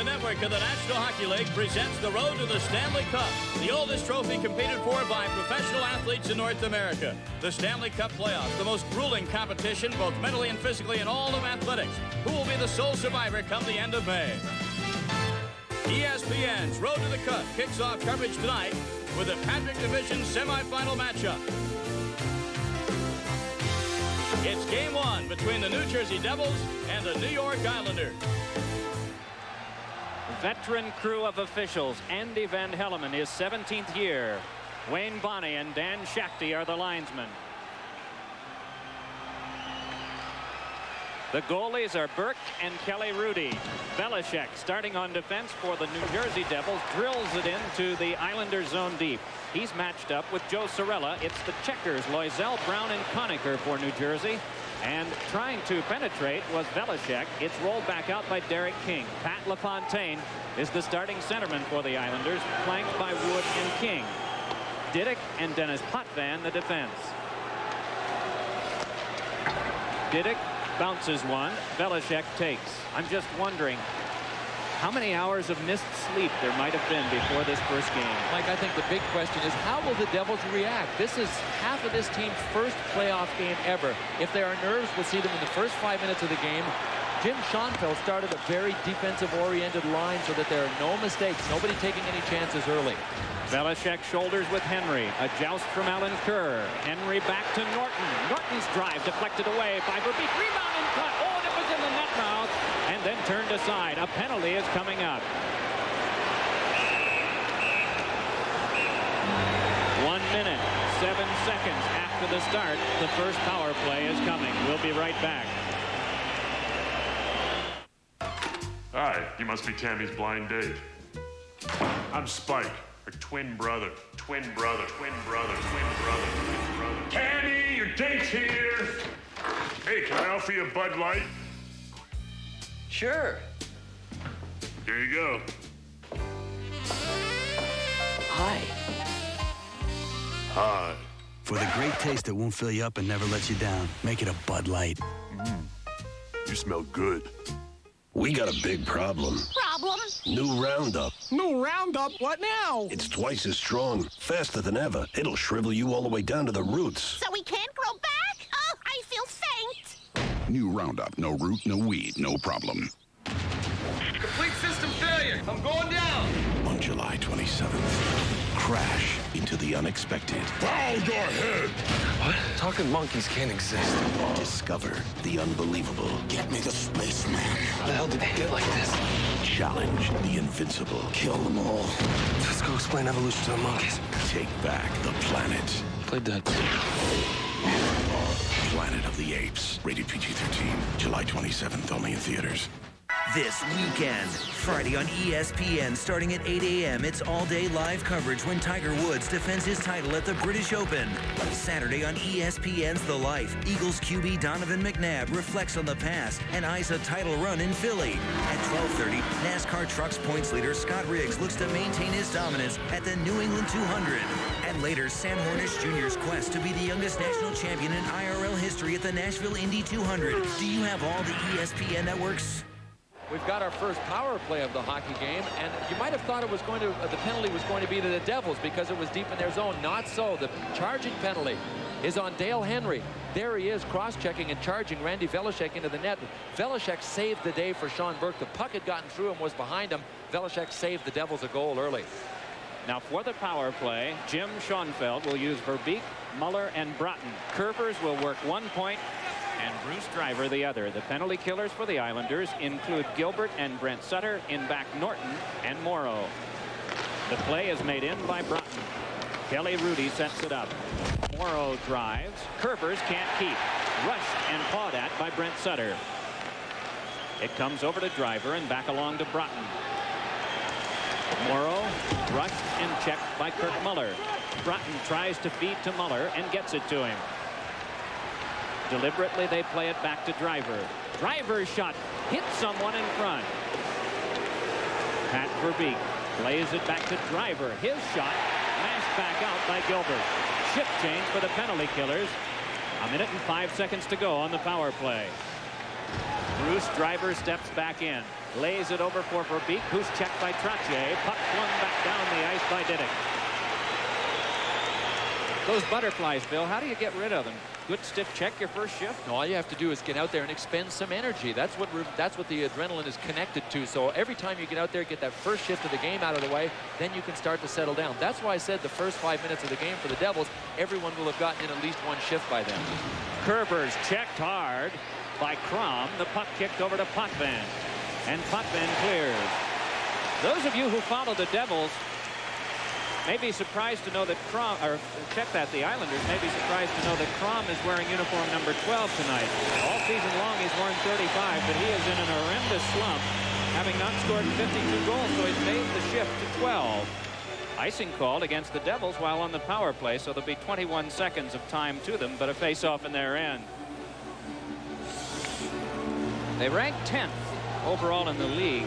The network of the National Hockey League presents the Road to the Stanley Cup, the oldest trophy competed for by professional athletes in North America. The Stanley Cup playoffs, the most grueling competition, both mentally and physically in all of athletics. Who will be the sole survivor come the end of May? ESPN's Road to the Cup kicks off coverage tonight with the Patrick Division semifinal matchup. It's game one between the New Jersey Devils and the New York Islanders. Veteran crew of officials. Andy Van Helleman, his 17th year. Wayne Bonney and Dan Shakti are the linesmen. The goalies are Burke and Kelly Rudy. Velishek, starting on defense for the New Jersey Devils, drills it into the Islanders zone deep. He's matched up with Joe Cirella. It's the checkers, Loisel, Brown, and Conacher for New Jersey. And trying to penetrate was Velishek. It's rolled back out by Derek King. Pat LaFontaine is the starting centerman for the Islanders, flanked by Wood and King. Didick and Dennis Potvin the defense. Didick bounces one. Velishek takes. I'm just wondering how many hours of missed sleep there might have been before this first game. Mike, I think the big question is, how will the Devils react? This is half of this team's first playoff game ever. If there are nerves, we'll see them in the first 5 minutes of the game. Jim Schoenfeld started a very defensive-oriented line so that there are no mistakes. Nobody taking any chances early. Velishek shoulders with Henry. A joust from Alan Kerr. Henry back to Norton. Norton's drive deflected away by Verbeek. Rebound and cut. Oh, and it was in the net mouth. And then turned aside. A penalty is coming up. 1 minute, 7 seconds after the start. The first power play is coming. We'll be right back. Hi, you must be Tammy's blind date. I'm Spike, her twin brother. Twin brother, twin brother, twin brother, twin brother. Tammy, your date's here. Hey, can I offer you a Bud Light? Sure. Here you go. Hi. Hi. For the great taste that won't fill you up and never lets you down, make it a Bud Light. You smell good. We got a big problem. Problem? New Roundup. New Roundup? What now? It's twice as strong, faster than ever. It'll shrivel you all the way down to the roots. So we can't grow back? Oh, I feel faint. New Roundup. No root, no weed, no problem. Complete system failure. I'm going down. On July 27th, crash into the unexpected. Bow your head! What? Talking monkeys can't exist. Discover the unbelievable. Get me the spaceman. How the hell did they get like this? Challenge the invincible. Kill them all. Let's go explain evolution to the monkeys. Take back the planet. Play dead. Planet of the Apes. Rated PG-13. July 27th, only in theaters. This weekend, Friday on ESPN, starting at 8 a.m., it's all-day live coverage when Tiger Woods defends his title at the British Open. Saturday on ESPN's The Life, Eagles QB Donovan McNabb reflects on the past and eyes a title run in Philly. At 12:30, NASCAR Trucks points leader Scott Riggs looks to maintain his dominance at the New England 200. And later, Sam Hornish Jr.'s quest to be the youngest national champion in IRL history at the Nashville Indy 200. Do you have all the ESPN networks? We've got our first power play of the hockey game, and you might have thought it was going to, the penalty was going to be to the Devils because it was deep in their zone. Not so. The charging penalty is on Dale Henry. There he is, cross-checking and charging Randy Velishek into the net. Velishek saved the day for Sean Burke. The puck had gotten through him, was behind him. Velishek saved the Devils a goal early. Now for the power play, Jim Schoenfeld will use Verbeek, Muller, and Broughton. Curvers will work 1 point, and Bruce Driver the other. The penalty killers for the Islanders include Gilbert and Brent Sutter, in back Norton and Morrow. The play is made in by Broughton. Kelly Rudy sets it up. Morrow drives. Curvers can't keep. Rushed and pawed at by Brent Sutter. It comes over to Driver and back along to Broughton. Morrow rushed and checked by Kirk Muller. Broughton tries to feed to Muller and gets it to him. Deliberately, they play it back to Driver. Driver's shot hits someone in front. Pat Verbeek plays it back to Driver. His shot mashed back out by Gilbert. Shift change for the penalty killers. 1 minute and 5 seconds to go on the power play. Bruce Driver steps back in. Lays it over for Verbeek, who's checked by Trottier. Puck flung back down the ice by Didick. Those butterflies, Bill, how do you get rid of them? Good stiff check your first shift? No, all you have to do is get out there and expend some energy. That's what the adrenaline is connected to. So every time you get out there, get that first shift of the game out of the way, then you can start to settle down. That's why I said the first 5 minutes of the game for the Devils, everyone will have gotten in at least one shift by then. Curvers checked hard by Crom. The puck kicked over to Potvin. And Potvin clears. Those of you who follow the Devils may be surprised to know that Crom, or check that, the Islanders may be surprised to know that Crom is wearing uniform number 12 tonight. All season long he's worn 35, but he is in an horrendous slump, having not scored 52 goals, so he's made the shift to 12. Icing called against the Devils while on the power play, so there'll be 21 seconds of time to them, but a face-off in their end. They rank 10th overall in the league,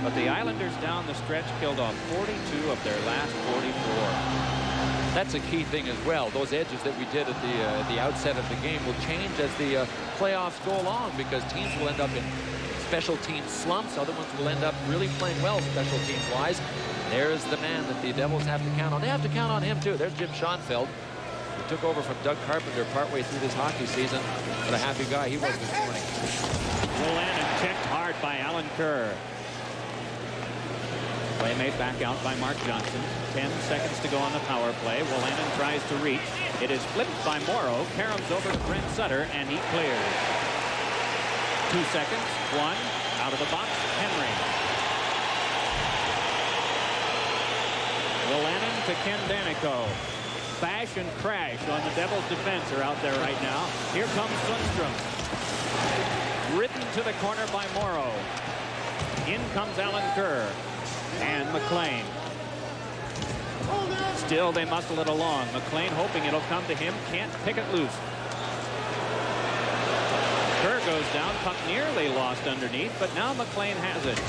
but the Islanders down the stretch killed off 42 of their last 44. That's a key thing as well. Those edges that we did at the outset of the game will change as the playoffs go along, because teams will end up in special team slumps. Other ones will end up really playing well special teams wise. There's the man that the Devils have to count on. They have to count on him too. There's Jim Schoenfeld, who took over from Doug Carpenter partway through this hockey season. What a happy guy he was this morning. Wolanin checked hard by Alan Kerr. Play made back out by Mark Johnson. 10 seconds to go on the power play. Wolanin tries to reach. It is flipped by Morrow. Caroms over to Brent Sutter, and he clears. 2 seconds. 1. Out of the box. Henry. Wolanin to Ken Danico. Bash and crash on the Devils defense are out there right now. Here comes Sundstrom. Ridden to the corner by Morrow. In comes Alan Kerr. And McLean. Still, they muscle it along. McLean hoping it'll come to him. Can't pick it loose. Kerr goes down. Puck nearly lost underneath, but now McLean has it.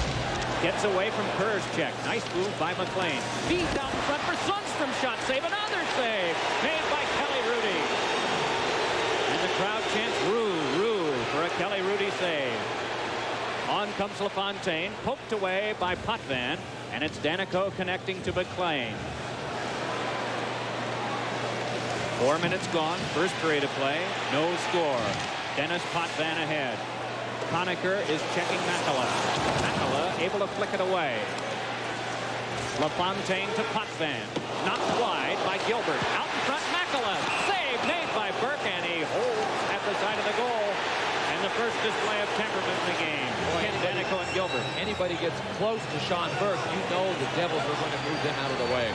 Gets away from Kerr's check. Nice move by McLean. Feeds out in front for Sundstrom. Shot save. Another save. Made by Kelly Rudy. And the crowd chants Roo, Roo for a Kelly Rudy save. On comes LaFontaine, poked away by Potvin, and it's Danico connecting to McLean. 4 minutes gone, first period of play, no score. Dennis Potvin ahead. Conacher is checking Makela. Makela able to flick it away. LaFontaine to Potvin. Knocked wide by Gilbert. Out in front, Makela. Save made by Burke, and he holds at the side of the goal. And the first display of temperament in the game. Ken Danico and Gilbert. Anybody gets close to Sean Burke, you know the Devils are going to move them out of the way.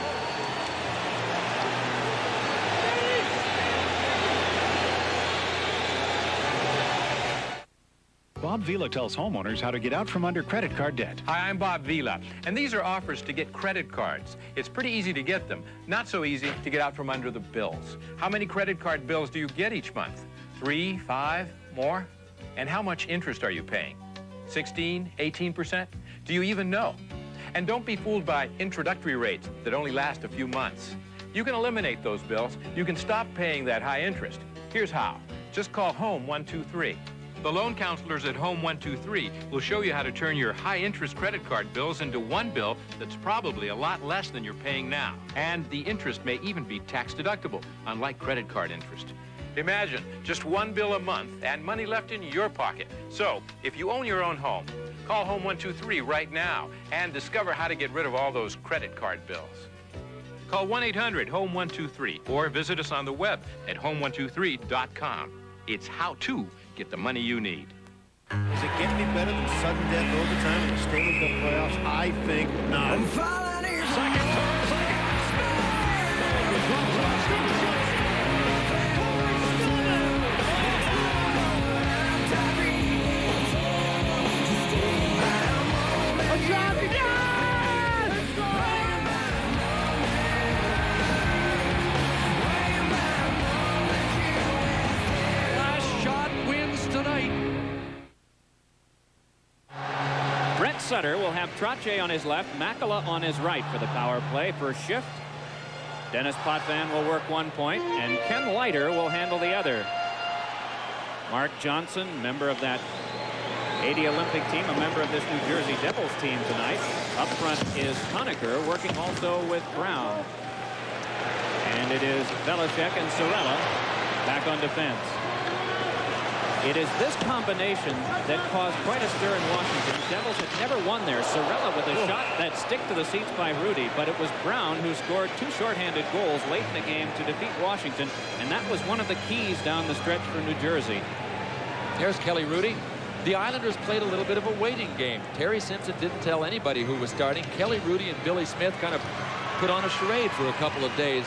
Bob Vila tells homeowners how to get out from under credit card debt. Hi, I'm Bob Vila, and these are offers to get credit cards. It's pretty easy to get them, not so easy to get out from under the bills. How many credit card bills do you get each month? 3, 5, more? And how much interest are you paying? 16, 18%? Do you even know? And don't be fooled by introductory rates that only last a few months. You can eliminate those bills. You can stop paying that high interest. Here's how. Just call Home 123. The loan counselors at Home 123 will show you how to turn your high-interest credit card bills into one bill that's probably a lot less than you're paying now. And the interest may even be tax-deductible, unlike credit card interest. Imagine just one bill a month and money left in your pocket. So, if you own your own home, call Home 123 right now and discover how to get rid of all those credit card bills. Call 1-800-HOME-123 or visit us on the web at home123.com. It's how to get the money you need. Does it get any better than sudden death overtime in the Stanley Cup playoffs? I think not. Brent Sutter will have Trottier on his left, Makela on his right for the power play. First shift. Dennis Potvin will work 1 point, and Ken Leiter will handle the other. Mark Johnson, member of that '80 Olympic team, a member of this New Jersey Devils team tonight. Up front is Conacher, working also with Brown. And it is Belichick and Sorella back on defense. It is this combination that caused quite a stir in Washington. The Devils had never won there. Sorella with a shot that stick to the seats by Rudy, but it was Brown who scored 2 shorthanded goals late in the game to defeat Washington, and that was one of the keys down the stretch for New Jersey. Here's Kelly Rudy. The Islanders played a little bit of a waiting game. Terry Simpson didn't tell anybody who was starting. Kelly Rudy and Billy Smith kind of put on a charade for a couple of days,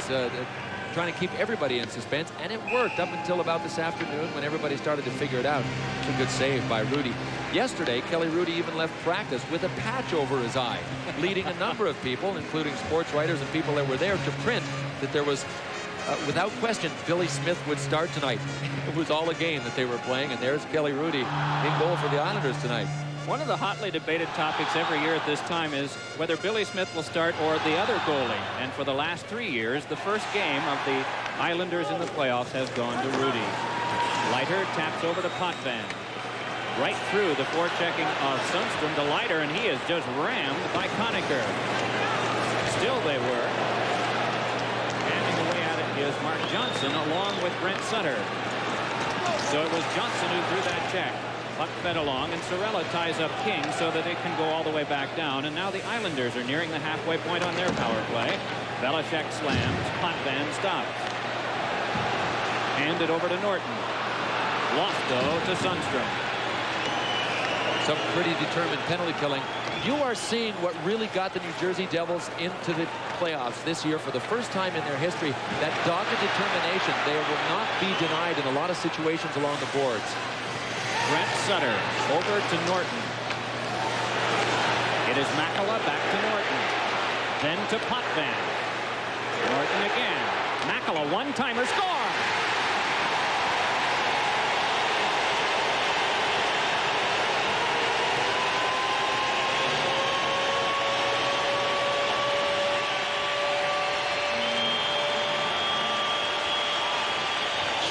trying to keep everybody in suspense, and it worked up until about this afternoon when everybody started to figure it out. It's a good save by Rudy. Yesterday, Kelly Rudy even left practice with a patch over his eye, leading a number of people, including sports writers and people that were there, to print that there was, without question, Billy Smith would start tonight. It was all a game that they were playing, and there's Kelly Rudy in goal for the Islanders tonight. One of the hotly debated topics every year at this time is whether Billy Smith will start or the other goalie. And for the last 3 years, the first game of the Islanders in the playoffs has gone to Rudy. Leiter taps over to Potvin. Right through the forechecking of Sundstrom to Leiter, and he is just rammed by Conacher. Still they were. Handing away at it is Mark Johnson along with Brent Sutter. So it was Johnson who threw that check. Puck fed along, and Sorella ties up King so that it can go all the way back down. And now the Islanders are nearing the halfway point on their power play. Belichick slams. Potvin stops. Handed over to Norton. Lost, though, to Sundstrom. Some pretty determined penalty killing. You are seeing what really got the New Jersey Devils into the playoffs this year for the first time in their history. That dogged determination. They will not be denied in a lot of situations along the boards. Brent Sutter over to Norton. It is Makela back to Norton. Then to Potvin. Norton again. Makela one-timer score.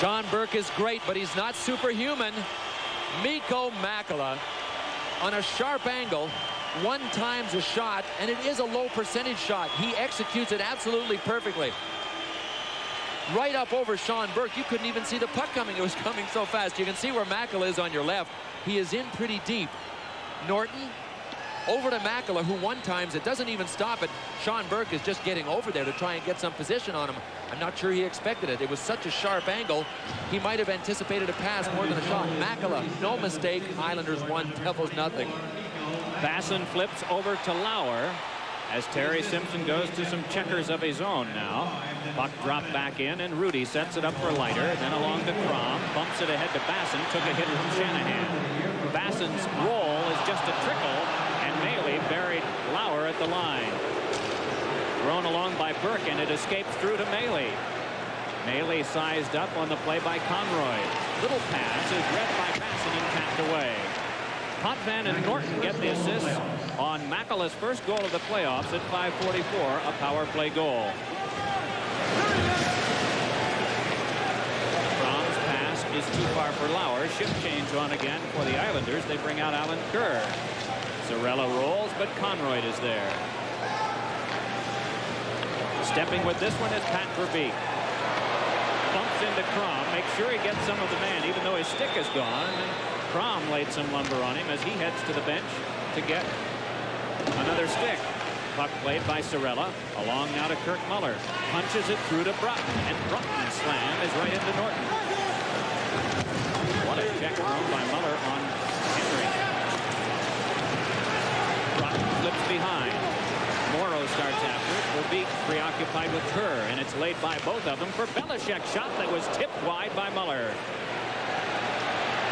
Sean Burke is great, but he's not superhuman. Mikko Makela on a sharp angle, one-times a shot, and it is a low percentage shot. He executes it absolutely perfectly. Right up over Sean Burke. You couldn't even see the puck coming. It was coming so fast. You can see where Makela is on your left. He is in pretty deep. Norton over to Makela, who one-times it, doesn't even stop it. Sean Burke is just getting over there to try and get some position on him. I'm not sure he expected it. It was such a sharp angle. He might have anticipated a pass more than a shot. Makela, no mistake. Islanders 1, Devils nothing. Basson flips over to Lauer as Terry Simpson goes to some checkers of his own now. Puck dropped back in, and Rudy sets it up for Leiter. Then along to Crom. Bumps it ahead to Basson. Took a hit from Shanahan. Basson's roll is just a trickle, and Maley buried Lauer at the line. Thrown along by Burke, and it escapes through to Maley. Maley sized up on the play by Conroy. Little pass is read by Basson and tapped away. Potvin and Norton get the assists on Makela's first goal of the playoffs at 5:44, a power play goal. Crom's pass is too far for Lauer. Shift change on again for the Islanders. They bring out Alan Kerr. Sorella rolls, but Conroy is there. Stepping with this one is Pat Verbeek. Bumps into Crom, makes sure he gets some of the man, even though his stick is gone. And Crom laid some lumber on him as he heads to the bench to get another stick. Puck played by Sorella. Along now to Kirk Muller. Punches it through to Broughton, and Broughton's slam is right into Norton. What a check thrown by Muller on Emerick. Broughton flips behind. Morrow starts after it. Verbeek preoccupied with Kerr, and it's laid by both of them for Belichick. Shot that was tipped wide by Muller.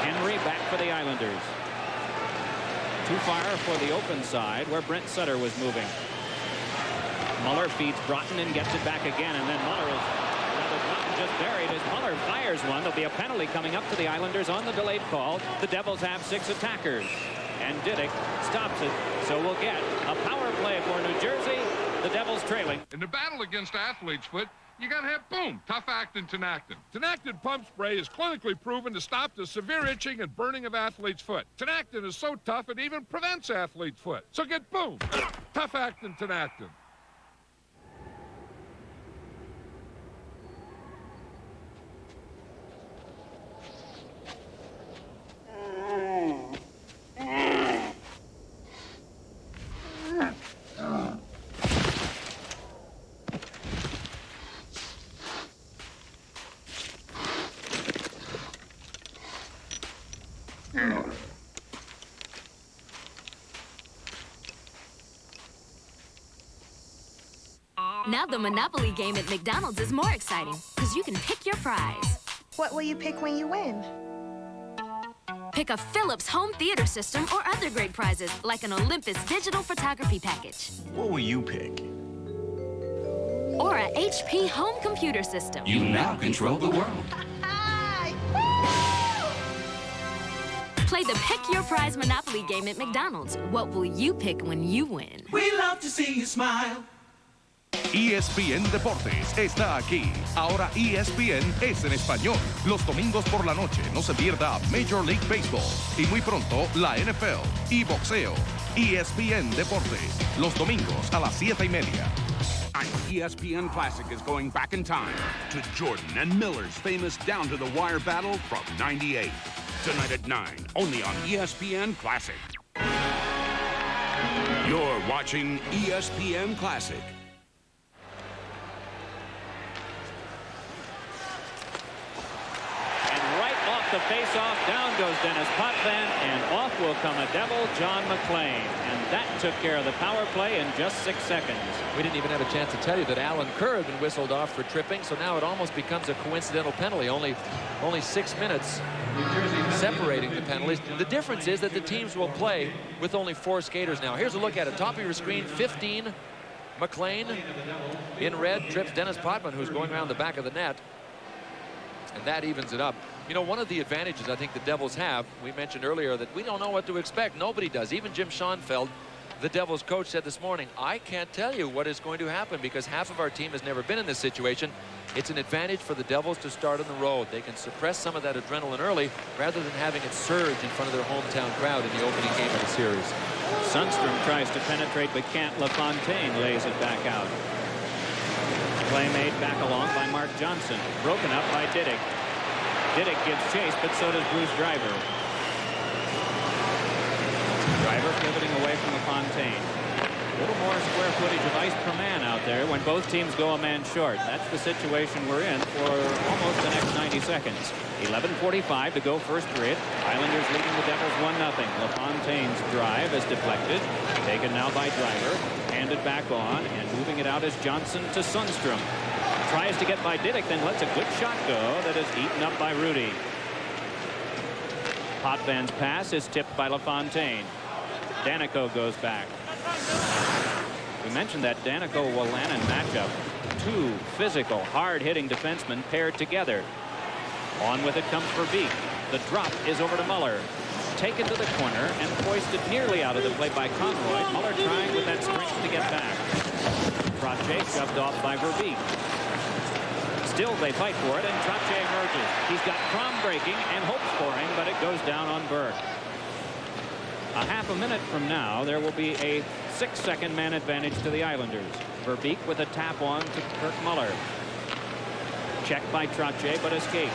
Henry back for the Islanders. Too far for the open side where Brent Sutter was moving. Muller feeds Broughton and gets it back again, and then Muller is Broughton just buried as Muller fires one. There'll be a penalty coming up to the Islanders on the delayed call. The Devils have 6 attackers, and Diddick stops it. So we'll get a power play for New Jersey. The Devils trailing. In the battle against athlete's foot, You gotta have, boom, tough-actin' Tinactin. Tinactin pump spray is clinically proven to stop the severe itching and burning of athlete's foot. Tinactin is so tough it even prevents athlete's foot. So get, boom, tough-actin' Tinactin. Now the Monopoly game at McDonald's is more exciting, because you can pick your prize. What will you pick when you win? Pick a Philips home theater system or other great prizes, like an Olympus digital photography package. What will you pick? Or a HP home computer system. You now control the world. Play the Pick Your Prize Monopoly game at McDonald's. What will you pick when you win? We love to see you smile. ESPN Deportes está aquí. Ahora ESPN es en español. Los domingos por la noche no se pierda Major League Baseball. Y muy pronto la NFL y boxeo. ESPN Deportes. Los domingos a las 7:30. An ESPN Classic is going back in time to Jordan and Miller's famous down-to-the-wire battle from '98. Tonight at 9, only on ESPN Classic. You're watching ESPN Classic. The face-off, down goes Dennis Potvin, and off will come a Devil, John McClain. And that took care of the power play in just 6 seconds. We didn't even have a chance to tell you that Alan Kerr had been whistled off for tripping, so now it almost becomes a coincidental penalty. Only 6 minutes separating the penalties. The difference is that the teams will play with only 4 skaters now. Here's a look at it. Top of your screen, 15. McClain in red trips Dennis Potvin, who's going around the back of the net. And that evens it up. You know, one of the advantages I think the Devils have, we mentioned earlier that we don't know what to expect. Nobody does. Even Jim Schoenfeld, the Devils coach, said this morning, I can't tell you what is going to happen because half of our team has never been in this situation. It's an advantage for the Devils to start on the road. They can suppress some of that adrenaline early rather than having it surge in front of their hometown crowd in the opening game of the series. Sundstrom tries to penetrate, but can't. LaFontaine lays it back out. Play made back along by Mark Johnson. Broken up by Diddick. Diddick gives chase, but so does Bruce Driver. Driver pivoting away from LaFontaine. A little more square footage of ice per man out there when both teams go a man short. That's the situation we're in for almost the next 90 seconds. 11:45 to go first period. Islanders leading the Devils 1-0. LaFontaine's drive is deflected. Taken now by Driver. Handed back on and moving it out as Johnson to Sundstrom. Tries to get by Diddick, then lets a good shot go that is eaten up by Rudy. Potvin's pass is tipped by LaFontaine. Danico goes back. We mentioned that Danico-Wolanin matchup. 2 physical, hard-hitting defensemen paired together. On with it comes Verbeek. The drop is over to Muller. Taken to the corner and hoisted nearly out of the play by Conroy. Muller trying with that strength to get back. Trottier shoved off by Verbeek. Still they fight for it, and Trottier emerges. He's got Crom breaking and hopes for him, but it goes down on Burke. A half a minute from now, there will be a 6-second man advantage to the Islanders. Verbeek with a tap on to Kirk Muller. Checked by Trottier, but escapes.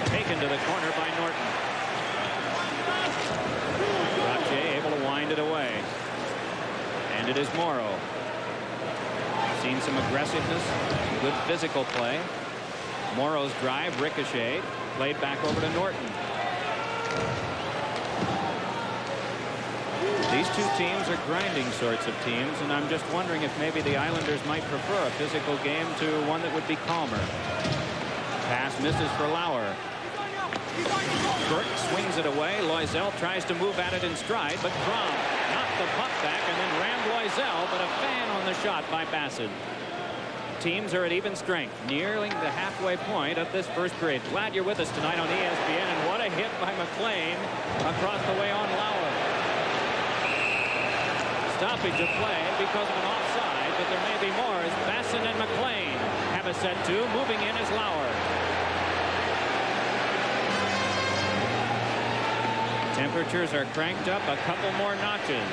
Taken to the corner by Norton. Trottier able to wind it away. And it is Morrow. Seen some aggressiveness, some good physical play. Morrow's drive ricocheted, played back over to Norton. These two teams are grinding sorts of teams, and I'm just wondering if maybe the Islanders might prefer a physical game to one that would be calmer. Pass misses for Lauer. Burke swings it away. Loisel tries to move at it in stride, but Crom knocked the puck back and then rammed Loisel, but a fan on the shot by Bassett. Teams are at even strength, nearing the halfway point of this first period. Glad you're with us tonight on ESPN, and what a hit by McClain across the way on Lauer. Stop stoppage of play because of an offside, but there may be more as Basson and McLean have a set two. Moving in is Lauer. Temperatures are cranked up a couple more notches.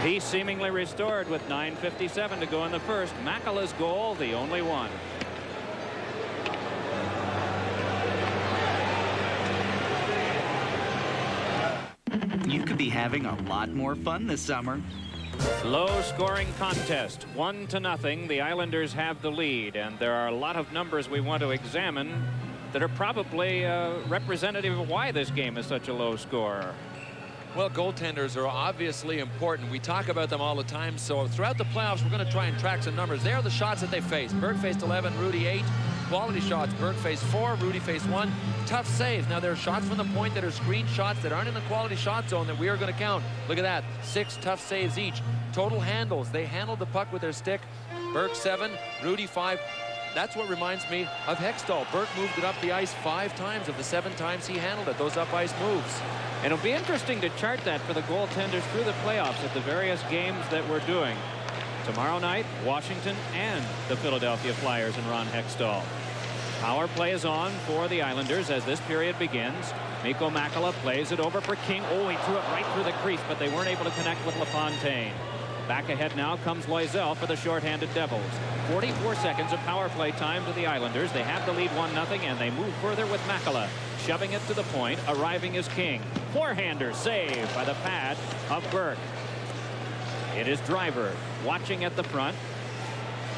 Peace seemingly restored with 9:57 to go in the first. Makala's goal, the only one. You could be having a lot more fun this summer. Low-scoring contest, 1-0. The Islanders have the lead, and there are a lot of numbers we want to examine that are probably representative of why this game is such a low score. Well, goaltenders are obviously important. We talk about them all the time, so throughout the playoffs, we're going to try and track some numbers. They are the shots that they faced. Burke faced 11, Rudy 8. Quality shots, Burke faced 4, Rudy faced 1. Tough saves. Now, there are shots from the point that are screen shots that aren't in the quality shot zone that we are going to count. Look at that, 6 tough saves each. Total handles, they handled the puck with their stick. Burke 7, Rudy 5. That's what reminds me of Hextall. Burke moved it up the ice 5 times of the 7 times he handled it, those up ice moves. And it'll be interesting to chart that for the goaltenders through the playoffs at the various games that we're doing. Tomorrow night, Washington and the Philadelphia Flyers and Ron Hextall. Power play is on for the Islanders as this period begins. Mikko Makala plays it over for King. Oh, he threw it right through the crease, but they weren't able to connect with LaFontaine. Back ahead now comes Loisel for the shorthanded Devils. 44 seconds of power play time to the Islanders. They have the lead 1-0, and they move further with Makala. Shoving it to the point, arriving is King. Forehander saved by the pad of Burke. It is Driver watching at the front.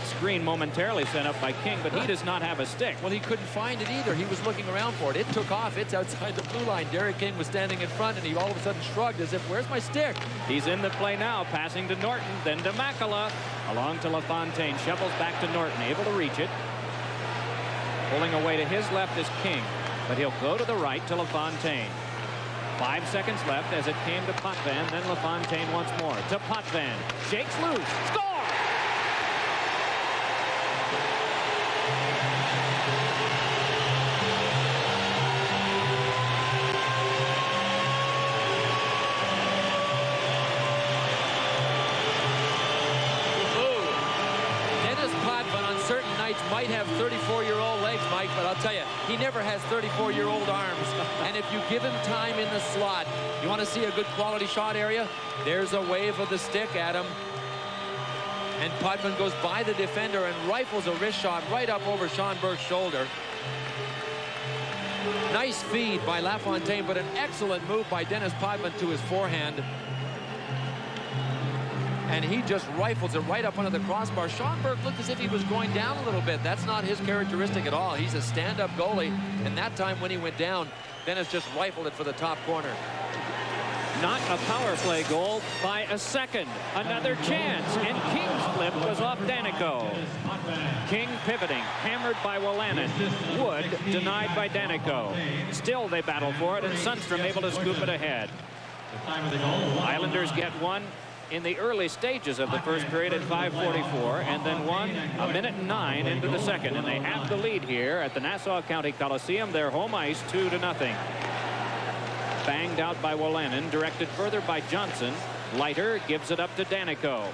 Screen momentarily sent up by King, but he does not have a stick. Well, he couldn't find it either. He was looking around for it. It took off. It's outside the blue line. Derek King was standing in front, and he all of a sudden shrugged as if, where's my stick? He's in the play now, passing to Norton, then to Makala. Along to LaFontaine, shovels back to Norton, able to reach it. Pulling away to his left is King, but he'll go to the right to LaFontaine. 5 seconds left as it came to Potvin, then LaFontaine once more to Potvin. Shakes loose, score! Might have 34-year-old legs, Mike, but I'll tell you, he never has 34-year-old arms. And if you give him time in the slot, you want to see a good quality shot area? There's a wave of the stick at him. And Potvin goes by the defender and rifles a wrist shot right up over Sean Burke's shoulder. Nice feed by LaFontaine, but an excellent move by Dennis Potvin to his forehand. And he just rifles it right up under the crossbar. Sean Burke looked as if he was going down a little bit. That's not his characteristic at all. He's a stand-up goalie. And that time when he went down, Dennis just rifled it for the top corner. Not a power play goal by a second. Another chance. And King's flip was off Danico. King pivoting, hammered by Wolanin. Wood denied by Danico. Still they battle for it, and Sundstrom able to scoop it ahead. Islanders get one in the early stages of the first period at 5:44, and then 1 minute and 9 into the second, and they have the lead here at the Nassau County Coliseum. Their home ice 2-0. Banged out by Wolanin, directed further by Johnson. Leiter gives it up to Danico.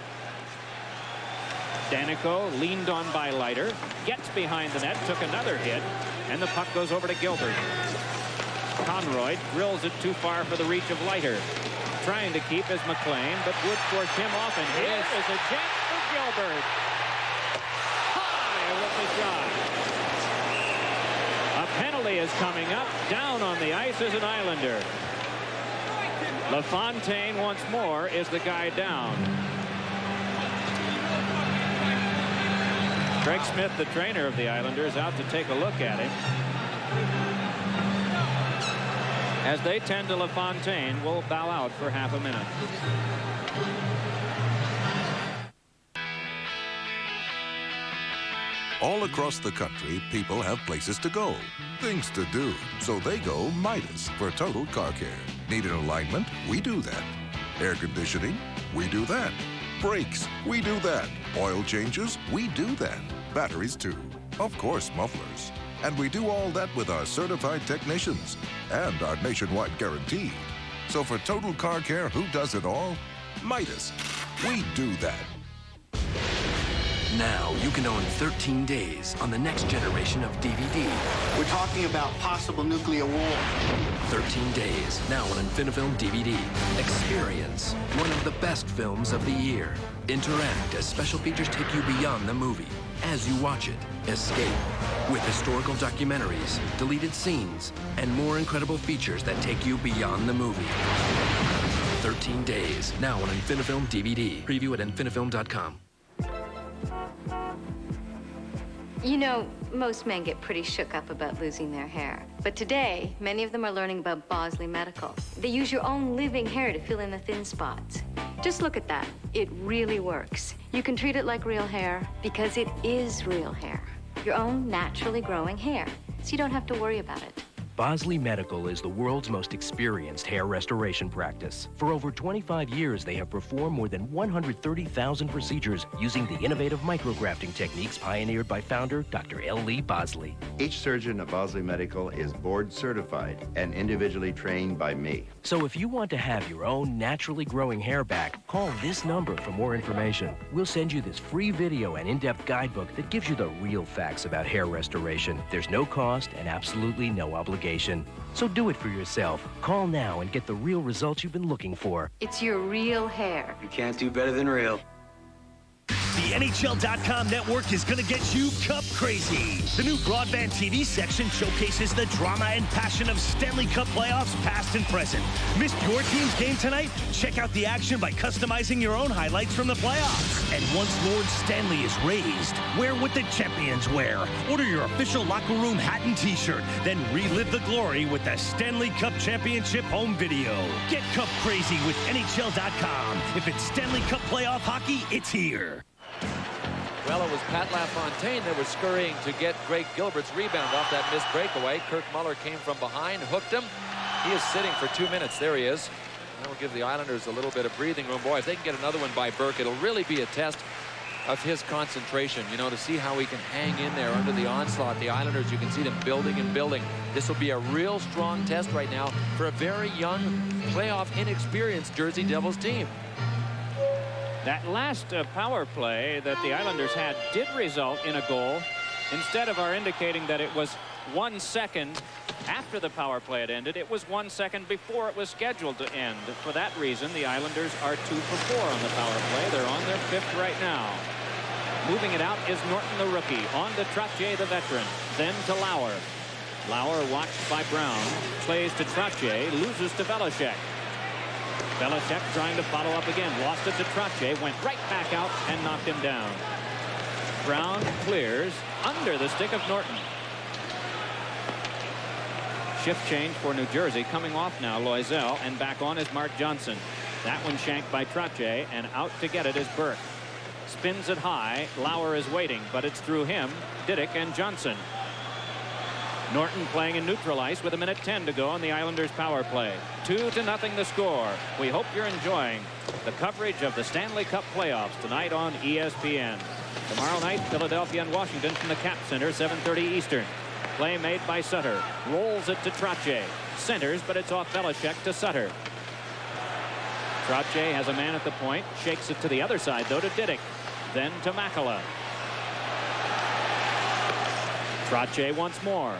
Danico leaned on by Leiter, gets behind the net, took another hit, and the puck goes over to Gilbert. Conroy drills it too far for the reach of Leiter. Trying to keep is McLean, but Wood forced him off, and here is a chance for Gilbert. High with the shot. A penalty is coming up. Down on the ice is an Islander. LaFontaine once more is the guy down. Craig Smith, the trainer of the Islanders, out to take a look at him. As they tend to LaFontaine, will bow out for half a minute. All across the country, people have places to go, things to do. So they go Midas for total car care. Need an alignment? We do that. Air conditioning? We do that. Brakes? We do that. Oil changes? We do that. Batteries too. Of course, mufflers. And we do all that with our certified technicians and our nationwide guarantee. So for total car care, who does it all? Midas. We do that. Now you can own 13 days on the next generation of DVD. We're talking about possible nuclear war. 13 days, now on Infinifilm DVD. Experience one of the best films of the year. Interact as special features take you beyond the movie. As you watch it, escape with historical documentaries, deleted scenes, and more incredible features that take you beyond the movie. 13 days, now on Infinifilm DVD. Preview at infinifilm.com. You know, most men get pretty shook up about losing their hair. But today, many of them are learning about Bosley Medical. They use your own living hair to fill in the thin spots. Just look at that. It really works. You can treat it like real hair because it is real hair. Your own naturally growing hair. So you don't have to worry about it. Bosley Medical is the world's most experienced hair restoration practice. For over 25 years, they have performed more than 130,000 procedures using the innovative micrografting techniques pioneered by founder Dr. L. Lee Bosley. Each surgeon at Bosley Medical is board certified and individually trained by me. So if you want to have your own naturally growing hair back, call this number for more information. We'll send you this free video and in-depth guidebook that gives you the real facts about hair restoration. There's no cost and absolutely no obligation. So do it for yourself. Call now and get the real results you've been looking for. It's your real hair. You can't do better than real. The NHL.com network is going to get you Cup crazy. The new broadband TV section showcases the drama and passion of Stanley Cup playoffs past and present. Missed your team's game tonight? Check out the action by customizing your own highlights from the playoffs. And once Lord Stanley is raised, wear what the champions wear. Order your official locker room hat and t-shirt. Then relive the glory with the Stanley Cup Championship home video. Get Cup crazy with NHL.com. If it's Stanley Cup playoff hockey, it's here. Well, it was Pat LaFontaine that was scurrying to get Greg Gilbert's rebound off that missed breakaway. Kirk Muller came from behind, hooked him. He is sitting for 2 minutes. There he is. That will give the Islanders a little bit of breathing room. Boy, if they can get another one by Burke, it'll really be a test of his concentration, you know, to see how he can hang in there under the onslaught. The Islanders, you can see them building and building. This will be a real strong test right now for a very young, playoff inexperienced Jersey Devils team. That last power play that the Islanders had did result in a goal. Instead of our indicating that it was 1 second after the power play had ended, it was 1 second before it was scheduled to end. For that reason, the Islanders are 2 for 4 on the power play. They're on their 5th right now. Moving it out is Norton, the rookie. On to Trottier, the veteran. Then to Lauer. Lauer watched by Brown. Plays to Trottier. Loses to Belichick. Belichick trying to follow up again. Lost it to Trottier. Went right back out and knocked him down. Brown clears under the stick of Norton. Shift change for New Jersey. Coming off now, Loisel. And back on is Mark Johnson. That one shanked by Trottier. And out to get it is Burke. Spins it high. Lauer is waiting. But it's through him, Didick, and Johnson. Norton playing in neutral ice with 1:10 to go on the Islanders power play. 2-0 the score. We hope you're enjoying the coverage of the Stanley Cup playoffs tonight on ESPN. Tomorrow night, Philadelphia and Washington from the Cap Center, 7:30 Eastern. Play made by Sutter. Rolls it to Trottier. Centers, but it's off Belichick to Sutter. Trottier has a man at the point. Shakes it to the other side, though, to Didick. Then to Makela. Trottier once more.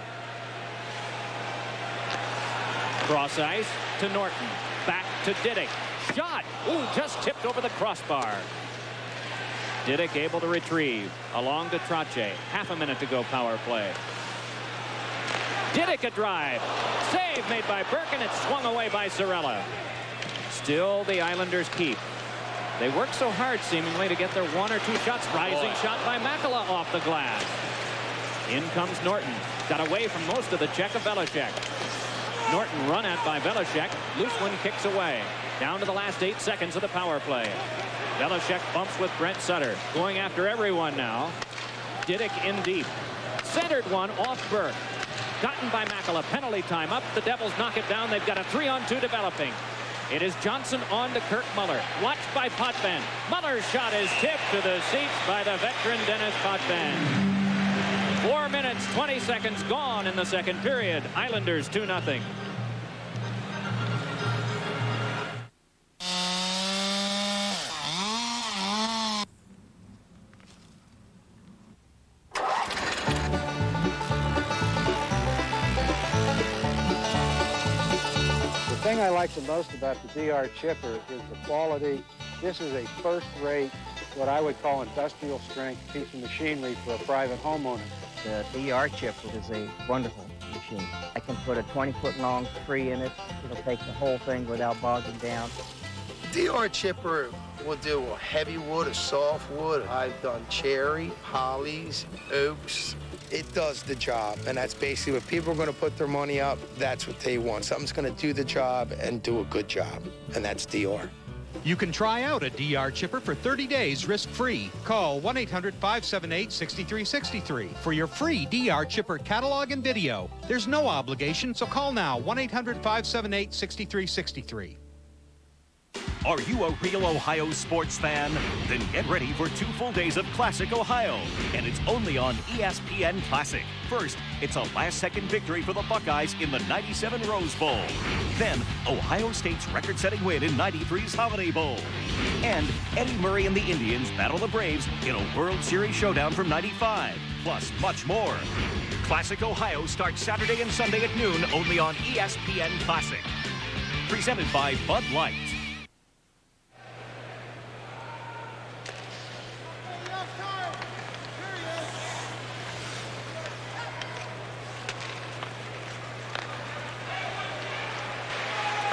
Cross ice to Norton. Back to Didick. Shot! Ooh, just tipped over the crossbar. Didick able to retrieve. Along to Trottier. Half a minute to go power play. Didick a drive. Save made by Burke, and it's swung away by Cirella. Still the Islanders keep. They work so hard seemingly to get their 1 or 2 shots. Rising shot by Makela off the glass. In comes Norton. Got away from most of the check of Belichick. Norton run at by Belichick. Loose one kicks away. Down to the last 8 seconds of the power play. Belichick bumps with Brent Sutter. Going after everyone now. Didick in deep. Centered one off Burke. Gotten by Makela. Penalty time up. The Devils knock it down. They've got a 3-on-2 developing. It is Johnson on to Kirk Muller. Watched by Potvin. Muller's shot is tipped to the seats by the veteran Dennis Potvin. 4 minutes, 20 seconds gone in the second period. Islanders 2-0. The thing I like the most about the DR chipper is the quality. This is a first-rate, what I would call industrial strength piece of machinery for a private homeowner. The DR chipper is a wonderful machine. I can put a 20-foot long tree in it. It'll take the whole thing without bogging down. DR chipper will do a heavy wood, a soft wood. I've done cherry, hollies, oaks. It does the job, and that's basically what people are going to put their money up. That's what they want. Something's going to do the job and do a good job, and that's DR. You can try out a DR chipper for 30 days risk-free. Call 1-800-578-6363 for your free DR chipper catalog and video. There's no obligation, so call now, 1-800-578-6363. Are you a real Ohio sports fan? Then get ready for 2 full days of Classic Ohio, and it's only on ESPN Classic. First, it's a last-second victory for the Buckeyes in the '97 Rose Bowl. Then, Ohio State's record-setting win in '93's Holiday Bowl. And Eddie Murray and the Indians battle the Braves in a World Series showdown from '95, plus much more. Classic Ohio starts Saturday and Sunday at noon only on ESPN Classic. Presented by Bud Light.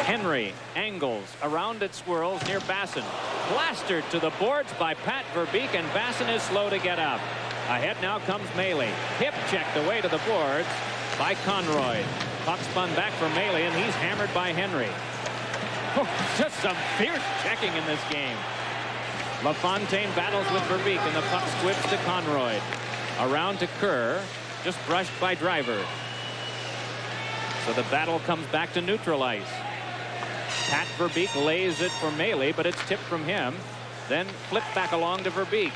Henry angles, around it swirls near Basson. Plastered to the boards by Pat Verbeek, and Basson is slow to get up. Ahead now comes Maley. Hip checked away to the boards by Conroy. Puck spun back for Maley, and he's hammered by Henry. Oh, just some fierce checking in this game. LaFontaine battles with Verbeek, and the puck squibs to Conroy. Around to Kerr, just brushed by Driver. So the battle comes back to neutral ice. Pat Verbeek lays it for Maley, but it's tipped from him. Then flipped back along to Verbeek.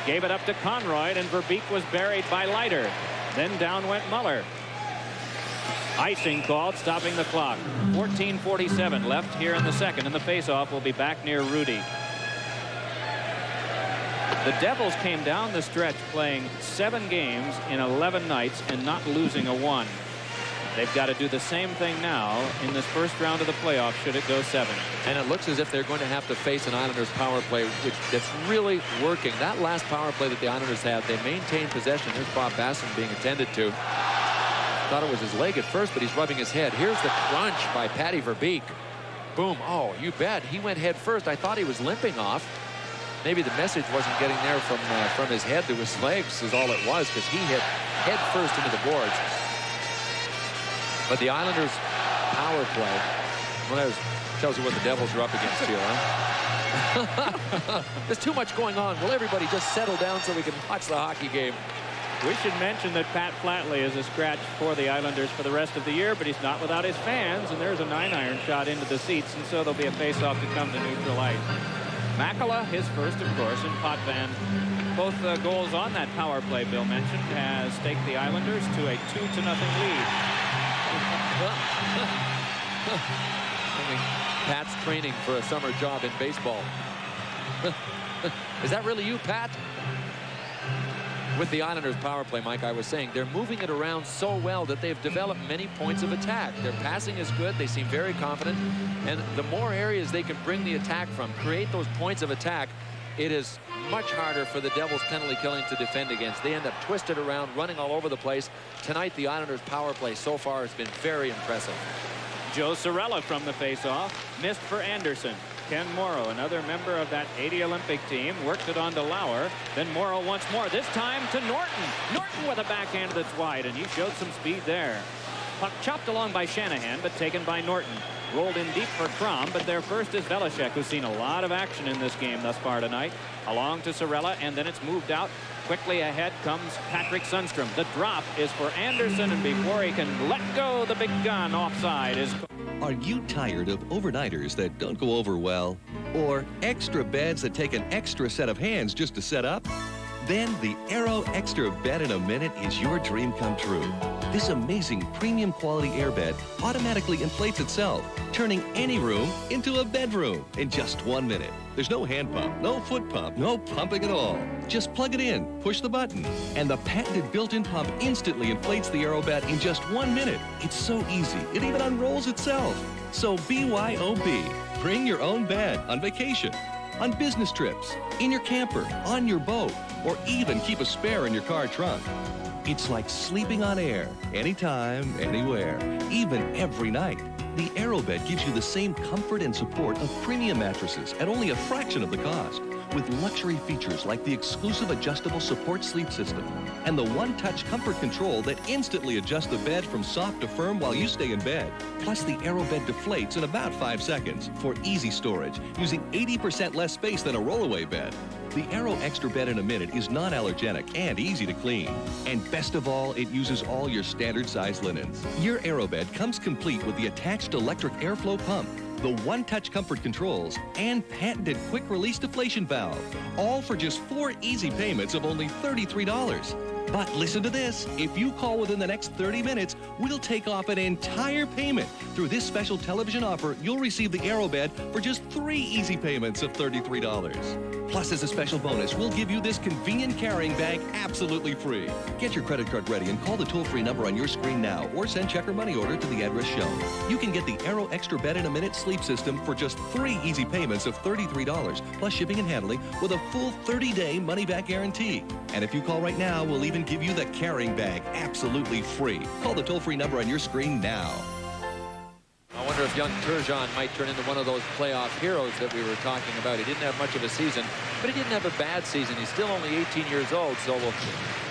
Gave it up to Conroy, and Verbeek was buried by Leiter. Then down went Muller. Icing called, stopping the clock. 14:47 left here in the second, and the faceoff will be back near Rudy. The Devils came down the stretch playing 7 games in 11 nights and not losing a one. They've got to do the same thing now in this first round of the playoffs should it go 7. And it looks as if they're going to have to face an Islanders power play that's really working. That last power play that the Islanders had, they maintained possession. Here's Bob Basson being attended to. Thought it was his leg at first, but he's rubbing his head. Here's the crunch by Patty Verbeek. Boom. Oh, you bet. He went head first. I thought he was limping off. Maybe the message wasn't getting there from his head to his legs is all it was, because he hit head first into the boards. But the Islanders power play, well, that tells you what the Devils are up against here, huh? There's too much going on. Will everybody just settle down so we can watch the hockey game? We should mention that Pat Flatley is a scratch for the Islanders for the rest of the year, but he's not without his fans, and there's a 9-iron shot into the seats, and so there'll be a face-off to come to neutral ice. Makela, his first, of course, and Potvin. Both goals on that power play Bill mentioned has staked the Islanders to a 2-0 lead. I mean, Pat's training for a summer job in baseball. Is that really you, Pat? With the Islanders power play, Mike, I was saying they're moving it around so well that they've developed many points of attack. Their passing is good. They seem very confident. And the more areas they can bring the attack from, create those points of attack, it is much harder for the Devils penalty killing to defend against. They end up twisted around, running all over the place. Tonight, the Islanders power play so far has been very impressive. Joe Cirella from the faceoff, missed for Anderson. Ken Morrow, another member of that '80 Olympic team, worked it on to Lauer. Then Morrow once more, this time to Norton. Norton with a backhand that's wide, and he showed some speed there. Puck chopped along by Shanahan, but taken by Norton. rolled in deep for Crom, but there first is Velishek, who's seen a lot of action in this game thus far tonight. Along to Sorella, and then it's moved out. Quickly ahead comes Patrick Sundstrom. The drop is for Anderson, and before he can let go, the big gun offside is... Are you tired of overnighters that don't go over well? Or extra beds that take an extra set of hands just to set up? Then the Aero Extra Bed in a Minute is your dream come true. This amazing premium quality airbed automatically inflates itself, turning any room into a bedroom in just 1 minute. There's no hand pump, no foot pump, no pumping at all. Just plug it in, push the button, and the patented built-in pump instantly inflates the Aero bed in just 1 minute. It's so easy, it even unrolls itself. So BYOB, bring your own bed on vacation, on business trips, in your camper, on your boat, or even keep a spare in your car trunk. It's like sleeping on air, anytime, anywhere, even every night. The AeroBed gives you the same comfort and support of premium mattresses at only a fraction of the cost, with luxury features like the exclusive adjustable support sleep system and the one-touch comfort control that instantly adjusts the bed from soft to firm while you stay in bed. Plus, the AeroBed deflates in about 5 seconds for easy storage, using 80% less space than a rollaway bed. The Aero Extra Bed in a Minute is non-allergenic and easy to clean. And best of all, it uses all your standard size linens. Your AeroBed comes complete with the attached electric airflow pump, the one-touch comfort controls, and patented quick-release deflation valve, all for just 4 easy payments of only $33. But listen to this. If you call within the next 30 minutes, we'll take off an entire payment. Through this special television offer, you'll receive the AeroBed for just 3 easy payments of $33. Plus, as a special bonus, we'll give you this convenient carrying bag absolutely free. Get your credit card ready and call the toll-free number on your screen now, or send check or money order to the address shown. You can get the Aero Extra Bed in a Minute sleep system for just 3 easy payments of $33, plus shipping and handling, with a full 30-day money-back guarantee. And if you call right now, we'll even give you the carrying bag absolutely free. Call the toll-free number on your screen now. I wonder if young Turgeon might turn into one of those playoff heroes that we were talking about. He didn't have much of a season, but he didn't have a bad season. He's still only 18 years old, so we'll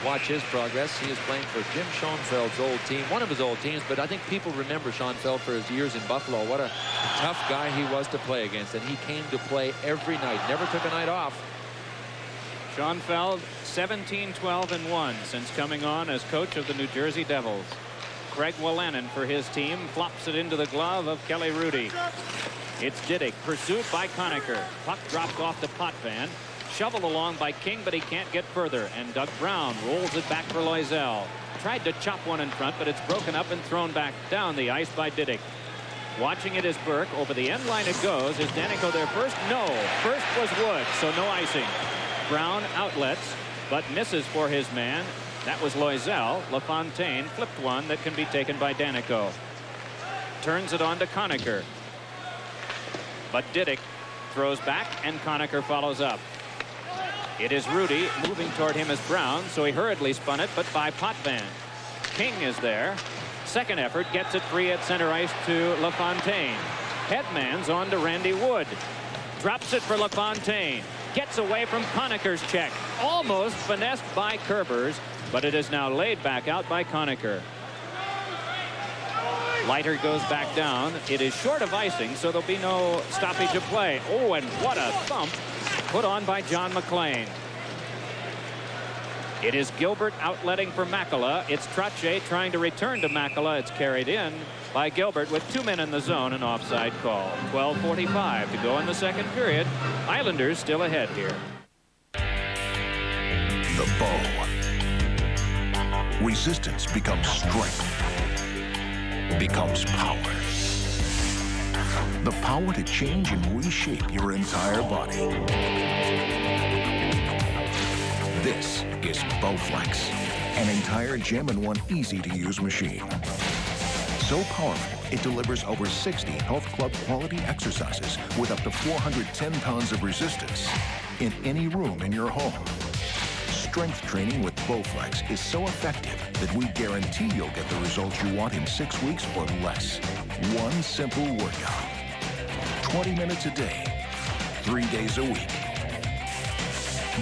watch his progress. He is playing for Jim Schoenfeld's old team, one of his old teams, but I think people remember Schoenfeld for his years in Buffalo. What a tough guy he was to play against, and he came to play every night, never took a night off. Schoenfeld, 17-12-1 since coming on as coach of the New Jersey Devils. Craig Wolanin for his team flops it into the glove of Kelly Rudy. It's Diddick, pursued by Conacher. Puck dropped off to Potvin. Shoveled along by King, but he can't get further. And Doug Brown rolls it back for Loisel. Tried to chop one in front, but it's broken up and thrown back down the ice by Diddick. Watching it is Burke. Over the end line it goes. Is Danico there first? No. First was Wood, so no icing. Brown outlets, but misses for his man. That was Loisel. LaFontaine flipped one that can be taken by Danico. Turns it on to Conacher. But Diddick throws back, and Conacher follows up. It is Rudy moving toward him as Brown, so he hurriedly spun it, but by Potvin. King is there. Second effort gets it free at center ice to LaFontaine. Headman's on to Randy Wood. Drops it for LaFontaine. Gets away from Conacher's check. Almost finessed by Kerbers, but it is now laid back out by Conacher. Leiter goes back down. It is short of icing, so there'll be no stoppage of play. Oh, and what a thump put on by John McClain. It is Gilbert outletting for Makela. It's Trottier trying to return to Makela. It's carried in by Gilbert with 2 men in the zone, an offside call. 12:45 to go in the second period. Islanders still ahead here. The bow. Resistance becomes strength. Becomes power. The power to change and reshape your entire body. This is Bowflex, an entire gem-in-one easy-to-use machine. So powerful, it delivers over 60 health club quality exercises with up to 410 pounds of resistance in any room in your home. Strength training with Bowflex is so effective that we guarantee you'll get the results you want in 6 weeks or less. One simple workout. 20 minutes a day, 3 days a week.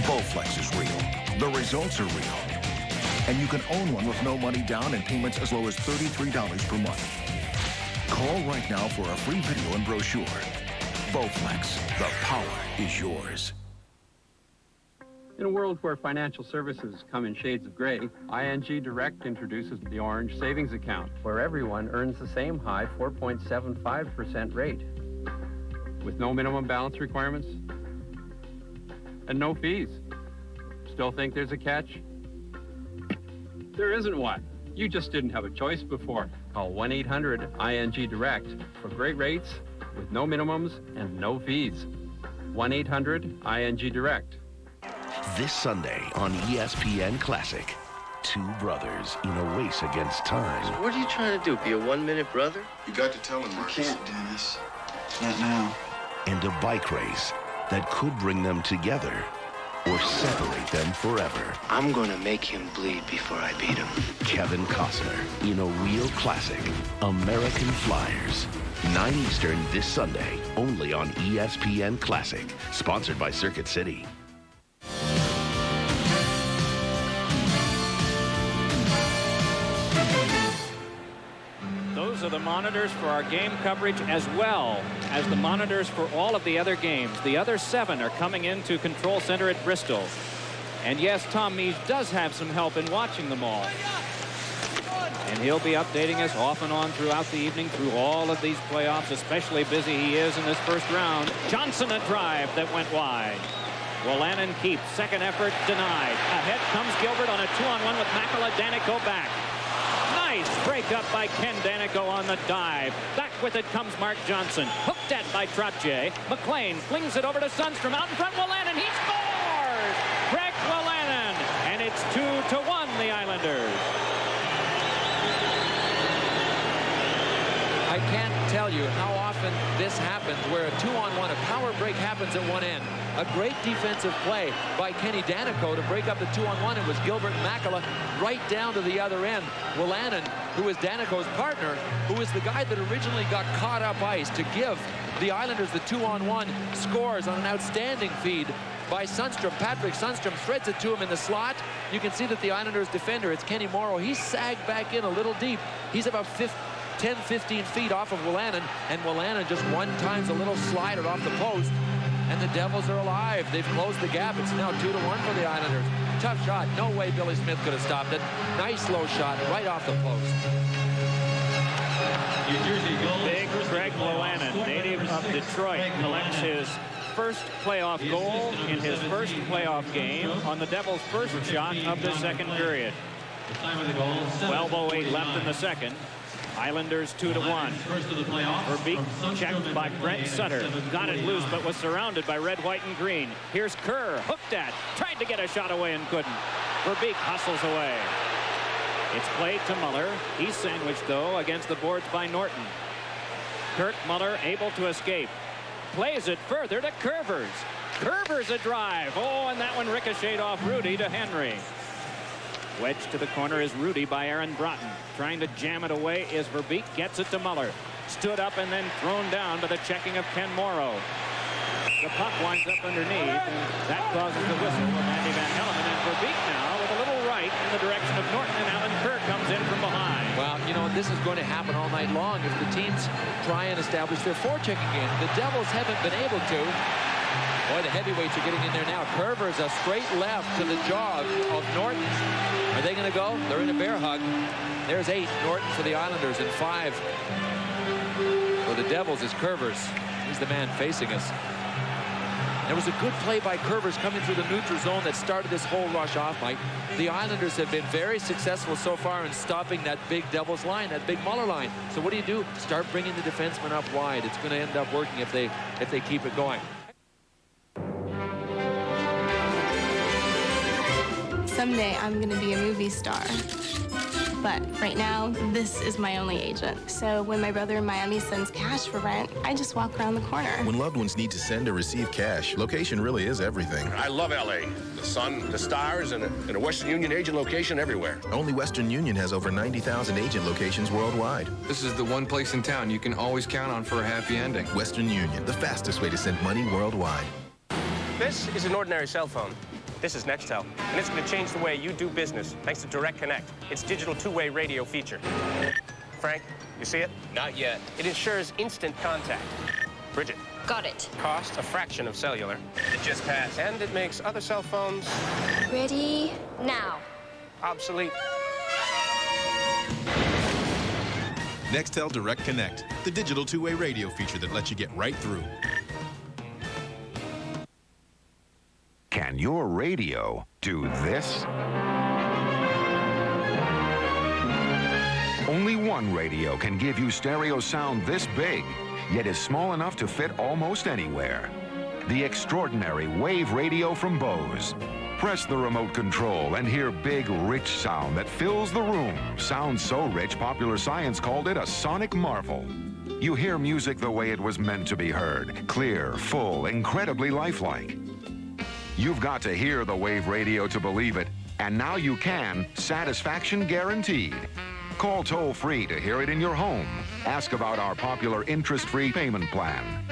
Bowflex is real. The results are real. And you can own one with no money down and payments as low as $33 per month. Call Call right now for a free video and brochure. Bowflex, the power is yours. In a world where financial services come in shades of gray, ING Direct introduces the Orange Savings Account, where everyone earns the same high 4.75% rate, with no minimum balance requirements and no fees. Still think there's a catch? There isn't one. You just didn't have a choice before. Call 1-800-ING Direct for great rates with no minimums and no fees. 1-800-ING Direct. This Sunday on ESPN Classic, two brothers in a race against time. So what are you trying to do, be a one-minute brother? You got to tell him, Marcus. You can't do this. Not now. And a bike race that could bring them together or separate them forever. I'm gonna make him bleed before I beat him. Kevin Costner in a real classic, American Flyers. 9 Eastern this Sunday, only on ESPN Classic. Sponsored by Circuit City. Those are the monitors for our game coverage as well as the monitors for all of the other games. The other 7 are coming into Control Center at Bristol. And yes, Tom Mees does have some help in watching them all. And he'll be updating us off and on throughout the evening through all of these playoffs, especially busy he is in this first round. Johnson a drive that went wide. Wolanin keeps. Second effort denied. Ahead comes Gilbert on a 2-on-1 with Makela. Danico back. Nice break up by Ken Danico on the dive. Back with it comes Mark Johnson. Hooked at by Trottier. McLean flings it over to Sundstrom. Out in front, Wolanin. He scores! Greg Wolanin. And it's 2-1, the Islanders. I can't tell you how often this happens where a 2-on-1, a power break happens at one end. A great defensive play by Kenny Danico to break up the 2-on-1. It was Gilbert and Makela right down to the other end. Wolanin, who is Danico's partner, who is the guy that originally got caught up ice to give the Islanders the 2-on-1, scores on an outstanding feed by Sundstrom. Patrick Sundstrom threads it to him in the slot. You can see that the Islanders defender, it's Kenny Morrow, he sagged back in a little deep. He's about 10-15 feet off of Wolanin, and Wolanin just one-times a little slider off the post, and the Devils are alive. They've closed the gap. It's now 2-1 for the Islanders. Tough shot. No way Billy Smith could have stopped it. Nice low shot right off the post. Big Greg Wolanin, native of Detroit, collects his first playoff goal in his first playoff game on the Devils' first shot of the second period. 12:08 left in the second. Islanders 2-1. Verbeek checked by Brent Sutter. Got it loose, but was surrounded by red, white, and green. Here's Kerr, hooked at. Tried to get a shot away and couldn't. Verbeek hustles away. It's played to Muller. He's sandwiched, though, against the boards by Norton. Kirk Muller able to escape. Plays it further to Curvers. Curvers a drive. Oh, and that one ricocheted off Rudy to Henry. Wedged to the corner is Rudy by Aaron Broughton. Trying to jam it away is Verbeek. Gets it to Muller. Stood up and then thrown down by the checking of Ken Morrow. The puck winds up underneath, and that causes the whistle of Andy Van Hellemond. And Verbeek now with a little right in the direction of Norton, and Alan Kerr comes in from behind. Well, you know, this is going to happen all night long as the teams try and establish their forechecking game. The Devils haven't been able to. Boy, the heavyweights are getting in there now. Curvers a straight left to the jaw of Norton. Are they going to go? They're in a bear hug. There's 8. Norton for the Islanders, and 5 for the Devils is Curvers. He's the man facing us. There was a good play by Curvers coming through the neutral zone that started this whole rush off, Mike. The Islanders have been very successful so far in stopping that big Devils line, that big Muller line. So what do? Start bringing the defensemen up wide. It's going to end up working if they keep it going. Someday I'm going to be a movie star. But right now, this is my only agent. So when my brother in Miami sends cash for rent, I just walk around the corner. When loved ones need to send or receive cash, location really is everything. I love L.A. The sun, the stars, and a Western Union agent location everywhere. Only Western Union has over 90,000 agent locations worldwide. This is the one place in town you can always count on for a happy ending. Western Union, the fastest way to send money worldwide. This is an ordinary cell phone. This is Nextel, and it's going to change the way you do business thanks to Direct Connect, its digital two-way radio feature. Frank, you see it? Not yet. It ensures instant contact. Bridget. Got it. Cost a fraction of cellular. It just passed. And it makes other cell phones... Ready now. obsolete. Nextel Direct Connect, the digital two-way radio feature that lets you get right through. Can your radio do this? Only one radio can give you stereo sound this big, yet is small enough to fit almost anywhere. The extraordinary Wave Radio from Bose. Press the remote control and hear big, rich sound that fills the room. Sounds so rich, Popular Science called it a sonic marvel. You hear music the way it was meant to be heard. Clear, full, incredibly lifelike. You've got to hear the Wave Radio to believe it, and now you can, satisfaction guaranteed. Call toll-free to hear it in your home. Ask about our popular interest-free payment plan.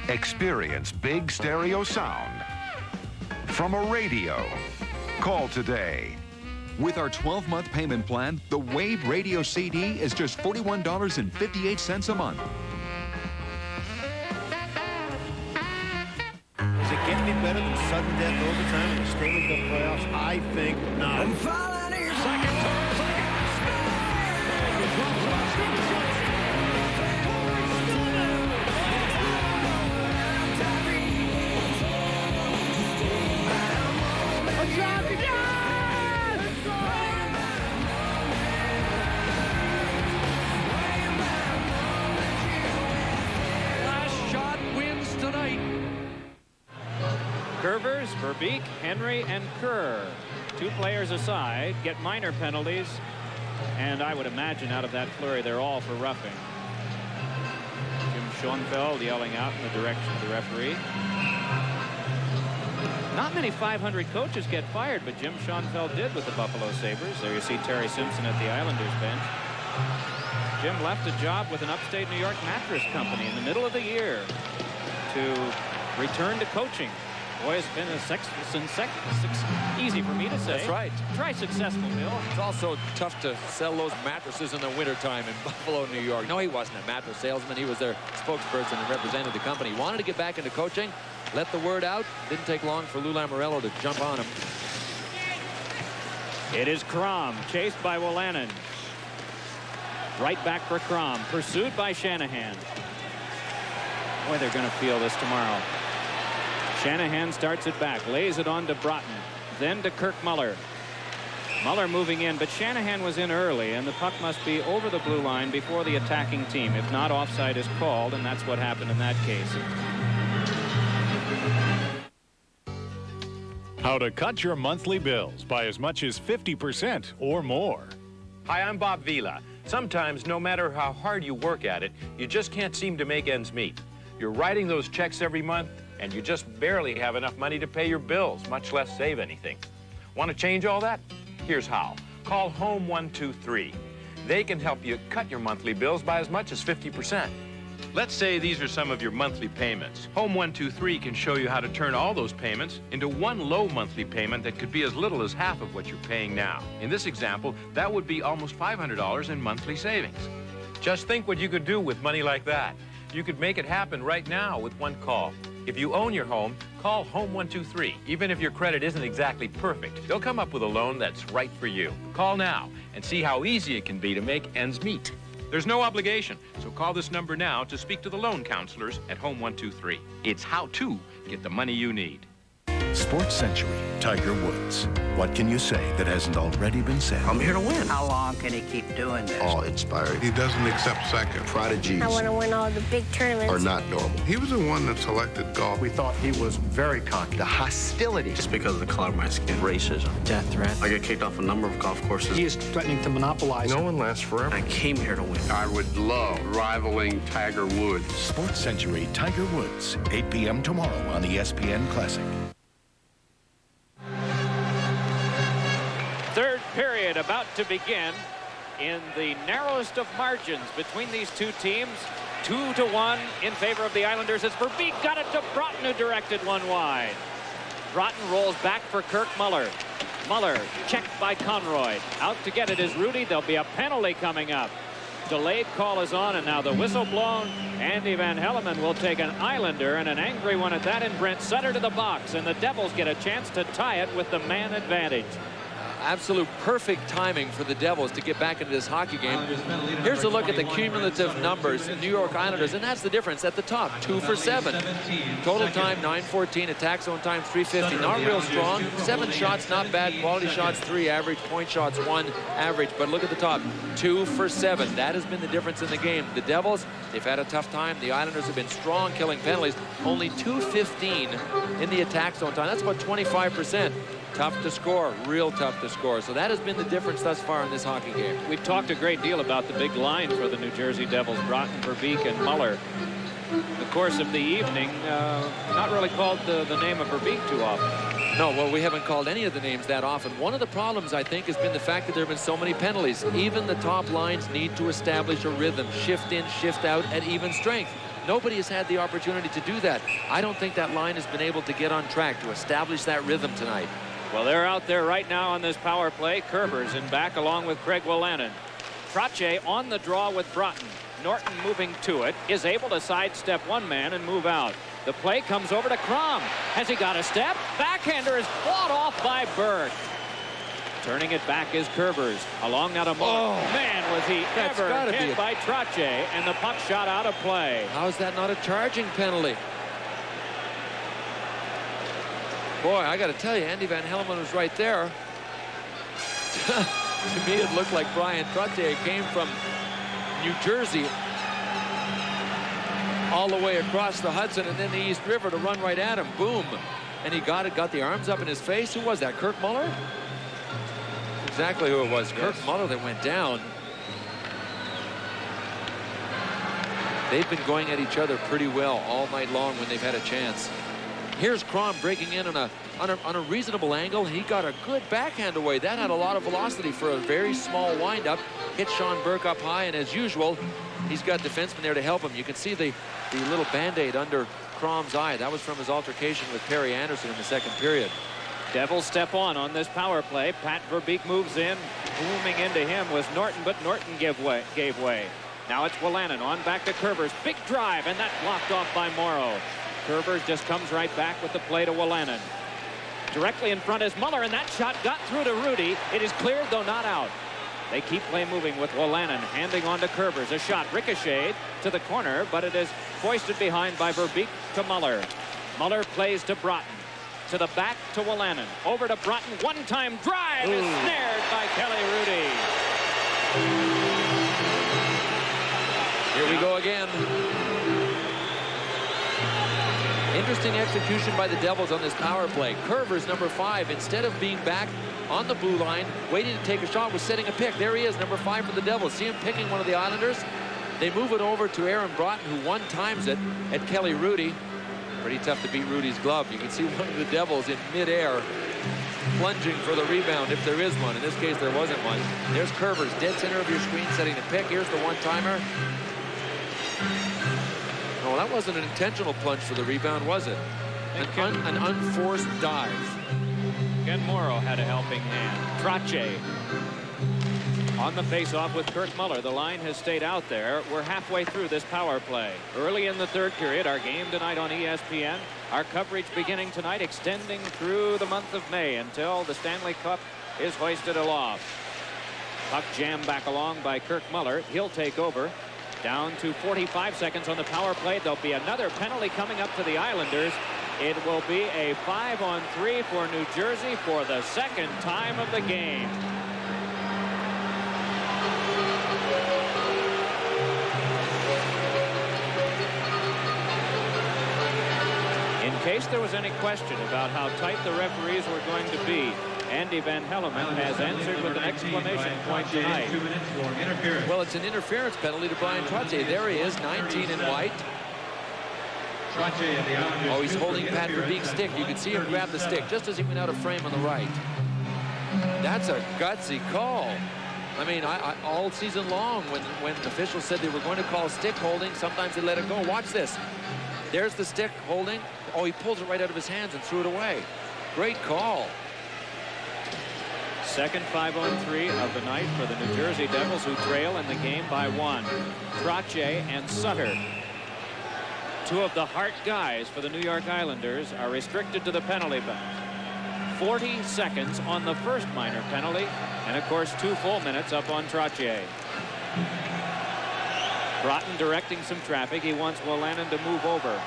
Experience big stereo sound from a radio. Call today. With our 12-month payment plan, the Wave Radio CD is just $41.58 a month. Is it getting any better than sudden death overtime in the Stanley Cup playoffs? I think not. And following here, second turn, second. Last shot wins tonight. Curvers, Verbeek, Henry, and Kerr. 2 players aside get minor penalties. And I would imagine out of that flurry, they're all for roughing. Jim Schoenfeld yelling out in the direction of the referee. Not many 500 coaches get fired, but Jim Schoenfeld did with the Buffalo Sabres. There you see Terry Simpson at the Islanders bench. Jim left a job with an upstate New York mattress company in the middle of the year to return to coaching. Boy, it's been easy for me to say. That's right. Try successful, Bill. It's also tough to sell those mattresses in the wintertime in Buffalo, New York. No, he wasn't a mattress salesman. He was their spokesperson and represented the company. He wanted to get back into coaching, let the word out. Didn't take long for Lou Lamoriello to jump on him. It is Crom, chased by Wolanin. Right back for Crom, pursued by Shanahan. Boy, they're going to feel this tomorrow. Shanahan starts it back, lays it on to Broughton, then to Kirk Muller. Muller moving in, but Shanahan was in early, and the puck must be over the blue line before the attacking team. If not, offside is called, and that's what happened in that case. How to cut your monthly bills by as much as 50% or more. Hi, I'm Bob Vila. Sometimes, no matter how hard you work at it, you just can't seem to make ends meet. You're writing those checks every month, and you just barely have enough money to pay your bills, much less save anything. Want to change all that? Here's how. Call Home 123. They can help you cut your monthly bills by as much as 50%. Let's say these are some of your monthly payments. Home 123 can show you how to turn all those payments into one low monthly payment that could be as little as half of what you're paying now. In this example, that would be almost $500 in monthly savings. Just think what you could do with money like that. You could make it happen right now with one call. If you own your home, call Home 123. Even if your credit isn't exactly perfect, they'll come up with a loan that's right for you. Call now and see how easy it can be to make ends meet. There's no obligation, so call this number now to speak to the loan counselors at Home 123. It's how to get the money you need. Sports Century, Tiger Woods. What can you say that hasn't already been said? I'm here to win. How long can he keep doing this? All inspired. He doesn't accept second. Prodigies I want to win all the big tournaments. are not normal. He was the one that selected golf. We thought he was very cocky. The hostility. Just because of the color of my skin. Racism. Death threat. I get kicked off a number of golf courses. He is threatening to monopolize. No one lasts forever. I came here to win. I would love rivaling Tiger Woods. Sports Century, Tiger Woods, 8 p.m. tomorrow on ESPN Classic. Third period about to begin in the narrowest of margins between these two teams. 2-1 in favor of the Islanders as Verbeek got it to Broughton, who directed one wide. Broughton rolls back for Kirk Muller. Muller checked by Conroy. Out to get it is Rudy. There'll be a penalty coming up. delayed call is on, and now the whistle blown. Andy Van Hellemond will take an Islander, and an angry one at that, and Brent Sutter to the box, and the Devils get a chance to tie it with the man advantage. Absolute perfect timing for the Devils to get back into this hockey game. Here's a look at the cumulative numbers. New York Islanders, and that's the difference at the top. 2 for 7. Total time 9:14. Attack zone time 3:50. Not real strong. 7 shots, not bad. Quality shots 3 average. Point shots 1 average. But look at the top. 2 for 7. That has been the difference in the game. The Devils, they've had a tough time. The Islanders have been strong killing penalties. Only 2:15 in the attack zone time. That's about 25%. Tough to score, real tough to score. So that has been the difference thus far in this hockey game. We've talked a great deal about the big line for the New Jersey Devils, Broughton, Verbeek, and Muller. In the course of the evening, not really called the name of Verbeek too often. No, well, we haven't called any of the names that often. One of the problems, I think, has been the fact that there have been so many penalties. Even the top lines need to establish a rhythm, shift in, shift out at even strength. Nobody has had the opportunity to do that. I don't think that line has been able to get on track to establish that rhythm tonight. Well, they're out there right now on this power play. Kerber's in back along with Craig Wolanin. Trottier on the draw with Broughton. Norton moving to it, is able to sidestep one man and move out. The play comes over to Crom. Has he got a step? Backhander is fought off by Berg. Turning it back is Kerber's. Along now to Muller. Oh, man, was he ever hit by Trottier, and the puck shot out of play. How is that not a charging penalty? Boy, I got to tell you, Andy Van Hellemond was right there. To me, it looked like Brian Trottier came from New Jersey all the way across the Hudson and then the East River to run right at him. Boom. And he got it, got the arms up in his face. Who was that, Kirk Muller? Exactly who it was. Yes. Kirk Muller that went down. They've been going at each other pretty well all night long when they've had a chance. Here's Crom breaking in on a reasonable angle. He got a good backhand away. That had a lot of velocity for a very small windup. Hit Sean Burke up high, and as usual, he's got defensemen there to help him. You can see the little Band-Aid under Crom's eye. That was from his altercation with Perry Anderson in the second period. Devils step on this power play. Pat Verbeek moves in. Booming into him was Norton, but Norton gave way. Now it's Wolanin on back to Kerber's. Big drive, and that blocked off by Morrow. Kerber just comes right back with the play to Wolanin. Directly in front is Muller, and that shot got through to Rudy. It is cleared, though not out. They keep play moving with Wolanin handing on to Kerber's. A shot ricocheted to the corner, but it is foisted behind by Verbeek to Muller. Muller plays to Broughton. To the back to Wolanin. Over to Broughton. One-time drive is snared by Kelly Rudy. Here we go again. Interesting execution by the Devils on this power play. Kerber's number 5, instead of being back on the blue line, waiting to take a shot, was setting a pick. There he is, number 5 for the Devils. See him picking one of the Islanders. They move it over to Aaron Broughton, who one-times it at Kelly Rudy. Pretty tough to beat Rudy's glove. You can see one of the Devils in midair plunging for the rebound, if there is one. In this case, there wasn't one. There's Kerber's dead center of your screen setting the pick. Here's the one-timer. No, that wasn't an intentional plunge for the rebound, was it? An unforced dive. Ken Morrow had a helping hand. Trottier on the face-off with Kirk Muller. The line has stayed out there. We're halfway through this power play. Early in the third period, our game tonight on ESPN. Our coverage beginning tonight, extending through the month of May until the Stanley Cup is hoisted aloft. Puck jammed back along by Kirk Muller. He'll take over. Down to 45 seconds on the power play. There'll be another penalty coming up to the Islanders. It will be a 5-on-3 for New Jersey for the second time of the game. In case there was any question about how tight the referees were going to be, Andy Van Hellemond has answered with an exclamation point tonight. Well, it's an interference penalty to Brian Trottier. There he is, 19 in white. Oh, he's holding Pat Verbeek's stick. You can see him grab the stick just as he went out of frame on the right. That's a gutsy call. I mean, all season long, when officials said they were going to call stick holding, sometimes they let it go. Watch this. There's the stick holding. Oh, he pulls it right out of his hands and threw it away. Great call. Second 5-on-3 of the night for the New Jersey Devils, who trail in the game by 1. Trottier and Sutter, two of the heart guys for the New York Islanders, are restricted to the penalty box. 40 seconds on the first minor penalty, and of course 2 full minutes up on Trottier. Broughton directing some traffic. He wants Wolanin to move over.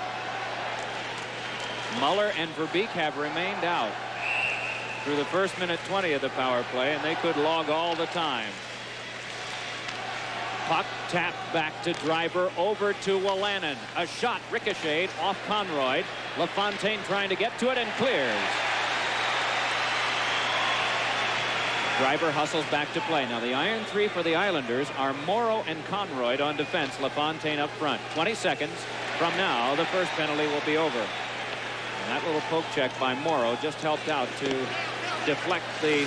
Muller and Verbeek have remained out through the first minute 20 of the power play, and they could log all the time. Puck tapped back to Driver, over to Wolanin. A shot ricocheted off Conroy. LaFontaine trying to get to it and clears. Driver hustles back to play. Now the iron 3 for the Islanders are Morrow and Conroy on defense. LaFontaine up front. 20 seconds from now, the first penalty will be over. And that little poke check by Morrow just helped out to deflect the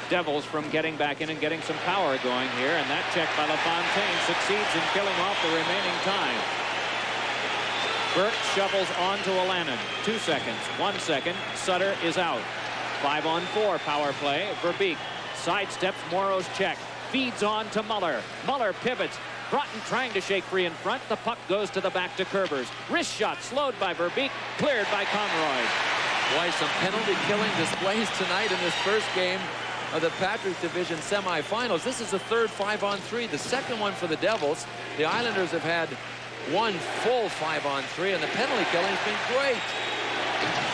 Devils from getting back in and getting some power going here. And that check by LaFontaine succeeds in killing off the remaining time. Burke shovels on to Wolanin. 2 seconds. 1 second. Sutter is out. 5-on-4 power play. Verbeek sidesteps Morrow's check. Feeds on to Muller. Muller pivots. Broughton trying to shake free in front. The puck goes to the back to Kerbers. Wrist shot slowed by Verbeek. Cleared by Conroy. Boy, some penalty killing displays tonight in this first game of the Patrick Division semifinals. This is the third 5-on-3, the second one for the Devils. The Islanders have had one full 5-on-3, and the penalty killing's been great.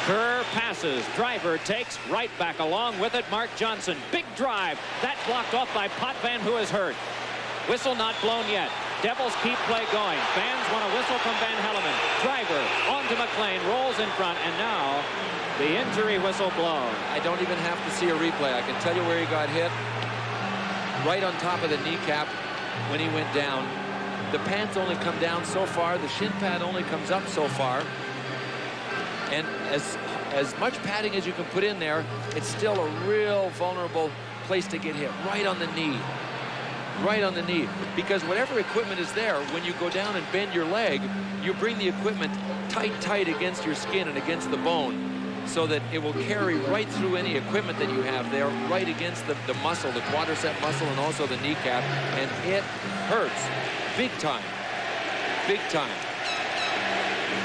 Kerr passes. Driver takes right back along with it. Mark Johnson. Big drive. That blocked off by Potvin, who is hurt. Whistle not blown yet. Devils keep play going. Fans want a whistle from Van Helleman. Driver on to McLean. Rolls in front. And now the injury whistle blown. I don't even have to see a replay. I can tell you where he got hit. Right on top of the kneecap when he went down. The pants only come down so far. The shin pad only comes up so far. And as much padding as you can put in there, it's still a real vulnerable place to get hit. Right on the knee. Right on the knee. Because whatever equipment is there, when you go down and bend your leg, you bring the equipment tight against your skin and against the bone, so that it will carry right through any equipment that you have there, right against the muscle, the quadricep muscle, and also the kneecap, and it hurts. Big time. Big time.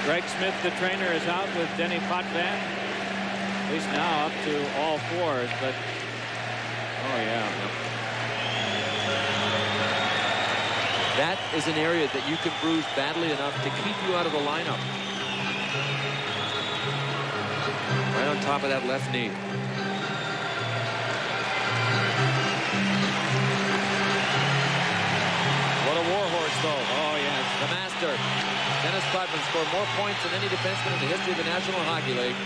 Greg Smith, the trainer, is out with Denny Potvin. At least now up to all fours, but oh yeah. That is an area that you can bruise badly enough to keep you out of the lineup. Right on top of that left knee. What a warhorse, though. Oh, yes. The master. Dennis Potvin scored more points than any defenseman in the history of the National Hockey League.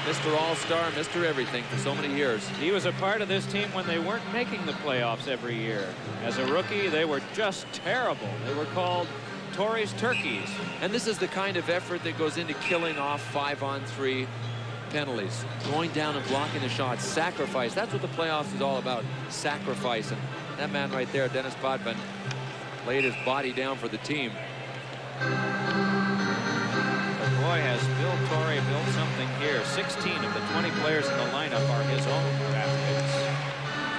Mr. All-Star, Mr. Everything for so many years. He was a part of this team when they weren't making the playoffs every year. As a rookie, they were just terrible. They were called Torrey's Turkeys. And this is the kind of effort that goes into killing off 5-on-3 penalties. Going down and blocking the shots. Sacrifice. That's what the playoffs is all about. Sacrifice. And that man right there, Dennis Potvin, laid his body down for the team. But boy, has Bill Torrey built something here. 16 of the 20 players in the lineup are his own draft picks.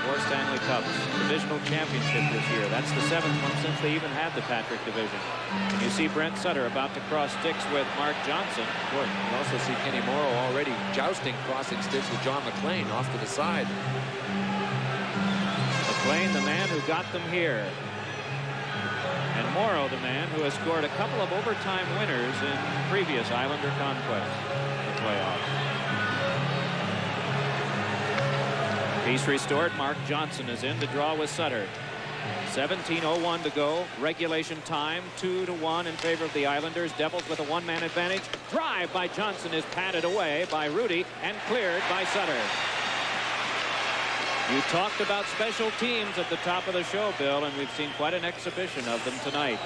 4 Stanley Cups, divisional championship this year. That's the 7th one since they even had the Patrick division. And you see Brent Sutter about to cross sticks with Mark Johnson. Boy, you also see Kenny Morrow already jousting, crossing sticks with John McLean off to the side. McLean, the man who got them here. And Morrow, the man who has scored a couple of overtime winners in previous Islander conquests in the playoffs. Peace restored. Mark Johnson is in to draw with Sutter. 17:01 to go. Regulation time. 2-1 in favor of the Islanders. Devils with a one-man advantage. Drive by Johnson is patted away by Rudy and cleared by Sutter. You talked about special teams at the top of the show, Bill, and we've seen quite an exhibition of them tonight.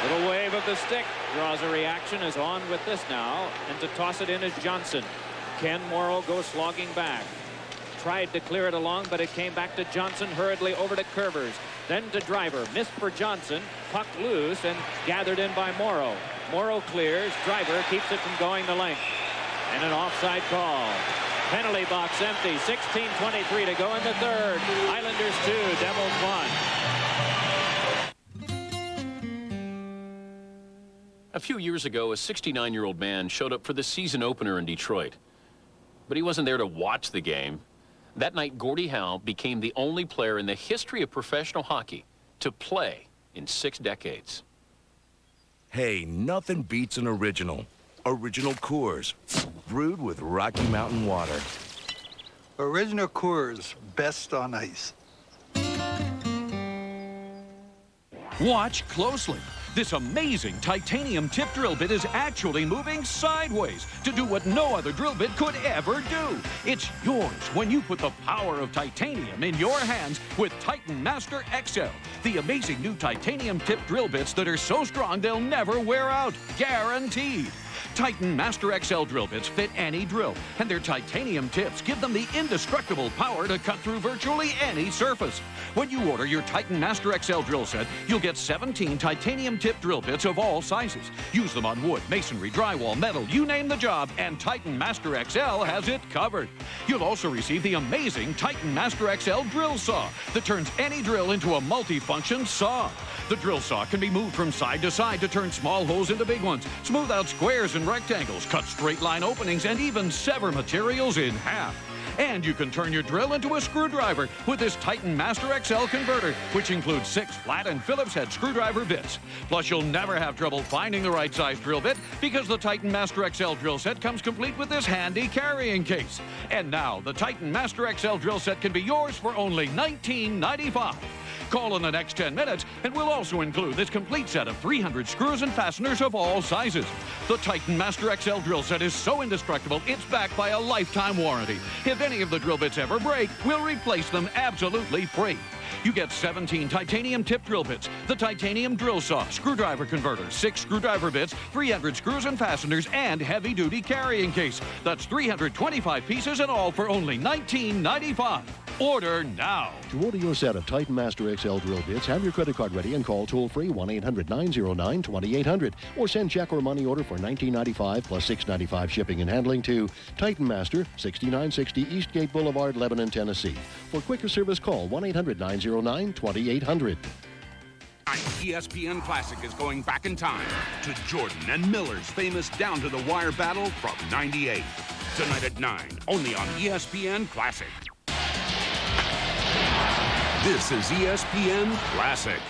Little wave of the stick draws a reaction. Is on with this now, and to toss it in is Johnson. Ken Morrow goes slogging back. Tried to clear it along, but it came back to Johnson. Hurriedly over to Kerbers, then to Driver. Missed for Johnson. Puck loose and gathered in by Morrow. Morrow clears. Driver keeps it from going the length. And an offside call. Penalty box empty. 16:23 to go in the third. Islanders 2, Devils 1. A few years ago, a 69-year-old man showed up for the season opener in Detroit. But he wasn't there to watch the game. That night, Gordie Howe became the only player in the history of professional hockey to play in 6 decades. Hey, nothing beats an original. Original Coors, brewed with Rocky Mountain water. Original Coors, best on ice. Watch closely. This amazing titanium tip drill bit is actually moving sideways to do what no other drill bit could ever do. It's yours when you put the power of titanium in your hands with Titan Master XL. The amazing new titanium tip drill bits that are so strong they'll never wear out. Guaranteed. Titan Master XL drill bits fit any drill, and their titanium tips give them the indestructible power to cut through virtually any surface. When you order your Titan Master XL drill set, you'll get 17 titanium tip drill bits of all sizes. Use them on wood, masonry, drywall, metal, you name the job, and Titan Master XL has it covered. You'll also receive the amazing Titan Master XL drill saw that turns any drill into a multi-function saw. The drill saw can be moved from side to side to turn small holes into big ones, smooth out squares and rectangles, cut straight line openings, and even sever materials in half. And you can turn your drill into a screwdriver with this Titan Master XL converter, which includes 6 flat and Phillips head screwdriver bits. Plus, you'll never have trouble finding the right size drill bit because the Titan Master XL drill set comes complete with this handy carrying case. And now, the Titan Master XL drill set can be yours for only $19.95. Call in the next 10 minutes, and we'll also include this complete set of 300 screws and fasteners of all sizes. The Titan Master XL drill set is so indestructible, it's backed by a lifetime warranty. If any of the drill bits ever break, we'll replace them absolutely free. You get 17 titanium tip drill bits, the titanium drill saw, screwdriver converter, 6 screwdriver bits, 300 screws and fasteners, and heavy-duty carrying case. That's 325 pieces in all for only $19.95. Order now. To order your set of Titan Master XL drill bits, have your credit card ready and call toll-free 1-800-909-2800 or send check or money order for $19.95 plus $6.95 shipping and handling to Titan Master, 6960 Eastgate Boulevard, Lebanon, Tennessee. For quicker service, call 1-800-909-2800. ESPN Classic is going back in time to Jordan and Miller's famous down-to-the-wire battle from '98. Tonight at 9, only on ESPN Classic. This is ESPN Classic.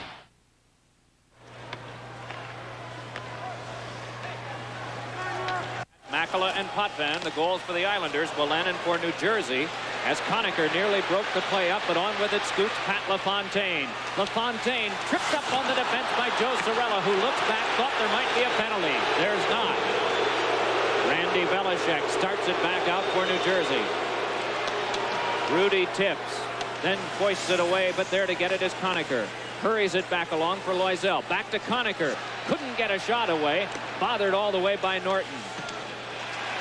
Makela and Potvin, the goals for the Islanders. Wolanin for New Jersey, as Conacher nearly broke the play up, but on with it scoots Pat LaFontaine. LaFontaine tripped up on the defense by Joe Cirella, who looks back, thought there might be a penalty. There's not. Randy Belichick starts it back out for New Jersey. Rudy tips, then hoists it away, but there to get it is Conacher. Hurries it back along for Loisel. Back to Conacher. Couldn't get a shot away. Bothered all the way by Norton.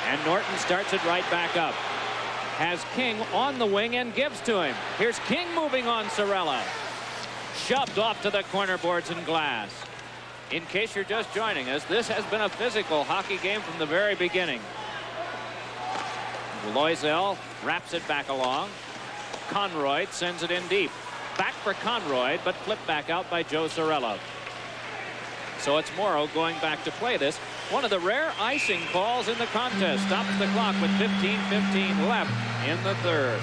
And Norton starts it right back up. Has King on the wing and gives to him. Here's King moving on Cirella. Shoved off to the corner boards and glass. In case you're just joining us, this has been a physical hockey game from the very beginning. Loisel wraps it back along. Conroy sends it in deep. Back for Conroy, but flipped back out by Joe Cirella. So it's Morrow going back to play this. One of the rare icing calls in the contest. Stops the clock with 15:15 left in the third.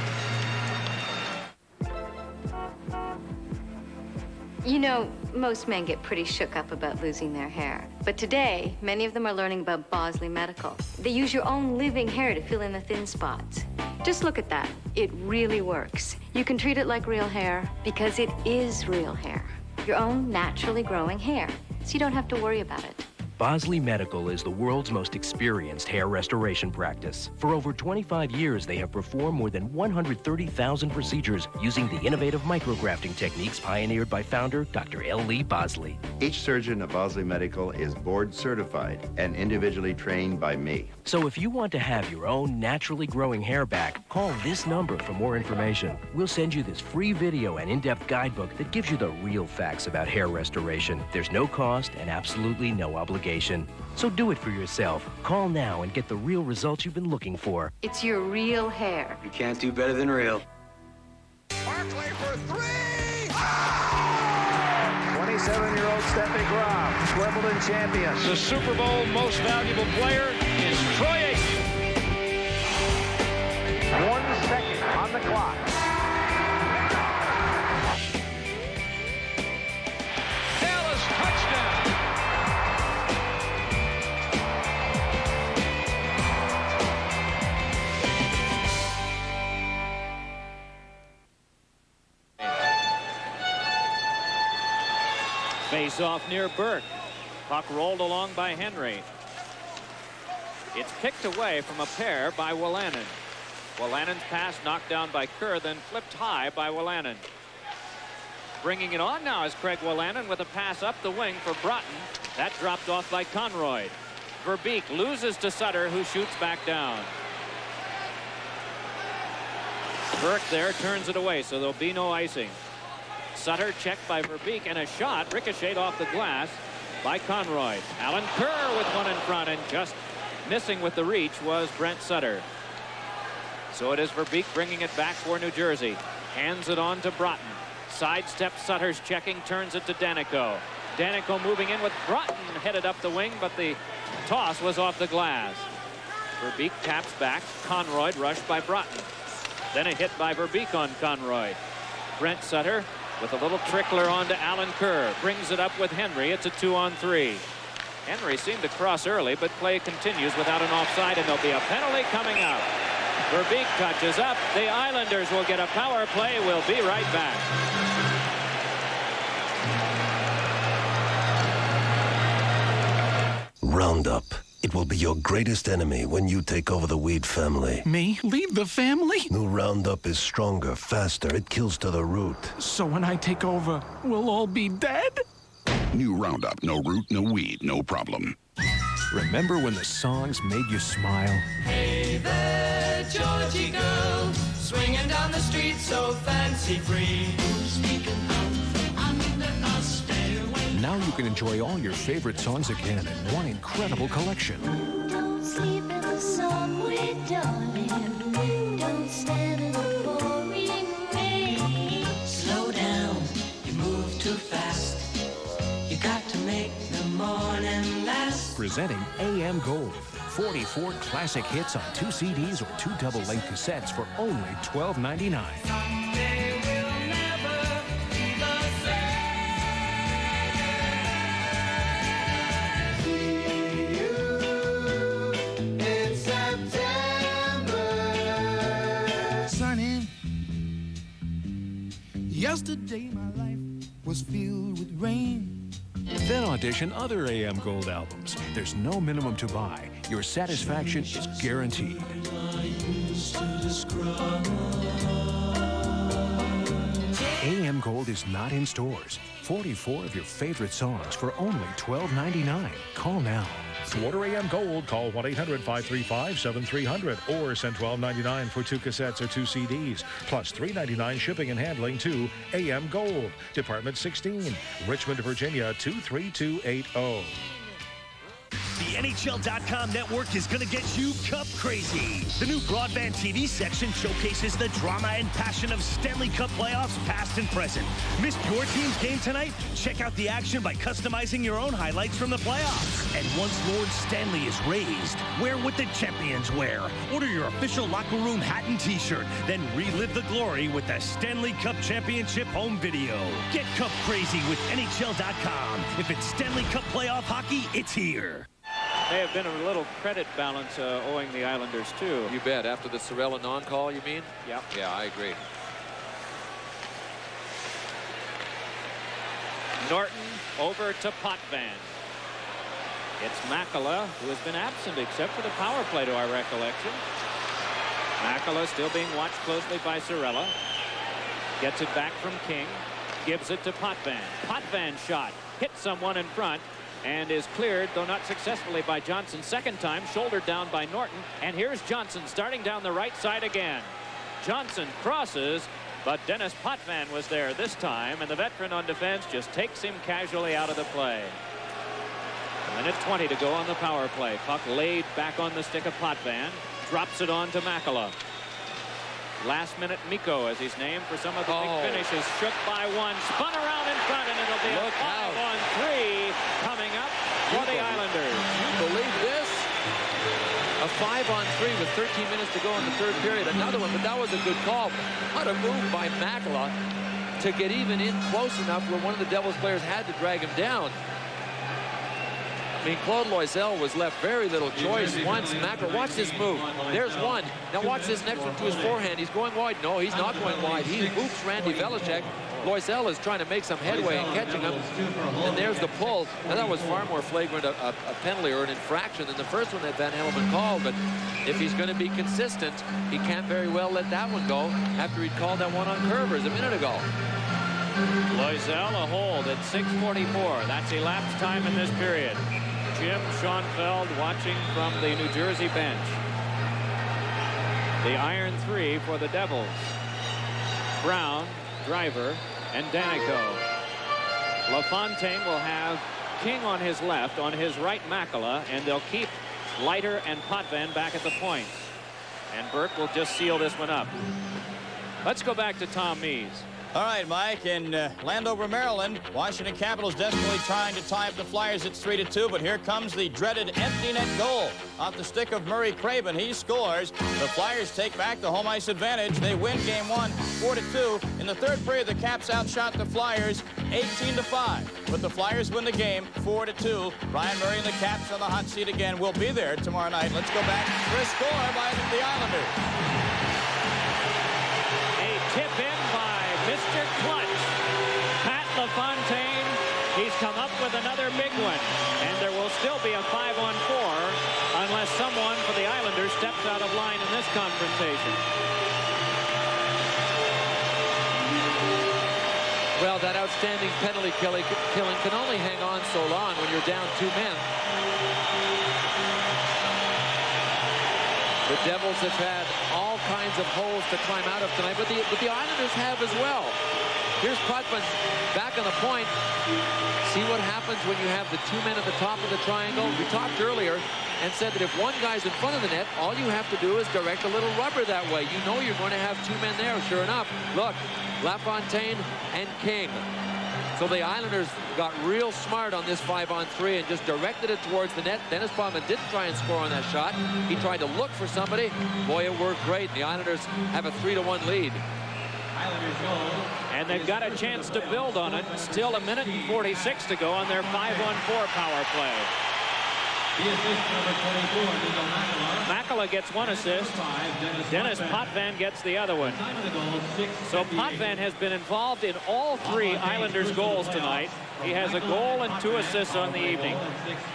You know, most men get pretty shook up about losing their hair. But today, many of them are learning about Bosley Medical. They use your own living hair to fill in the thin spots. Just look at that. It really works. You can treat it like real hair because it is real hair. Your own naturally growing hair. So you don't have to worry about it. Bosley Medical is the world's most experienced hair restoration practice. For over 25 years, they have performed more than 130,000 procedures using the innovative micrografting techniques pioneered by founder Dr. L. Lee Bosley. Each surgeon at Bosley Medical is board certified and individually trained by me. So if you want to have your own naturally growing hair back, call this number for more information. We'll send you this free video and in-depth guidebook that gives you the real facts about hair restoration. There's no cost and absolutely no obligation. obligation. So do it for yourself. Call now and get the real results you've been looking for. It's your real hair. You can't do better than real. Barkley for three! 27-year-old Steffi Graf, Wimbledon champion. The Super Bowl most valuable player is Troy Aikman. 1 second on the clock. Dallas touchdown. Face off near Burke. Puck rolled along by Henry. It's kicked away from a pair by Wolanin. Wolanen's pass knocked down by Kerr, then flipped high by Wolanin. Bringing it on now is Craig Wolanin with a pass up the wing for Broughton. That dropped off by Conroy. Verbeek loses to Sutter, who shoots back down. Burke there turns it away, so there'll be no icing. Sutter checked by Verbeek, and a shot ricocheted off the glass by Conroy. Alan Kerr with one in front, and just missing with the reach was Brent Sutter. So it is Verbeek bringing it back for New Jersey. Hands it on to Broughton. Sidesteps Sutter's checking, turns it to Danico. Danico moving in with Broughton headed up the wing, but the toss was off the glass. Verbeek taps back. Conroy rushed by Broughton. Then a hit by Verbeek on Conroy. Brent Sutter with a little trickler on to Alan Kerr. Brings it up with Henry. It's a 2-on-3. Henry seemed to cross early, but play continues without an offside, and there'll be a penalty coming up. Verbeek touches up. The Islanders will get a power play. We'll be right back. Roundup. It will be your greatest enemy when you take over the weed family. Me? Lead the family? New Roundup is stronger, faster. It kills to the root. So when I take over, we'll all be dead? New Roundup. No root, no weed, no problem. Remember when the songs made you smile? Hey there, Georgie girl, swinging down the street so fancy-free. Sneaking out from under a stairway. Now you can enjoy all your favorite songs again in one incredible collection. Don't sleep in the subway, darling. Don't stand in the pouring rain. Slow down, you move too fast. You got to make the morning last. Presenting AM Gold. 44 classic hits on 2 CDs or 2 double-length cassettes for only $12.99. Someday we'll never be the same. See you in September. Sunny. Yesterday my life was filled with rain. Then audition other AM Gold albums. There's no minimum to buy. Your satisfaction is guaranteed. AM Gold is not in stores. 44 of your favorite songs for only $12.99. Call now. To order AM Gold, call 1-800-535-7300 or send $12.99 for 2 cassettes or 2 CDs, plus $3.99 shipping and handling to AM Gold, Department 16, Richmond, Virginia 23280. The NHL.com network is going to get you cup crazy. The new broadband TV section showcases the drama and passion of Stanley Cup playoffs past and present. Missed your team's game tonight? Check out the action by customizing your own highlights from the playoffs. And once Lord Stanley is raised, wear what the champions wear. Order your official locker room hat and t-shirt. Then relive the glory with the Stanley Cup Championship home video. Get cup crazy with NHL.com. If it's Stanley Cup playoff hockey, it's here. May have been a little credit balance owing the Islanders, too. You bet. After the Sorella non-call, you mean? Yep. Yeah, I agree. Norton over to Potvin. It's Makala, who has been absent except for the power play to our recollection. Makala still being watched closely by Sorella. Gets it back from King. Gives it to Potvin. Potvin shot. Hit someone in front. And is cleared, though not successfully, by Johnson. Second time, shouldered down by Norton. And here's Johnson starting down the right side again. Johnson crosses, but Dennis Potvin was there this time, and the veteran on defense just takes him casually out of the play. Minute 20 to go on the power play. Puck laid back on the stick of Potvin. Drops it on to Makela. Last minute Mikko, as he's named for some of the big finishes. Shook by one. Spun around in front, and it'll be a 5-on-3 coming up for the Islanders. You believe this? A 5-on-3 with 13 minutes to go in the third period. Another one, but that was a good call. What a move by Makela to get even in close enough where one of the Devils players had to drag him down. I mean, Claude Loisel was left very little choice once. Makela, watch this move. There's one. Now watch this next one to his forehand. He's going wide. No, he's not going wide. He hoops Randy Velishek. Loisel is trying to make some headway and catching him. And there's the pull. Now that was far more flagrant a penalty or an infraction than the first one that Van Hellemond called. But if he's going to be consistent, he can't very well let that one go after he'd called that one on Curvers a minute ago. Loisel a hold at 6:44. That's elapsed time in this period. Jim Schoenfeld watching from the New Jersey bench. The iron three for the Devils. Brown, Driver, and Danico. LaFontaine will have King on his left, on his right Makela, and they'll keep Leiter and Potvin back at the points. And Burke will just seal this one up. Let's go back to Tom Mees. All right, Mike, in Landover, Maryland, Washington Capitals desperately trying to tie up the Flyers at 3-2, but here comes the dreaded empty net goal off the stick of Murray Craven. He scores. The Flyers take back the home ice advantage. They win game one, 4-2. In the third period, the Caps outshot the Flyers 18-5, but the Flyers win the game 4-2. Ryan Murray and the Caps on the hot seat again. Will be there tomorrow night. Let's go back for a score by the Islanders. A tip in by Mr. Clutch. Pat LaFontaine, he's come up with another big one. And there will still be a 5-on-4 unless someone for the Islanders steps out of line in this confrontation. Well, that outstanding penalty killing can only hang on so long when you're down 2 men. The Devils have had all kinds of holes to climb out of tonight, but the Islanders have as well. Here's Potvin back on the point. See what happens when you have the 2 men at the top of the triangle. We talked earlier and said that if one guy's in front of the net, all you have to do is direct a little rubber that way. You know you're going to have 2 men there. Sure enough, look, LaFontaine and King. So the Islanders got real smart on this 5-on-3 and just directed it towards the net. Dennis Bowman didn't try and score on that shot. He tried to look for somebody. Boy, it worked great. The Islanders have a 3-1 lead. And they've got a chance to build on it. Still a minute and 46 to go on their 5-on-4 power play. Makela gets one assist. Dennis Potvin gets the other one. So Potvin has been involved in all 3 Islanders goals tonight. He has a goal and 2 assists on the evening.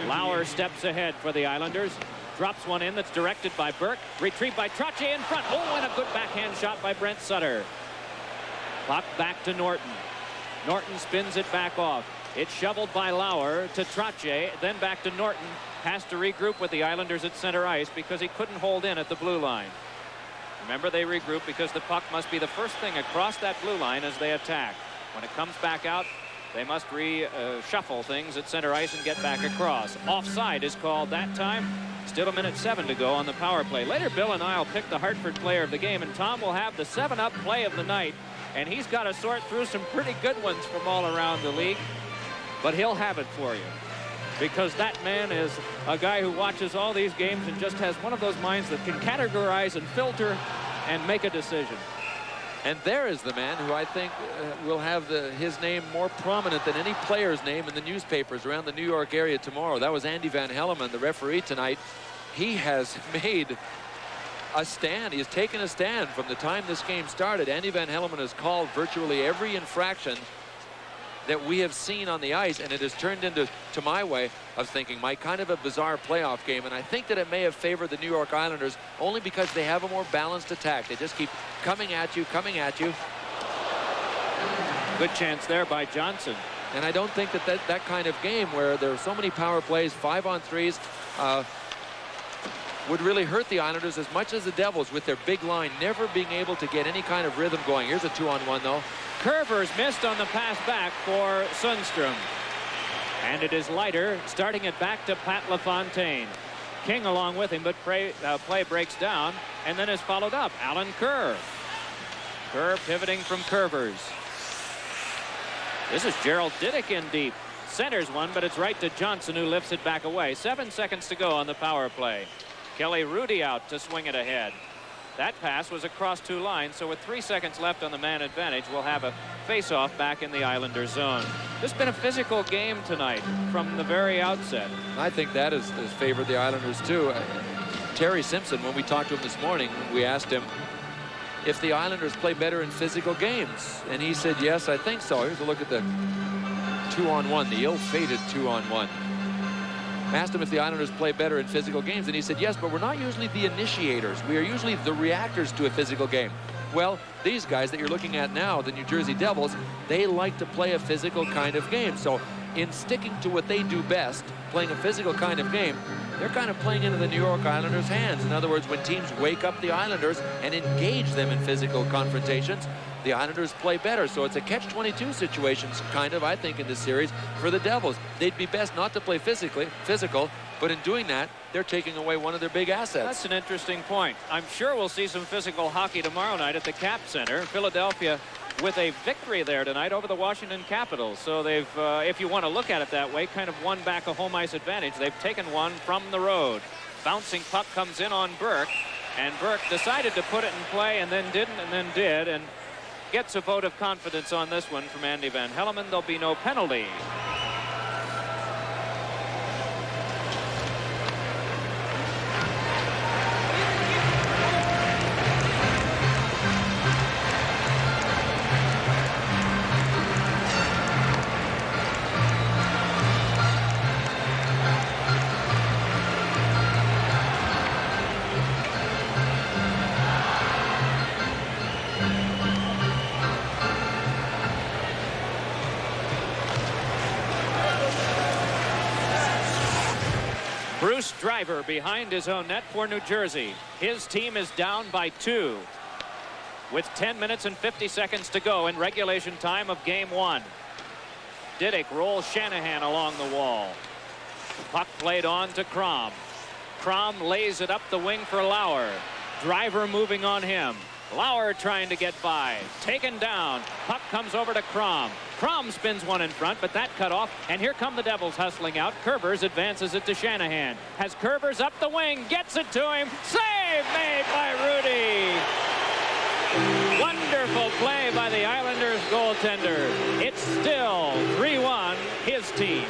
Lauer steps ahead for the Islanders. Drops one in that's directed by Burke. Retrieved by Trottier in front. Oh, and a good backhand shot by Brent Sutter. Puck back to Norton. Norton spins it back off. It's shoveled by Lauer to Trottier, then back to Norton. Has to regroup with the Islanders at center ice because he couldn't hold in at the blue line. Remember, they regroup because the puck must be the first thing across that blue line as they attack. When it comes back out, they must reshuffle things at center ice and get back across. Offside is called that time. Still a minute 7 to go on the power play. Later, Bill and I will pick the Hartford player of the game, and Tom will have the 7-up play of the night. And he's got to sort through some pretty good ones from all around the league. But he'll have it for you, because that man is a guy who watches all these games and just has one of those minds that can categorize and filter and make a decision. And there is the man who I think will have his name more prominent than any player's name in the newspapers around the New York area tomorrow. That was Andy Van Hellemond, the referee tonight. He has made a stand. He has taken a stand from the time this game started. Andy Van Hellemond has called virtually every infraction that we have seen on the ice, and it has turned into, to my way of thinking, Mike, kind of a bizarre playoff game. And I think that it may have favored the New York Islanders only because they have a more balanced attack. They just keep coming at you, coming at you. Good chance there by Johnson. And I don't think that kind of game where there are so many power plays, 5-on-3s, would really hurt the Islanders as much as the Devils with their big line never being able to get any kind of rhythm going. Here's a 2-on-1 though. Curvers missed on the pass back for Sundstrom. And it is Leiter starting it back to Pat LaFontaine. King along with him, but play breaks down and then is followed up. Alan Kerr. Kerr pivoting from Curvers. This is Gerald Diddick in deep. Centers one, but it's right to Johnson, who lifts it back away. 7 seconds to go on the power play. Kelly Rudy out to swing it ahead. That pass was across 2 lines, so with 3 seconds left on the man advantage, we'll have a face-off back in the Islanders zone. This has been a physical game tonight from the very outset. I think that has favored the Islanders too. Terry Simpson, when we talked to him this morning, we asked him if the Islanders play better in physical games, and he said yes, I think so. Here's a look at the 2-on-1, the ill-fated 2-on-1. Asked him if the Islanders play better in physical games, and he said yes, but we're not usually the initiators. We are usually the reactors to a physical game. Well, these guys that you're looking at now, the New Jersey Devils, they like to play a physical kind of game. So in sticking to what they do best, playing a physical kind of game, they're kind of playing into the New York Islanders' hands. In other words, when teams wake up the Islanders and engage them in physical confrontations, the Islanders play better. So it's a catch-22 situation, kind of, I think, in this series for the Devils. They'd be best not to play physical, but in doing that, they're taking away one of their big assets. That's an interesting point. I'm sure we'll see some physical hockey tomorrow night at the Cap Center. Philadelphia with a victory there tonight over the Washington Capitals. So they've, if you want to look at it that way, kind of won back a home ice advantage. They've taken one from the road. Bouncing puck comes in on Burke, and Burke decided to put it in play and then didn't and then did, and gets a vote of confidence on this one from Andy Van Hellemond. There'll be no penalty. Bruce Driver behind his own net for New Jersey. His team is down by 2 with 10 minutes and 50 seconds to go in regulation time of game 1. Diddick rolls Shanahan along the wall. Puck played on to Crom. Crom lays it up the wing for Lauer. Driver moving on him. Lauer trying to get by. Taken down. Puck comes over to Crom. Crom spins one in front, but that cut off. And here come the Devils hustling out. Curvers advances it to Shanahan. Has Curvers up the wing. Gets it to him. Save made by Rudy. Wonderful play by the Islanders goaltender. It's still 3-1, his team.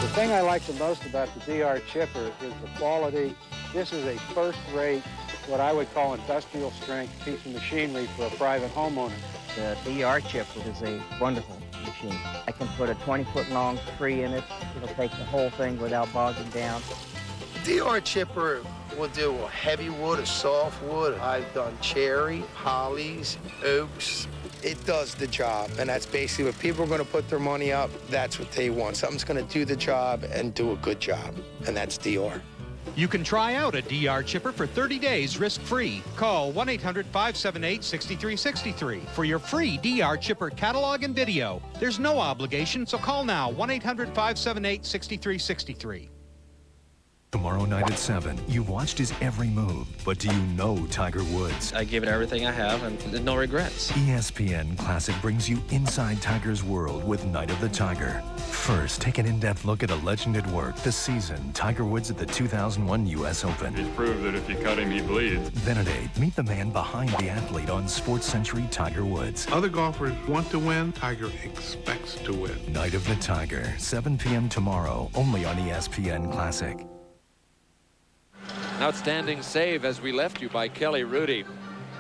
The thing I like the most about the DR chipper is the quality. This is a first-rate, what I would call industrial strength piece of machinery for a private homeowner. The DR chipper is a wonderful machine. I can put a 20-foot long tree in it. It'll take the whole thing without bogging down. DR chipper will do a heavy wood, a soft wood. I've done cherry, hollies, oaks. It does the job, and that's basically what people are going to put their money up. That's what they want. Something's going to do the job and do a good job, and that's DR. You can try out a DR chipper for 30 days risk-free. Call 1-800-578-6363 for your free DR chipper catalog and video. There's no obligation, so call now, 1-800-578-6363. Tomorrow night at 7, you've watched his every move, but do you know Tiger Woods? I give it everything I have and no regrets. ESPN Classic brings you inside Tiger's world with Night of the Tiger. First, take an in-depth look at a legend at work this season, Tiger Woods at the 2001 U.S. Open. He's proved that if you cut him, he bleeds. Then at 8, meet the man behind the athlete on SportsCentury, Tiger Woods. Other golfers want to win. Tiger expects to win. Night of the Tiger, 7 p.m. tomorrow, only on ESPN Classic. Outstanding save as we left you by Kelly Rudy.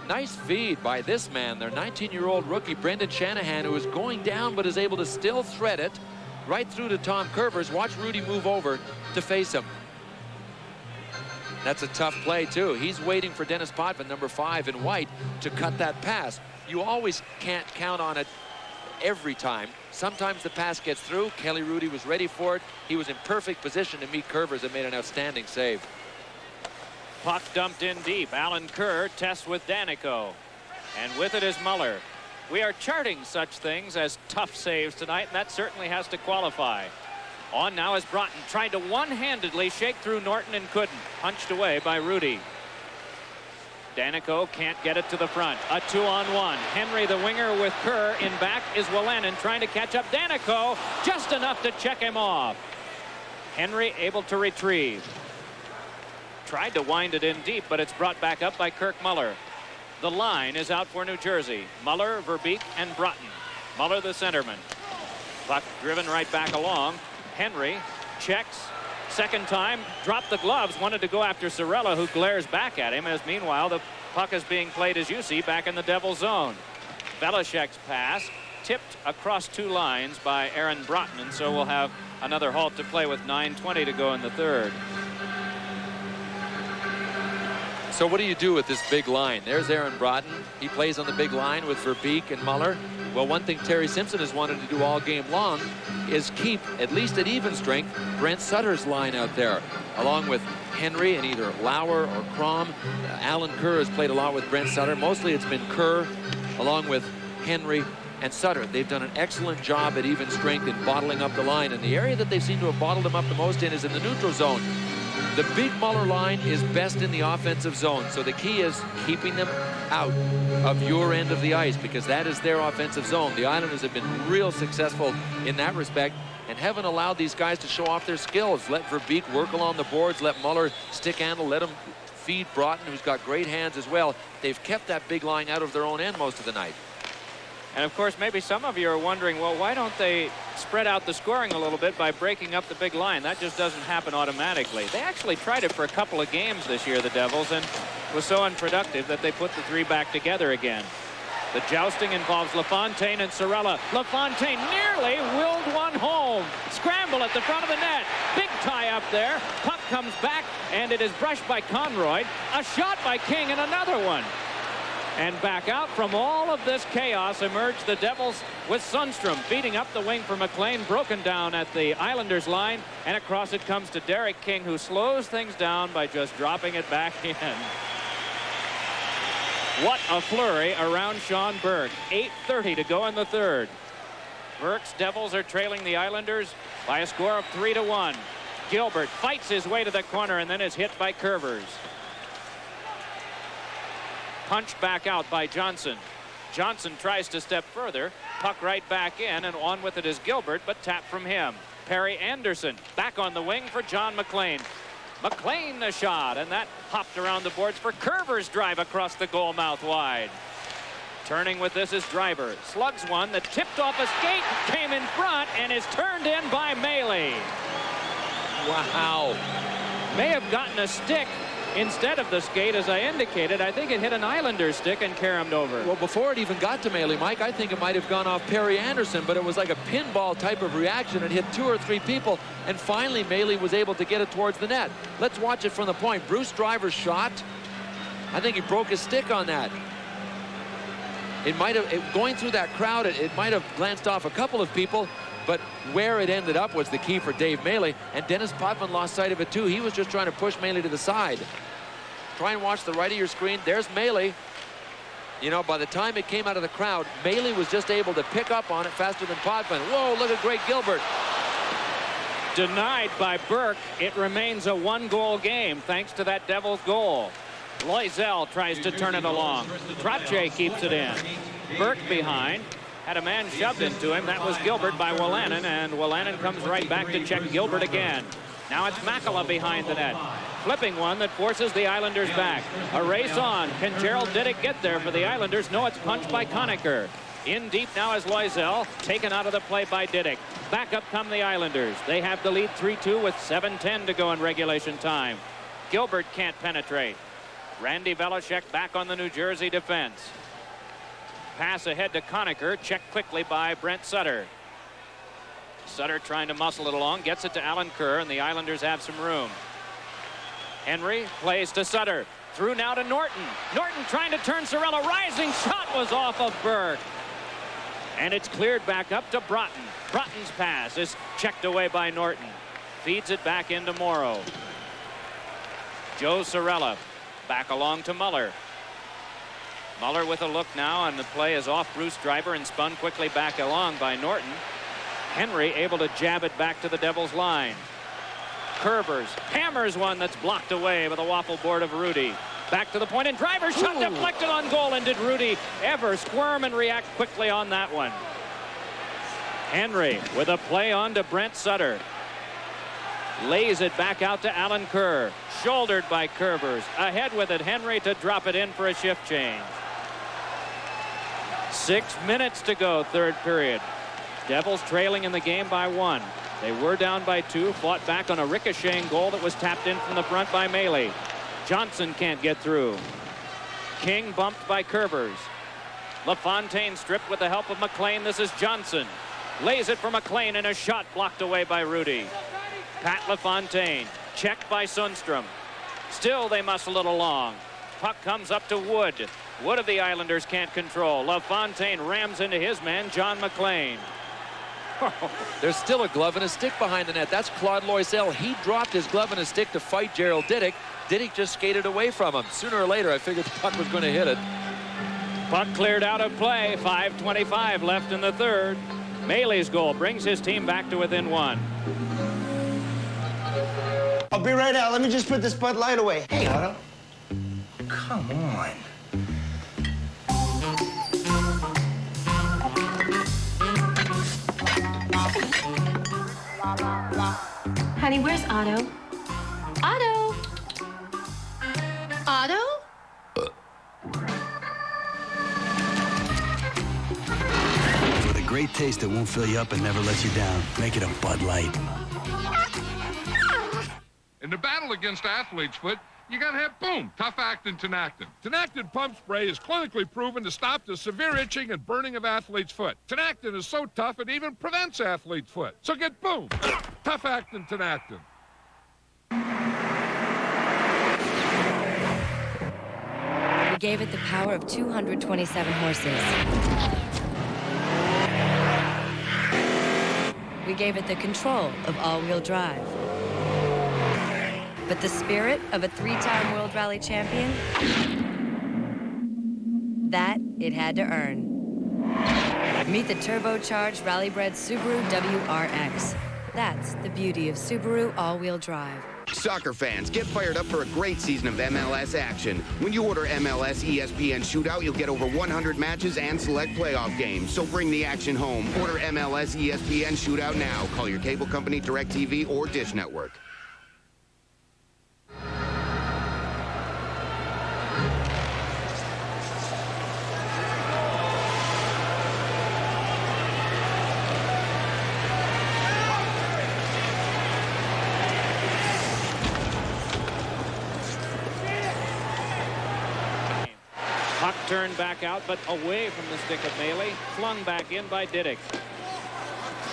Nice feed by this man, their 19-year-old rookie, Brendan Shanahan, who is going down but is able to still thread it right through to Tom Curvers. Watch Rudy move over to face him. That's a tough play, too. He's waiting for Dennis Potvin, number 5 in white, to cut that pass. You always can't count on it every time. Sometimes the pass gets through. Kelly Rudy was ready for it. He was in perfect position to meet Curvers and made an outstanding save. Puck dumped in deep. Alan Kerr tests with Danico. And with it is Muller. We are charting such things as tough saves tonight, and that certainly has to qualify. On now is Broughton. Tried to one-handedly shake through Norton and couldn't. Punched away by Rudy. Danico can't get it to the front. A 2-on-1. Henry, the winger, with Kerr. In back is Wolanin trying to catch up Danico. Just enough to check him off. Henry able to retrieve. Tried to wind it in deep, but it's brought back up by Kirk Muller. The line is out for New Jersey. Muller, Verbeek, and Broughton. Muller, the centerman. Puck driven right back along. Henry checks. Second time, dropped the gloves, wanted to go after Sorella, who glares back at him, as meanwhile the puck is being played, as you see, back in the Devil's zone. Velishek's pass tipped across two lines by Aaron Broughton, and so we'll have another halt to play with 9:20 to go in the third. So what do you do with this big line? There's Aaron Broughton. He plays on the big line with Verbeek and Muller. Well, one thing Terry Simpson has wanted to do all game long is keep, at least at even strength, Brent Sutter's line out there, along with Henry and either Lauer or Crom. Alan Kerr has played a lot with Brent Sutter. Mostly it's been Kerr along with Henry and Sutter. They've done an excellent job at even strength in bottling up the line. And the area that they seem to have bottled them up the most in is in the neutral zone. The big Muller line is best in the offensive zone. So the key is keeping them out of your end of the ice, because that is their offensive zone. The Islanders have been real successful in that respect and haven't allowed these guys to show off their skills. Let Verbeek work along the boards. Let Muller stick handle. Let him feed Broughton, who's got great hands as well. They've kept that big line out of their own end most of the night. And of course, maybe some of you are wondering, well, why don't they spread out the scoring a little bit by breaking up the big line? That just doesn't happen automatically. They actually tried it for a couple of games this year, the Devils, and was so unproductive that they put the three back together again. The jousting involves LaFontaine and Sorella. LaFontaine nearly willed one home. Scramble at the front of the net. Big tie up there. Puck comes back, and it is brushed by Conroy. A shot by King, and another one. And back out from all of this chaos emerged the Devils with Sundstrom feeding up the wing for McLean, broken down at the Islanders line, and across it comes to Derek King, who slows things down by just dropping it back in. What a flurry around Sean Burke. 8:30 to go in the third. Burke's Devils are trailing the Islanders by a score of 3-1. Gilbert fights his way to the corner and then is hit by Curvers. Punched back out by Johnson. Johnson tries to step further. Puck right back in, and on with it is Gilbert, but tapped from him. Perry Anderson back on the wing for John McLean. McLean the shot, and that hopped around the boards for Curvers' drive across the goal mouth wide. Turning with this is Driver. Slugs one that tipped off a skate, came in front, and is turned in by Maley. Wow. May have gotten a stick instead of the skate, as I indicated. I think it hit an Islanders stick and caromed over. Well, before it even got to Maley, Mike, I think it might have gone off Perry Anderson, but it was like a pinball type of reaction. It hit two or three people, and finally Maley was able to get it towards the net. Let's watch it from the point. Bruce Driver's shot. I think he broke his stick on that. It might have, going through that crowd, it might have glanced off a couple of people, but where it ended up was the key for Dave Maley, and Dennis Potvin lost sight of it too. He was just trying to push Maley to the side. Try and watch the right of your screen. There's Maley. You know, by the time it came out of the crowd, Maley was just able to pick up on it faster than Potvin. Whoa, look at great Gilbert. Denied by Burke. It remains a one-goal game thanks to that Devils goal. Loisel tries to turn it along. Trottier keeps it in. Burke behind. Had a man shoved into him. That was Gilbert by Wolanin, and Wolanin comes right back to check Gilbert again. Now it's Makela behind the net. Flipping one that forces the Islanders back. A race on. Can Gerald Diddick get there for the Islanders? No, it's punched by Conacher. In deep now is Loisel, taken out of the play by Diddick. Back up come the Islanders. They have the lead 3-2 with 7:10 to go in regulation time. Gilbert can't penetrate. Randy Velishek back on the New Jersey defense. Pass ahead to Conacher, checked quickly by Brent Sutter. Sutter trying to muscle it along, gets it to Alan Kerr, and the Islanders have some room. Henry plays to Sutter. Through now to Norton. Norton trying to turn Sorella. Rising shot was off of Burke. And it's cleared back up to Broughton. Broughton's pass is checked away by Norton. Feeds it back into Morrow. Joe Cirella back along to Muller. Muller with a look now, and the play is off Bruce Driver and spun quickly back along by Norton. Henry able to jab it back to the Devils line. Curvers hammers one that's blocked away by the waffle board of Rudy. Back to the point, and Driver's shot deflected on goal. And did Rudy ever squirm and react quickly on that one? Henry with a play on to Brent Sutter. Lays it back out to Alan Kerr. Shouldered by Curvers. Ahead with it, Henry to drop it in for a shift change. 6 minutes to go, third period. Devils trailing in the game by 1. They were down by 2, fought back on a ricocheting goal that was tapped in from the front by Maley. Johnson can't get through. King bumped by Curvers. LaFontaine stripped with the help of McLean. This is Johnson. Lays it for McLean, and a shot blocked away by Rudy. Pat LaFontaine, checked by Sundstrom. Still they muscle it along. Puck comes up to Wood. Wood of the Islanders can't control. LaFontaine rams into his man, John McLean. There's still a glove and a stick behind the net. That's Claude Loisel. He dropped his glove and a stick to fight Gerald Diddick. Diddick just skated away from him. Sooner or later, I figured the puck was going to hit it. Puck cleared out of play. 5:25 left in the third. Maley's goal brings his team back to within 1. I'll be right out. Let me just put this Bud Light away. Hey, Otto. Come on. Honey, where's Otto? Otto? Otto? With a great taste that won't fill you up and never lets you down. Make it a Bud Light. In the battle against athlete's foot, you gotta have, boom, tough actin Tinactin. Tinactin pump spray is clinically proven to stop the severe itching and burning of athlete's foot. Tinactin is so tough it even prevents athlete's foot. So get, boom, tough actin Tinactin. We gave it the power of 227 horses. We gave it the control of all-wheel drive. But the spirit of a 3-time World Rally champion, that it had to earn. Meet the turbocharged rally-bred Subaru WRX. That's the beauty of Subaru all-wheel drive. Soccer fans, get fired up for a great season of MLS action. When you order MLS ESPN Shootout, you'll get over 100 matches and select playoff games. So bring the action home. Order MLS ESPN Shootout now. Call your cable company, DirecTV, or Dish Network. Puck turned back out, but away from the stick of Maley. Flung back in by Diddick.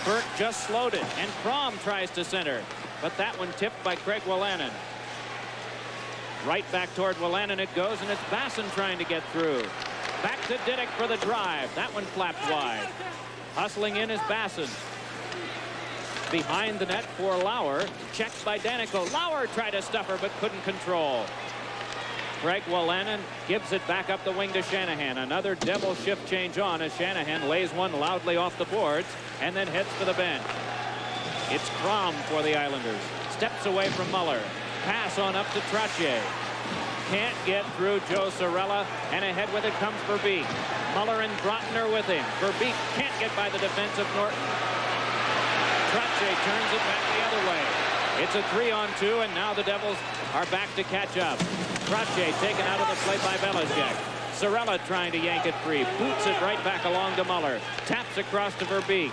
Burt just slowed it, and Crom tries to center, but that one tipped by Craig Wolanin. Right back toward Wolanin it goes, and it's Basson trying to get through. Back to Diddick for the drive. That one flapped wide. Hustling in is Basson. Behind the net for Lauer. Checked by Danico. Lauer tried to stuff her, but couldn't control. Craig Wolanin gives it back up the wing to Shanahan. Another Devil shift change on as Shanahan lays one loudly off the boards and then heads for the bench. It's Crom for the Islanders. Steps away from Muller. Pass on up to Trottier. Can't get through Joe Cirella, and ahead with it comes Verbeek. Muller and Broughton are with him. Verbeek can't get by the defense of Norton. Trottier turns it back the other way. It's a 3-on-2, and now the Devils are back to catch up. Trottier taken out of the play by Belichick. Cirella trying to yank it free. Boots it right back along to Muller. Taps across to Verbeek.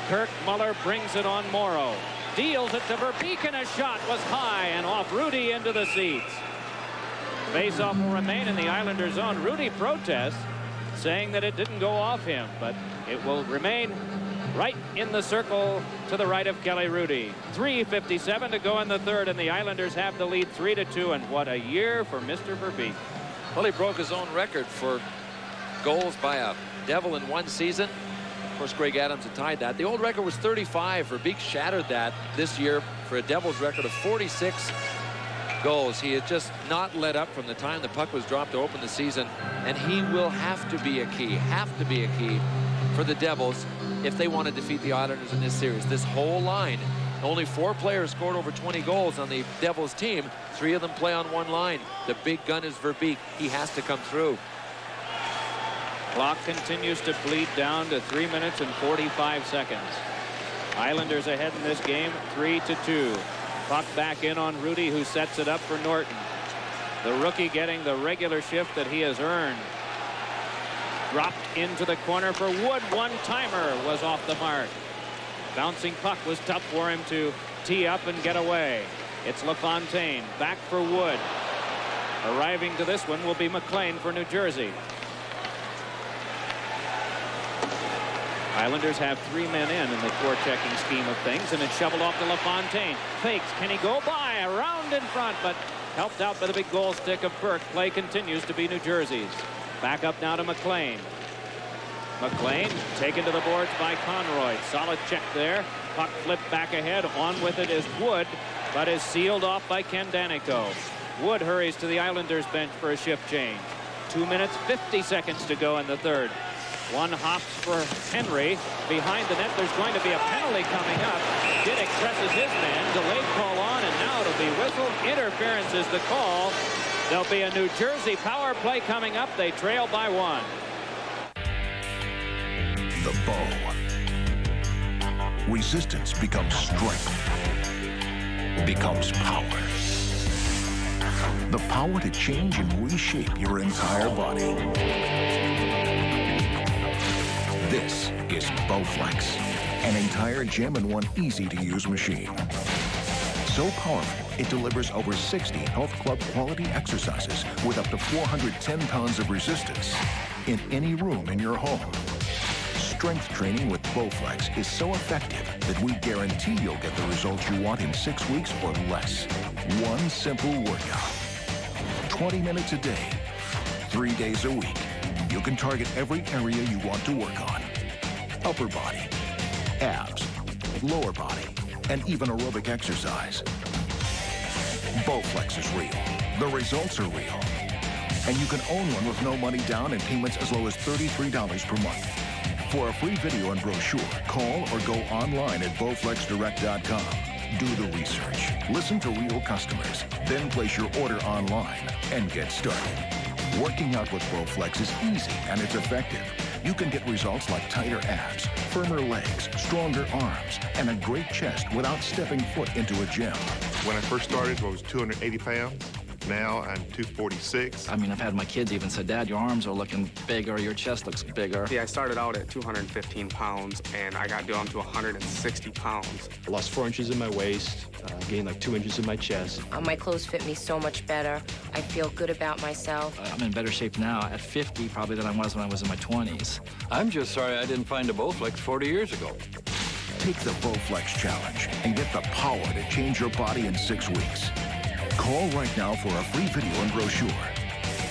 Kirk Muller brings it on Morrow. Deals it to Verbeek, and a shot was high and off Rudy into the seats. Faceoff will remain in the Islanders' zone. Rudy protests, saying that it didn't go off him, but it will remain right in the circle to the right of Kelly Rudy. 3:57 to go in the third, and the Islanders have the lead 3-2, and what a year for Mr. Verbeek. Well, he broke his own record for goals by a Devil in one season. course, Greg Adams had tied that. The old record was 35. Verbeek shattered that this year for a Devils record of 46 goals. He had just not let up from the time the puck was dropped to open the season, and he will have to be a key for the Devils if they want to defeat the Islanders in this series. This whole line, only 4 players scored over 20 goals on the Devils team. 3 of them play on one line. The big gun is Verbeek. He has to come through. Clock continues to bleed down to 3 minutes and 45 seconds. Islanders ahead in this game 3-2. Puck back in on Rudy, who sets it up for Norton. The rookie getting the regular shift that he has earned. Dropped into the corner for Wood. One-timer was off the mark. Bouncing puck was tough for him to tee up and get away. It's LaFontaine back for Wood. Arriving to this one will be McLean for New Jersey. Islanders have 3 men in the forechecking scheme of things, and it's shoveled off to LaFontaine. Fakes. Can he go by? Around in front, but helped out by the big goal stick of Burke. Play continues to be New Jersey's. Back up now to McLean. McLean taken to the boards by Conroy. Solid check there. Puck flipped back ahead. On with it is Wood, but is sealed off by Ken Danico. Wood hurries to the Islanders bench for a shift change. 2 minutes, 50 seconds to go in the third. One hops for Henry. Behind the net, there's going to be a penalty coming up. Diddick presses his man. Delayed call on, and now it'll be whistled. Interference is the call. There'll be a New Jersey power play coming up. They trail by 1. The bow. Resistance becomes strength. Becomes power. The power to change and reshape your entire body. This is Bowflex, an entire gym-in-one easy-to-use machine. So powerful, it delivers over 60 health club quality exercises with up to 410 pounds of resistance in any room in your home. Strength training with Bowflex is so effective that we guarantee you'll get the results you want in 6 weeks or less. One simple workout. 20 minutes a day, 3 days a week. You can target every area you want to work on. Upper body, abs, lower body, and even aerobic exercise. Bowflex is real. The results are real. And you can own one with no money down and payments as low as $33 per month. For a free video and brochure, call or go online at bowflexdirect.com. Do the research. Listen to real customers. Then place your order online and get started. Working out with Bowflex is easy and it's effective. You can get results like tighter abs, firmer legs, stronger arms, and a great chest without stepping foot into a gym. When I first started, I was 280 pounds. Now I'm 246. I mean, I've had my kids even say, Dad, your arms are looking bigger, your chest looks bigger. Yeah, I started out at 215 pounds, and I got down to 160 pounds. I lost 4 inches in my waist, gained like 2 inches in my chest. My clothes fit me so much better. I feel good about myself. I'm in better shape now at 50 probably than I was when I was in my 20s. I'm just sorry I didn't find a Bowflex 40 years ago. Take the Bowflex challenge and get the power to change your body in 6 weeks. Call right now for a free video and brochure.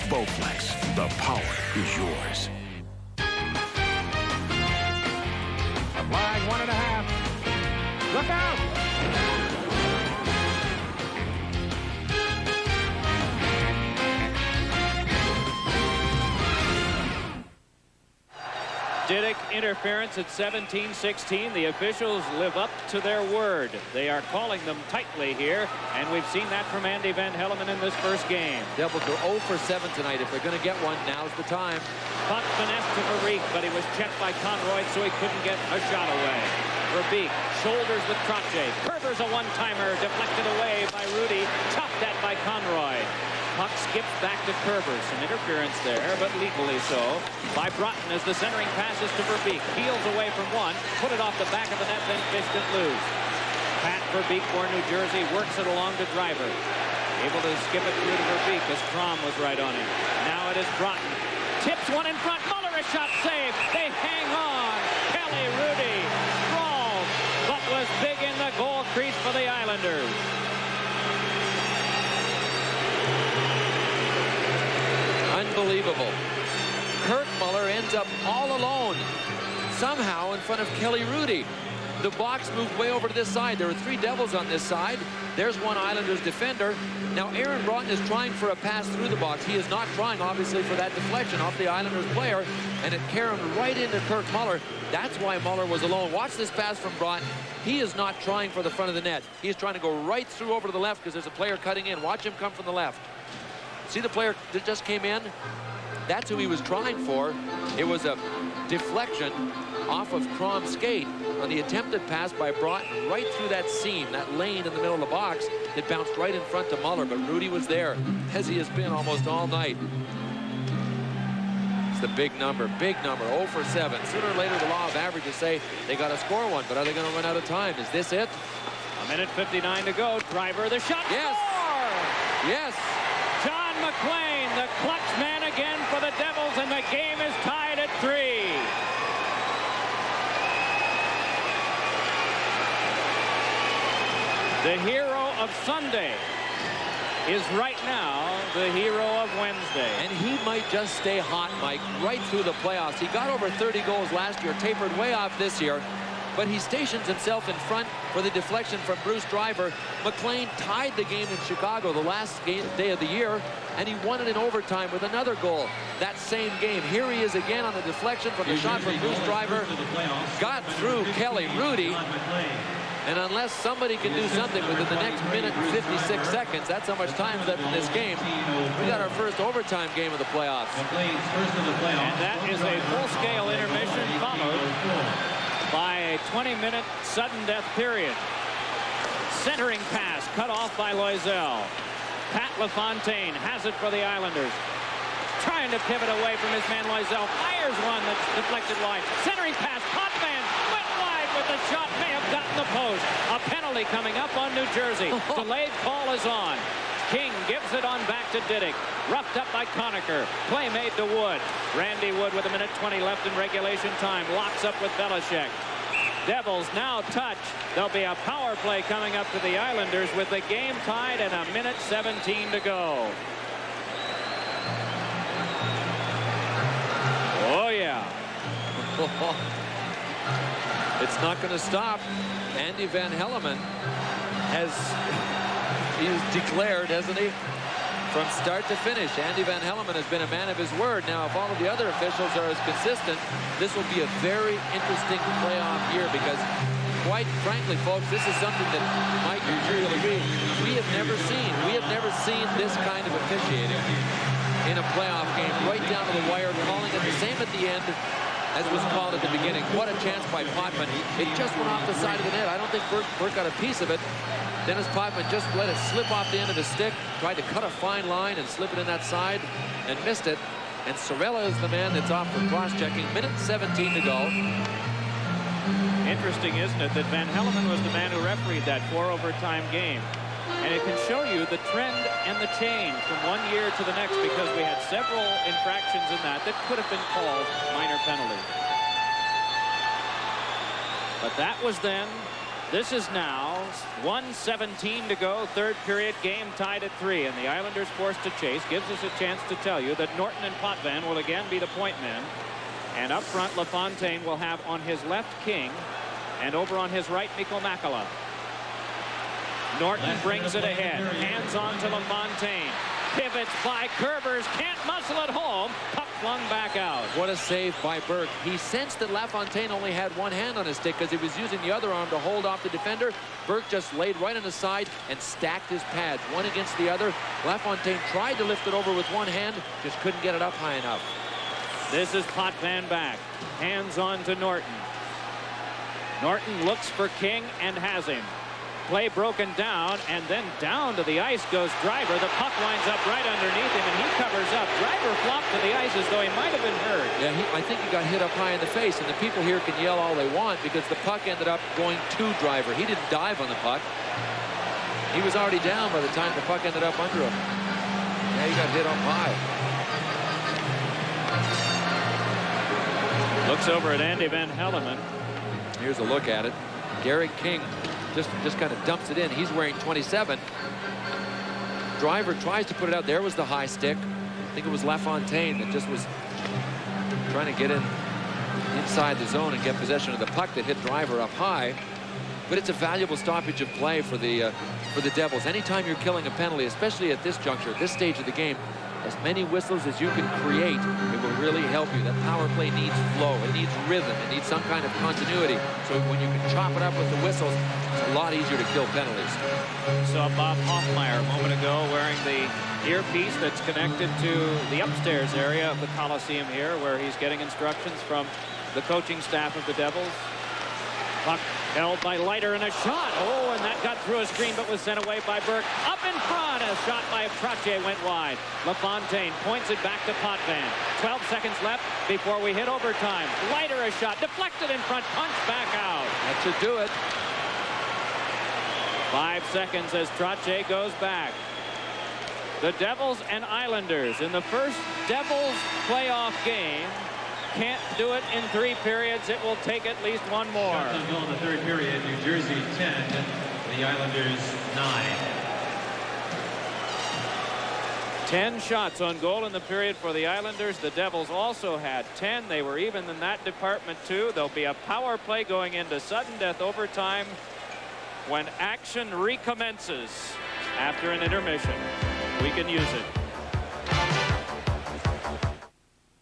Bowflex, the power is yours. Flag 1.5. Look out! Diddick interference at 17-16. The officials live up to their word. They are calling them tightly here, and we've seen that from Andy Van Hellemond in this first game. Devils are 0 for 7 tonight. If they're going to get one, now's the time. Puck finesse to Emerick, but he was checked by Conroy, so he couldn't get a shot away. Verbeek shoulders with Trottier. Curvers a one-timer, deflected away by Rudy. Chopped at by Conroy. Puck skips back to Curvers. Some interference there, but legally so, by Broughton as the centering passes to Verbeek. Peels away from one, put it off the back of the net, then fished it loose. Pat Verbeek for New Jersey works it along to Driver. Able to skip it through to Verbeek as Strom was right on him. Now it is Broughton. Tips one in front. Muller, a shot saved. They hang on. Kelly, Rudy, Strom, but was big in the goal crease for the Islanders. Unbelievable. Kurt Muller ends up all alone. somehow in front of Kelly Rudy. The box moved way over to this side. There were 3 Devils on this side. There's one Islanders defender. Now Aaron Broughton is trying for a pass through the box. He is not trying, obviously, for that deflection off the Islanders player, and it carried right into Kirk Muller. That's why Muller was alone. Watch this pass from Broughton. He is not trying for the front of the net. He is trying to go right through over to the left because there's a player cutting in. Watch him come from the left. See the player that just came in? That's who he was trying for. It was a deflection off of Crom's skate on the attempted pass by Broughton right through that seam, that lane in the middle of the box. It bounced right in front to Muller, but Rudy was there, as he has been almost all night. It's the big number, 0 for 7. Sooner or later, the law of averages say they got to score one, but are they going to run out of time? Is this it? 1:59 to go. Driver, the shot. Yes. Score! Yes. John McLean, the clutch man again for the Devils, and the game is tied at 3. The hero of Sunday is right now the hero of Wednesday. And he might just stay hot, Mike, right through the playoffs. He got over 30 goals last year, tapered way off this year, but he stations himself in front for the deflection from Bruce Driver. McLean tied the game in Chicago the last day of the year, and he won it in overtime with another goal that same game. Here he is again on the deflection from the shot from Bruce Driver. Got through Kelly Rudy. And unless somebody can do something within the next minute and 56 seconds, that's how much time is left in this game. We got our first overtime game of the playoffs. And that is a full-scale intermission followed by a 20-minute sudden death period. Centering pass cut off by Loisel. Pat LaFontaine has it for the Islanders. Trying to pivot away from his man Loisel. Fires one that's deflected wide. Centering pass. Potvin went wide with the shot. May have gotten the post. A penalty coming up on New Jersey. Delayed call is on. King gives it on back to Diddick. Roughed up by Conacher. Play made to Wood. Randy Wood with 1:20 left in regulation time. Locks up with Belichick. Devils now touch. There'll be a power play coming up to the Islanders with the game tied and 1:17 to go. Oh, yeah. It's not going to stop. Andy Van Hellemond he's declared, hasn't he? From start to finish, Andy Van Hellemond has been a man of his word. Now, if all of the other officials are as consistent, this will be a very interesting playoff year because, quite frankly, folks, this is something that Mike and Jerry will agree we have never seen. We have never seen this kind of officiating in a playoff game, right down to the wire, calling it the same at the end as was called at the beginning. What a chance by Potvin. It just went off the side of the net. I don't think Burke got a piece of it. Dennis Potvin just let it slip off the end of his stick, tried to cut a fine line and slip it in that side and missed it. And Sorella is the man that's off for cross-checking. 1:17 to go. Interesting, isn't it, that Van Hellemond was the man who refereed that 4-overtime game. And it can show you the trend and the change from one year to the next because we had several infractions in that could have been called minor penalties. But that was then. This is now. 1:17 to go. Third period, game tied at 3. And the Islanders forced to chase. Gives us a chance to tell you that Norton and Potvin will again be the point men. And up front, LaFontaine will have on his left King. And over on his right, Mikko Makala. Norton brings it ahead. Hands on to LaFontaine. Pivots by Curvers. Can't muscle it home. Puck flung back out. What a save by Burke. He sensed that LaFontaine only had one hand on his stick because he was using the other arm to hold off the defender. Burke just laid right on the side and stacked his pads, one against the other. LaFontaine tried to lift it over with one hand, just couldn't get it up high enough. This is Potvin back. Hands on to Norton. Norton looks for King and has him. Play broken down, and then down to the ice goes Driver. The puck lines up right underneath him, and he covers up. Driver flopped to the ice as though he might have been hurt. Yeah, I think he got hit up high in the face, and the people here can yell all they want because the puck ended up going to Driver. He didn't dive on the puck. He was already down by the time the puck ended up under him. Yeah, he got hit up high. Looks over at Andy Van Hellemond. Here's a look at it. Garrett King just kind of dumps it in. He's wearing 27. Driver tries to put it out. There was the high stick. I think it was LaFontaine that just was trying to get in inside the zone and get possession of the puck that hit Driver up high. But it's a valuable stoppage of play for the Devils. Anytime you're killing a penalty, especially at this juncture, at this stage of the game, as many whistles as you can create, it will really help you. That power play needs flow, it needs rhythm, it needs some kind of continuity. So when you can chop it up with the whistles, it's a lot easier to kill penalties. Saw Bob Hoffmeyer a moment ago wearing the earpiece that's connected to the upstairs area of the Coliseum here, where he's getting instructions from the coaching staff of the Devils. Puck held by Leiter and a shot. Oh, and that got through a screen but was sent away by Burke. Up in front, a shot by Trottier went wide. LaFontaine points it back to Potvin. 12 seconds left before we hit overtime. Leiter a shot, deflected in front, punched back out. That should do it. 5 seconds as Trottier goes back. The Devils and Islanders in the first Devils playoff game. Can't do it in 3 periods. It will take at least one more. Shots on goal in the third period. New Jersey 10, the Islanders 9. 10 shots on goal in the period for the Islanders. The Devils also had 10. They were even in that department too. There'll be a power play going into sudden death overtime when action recommences after an intermission. We can use it.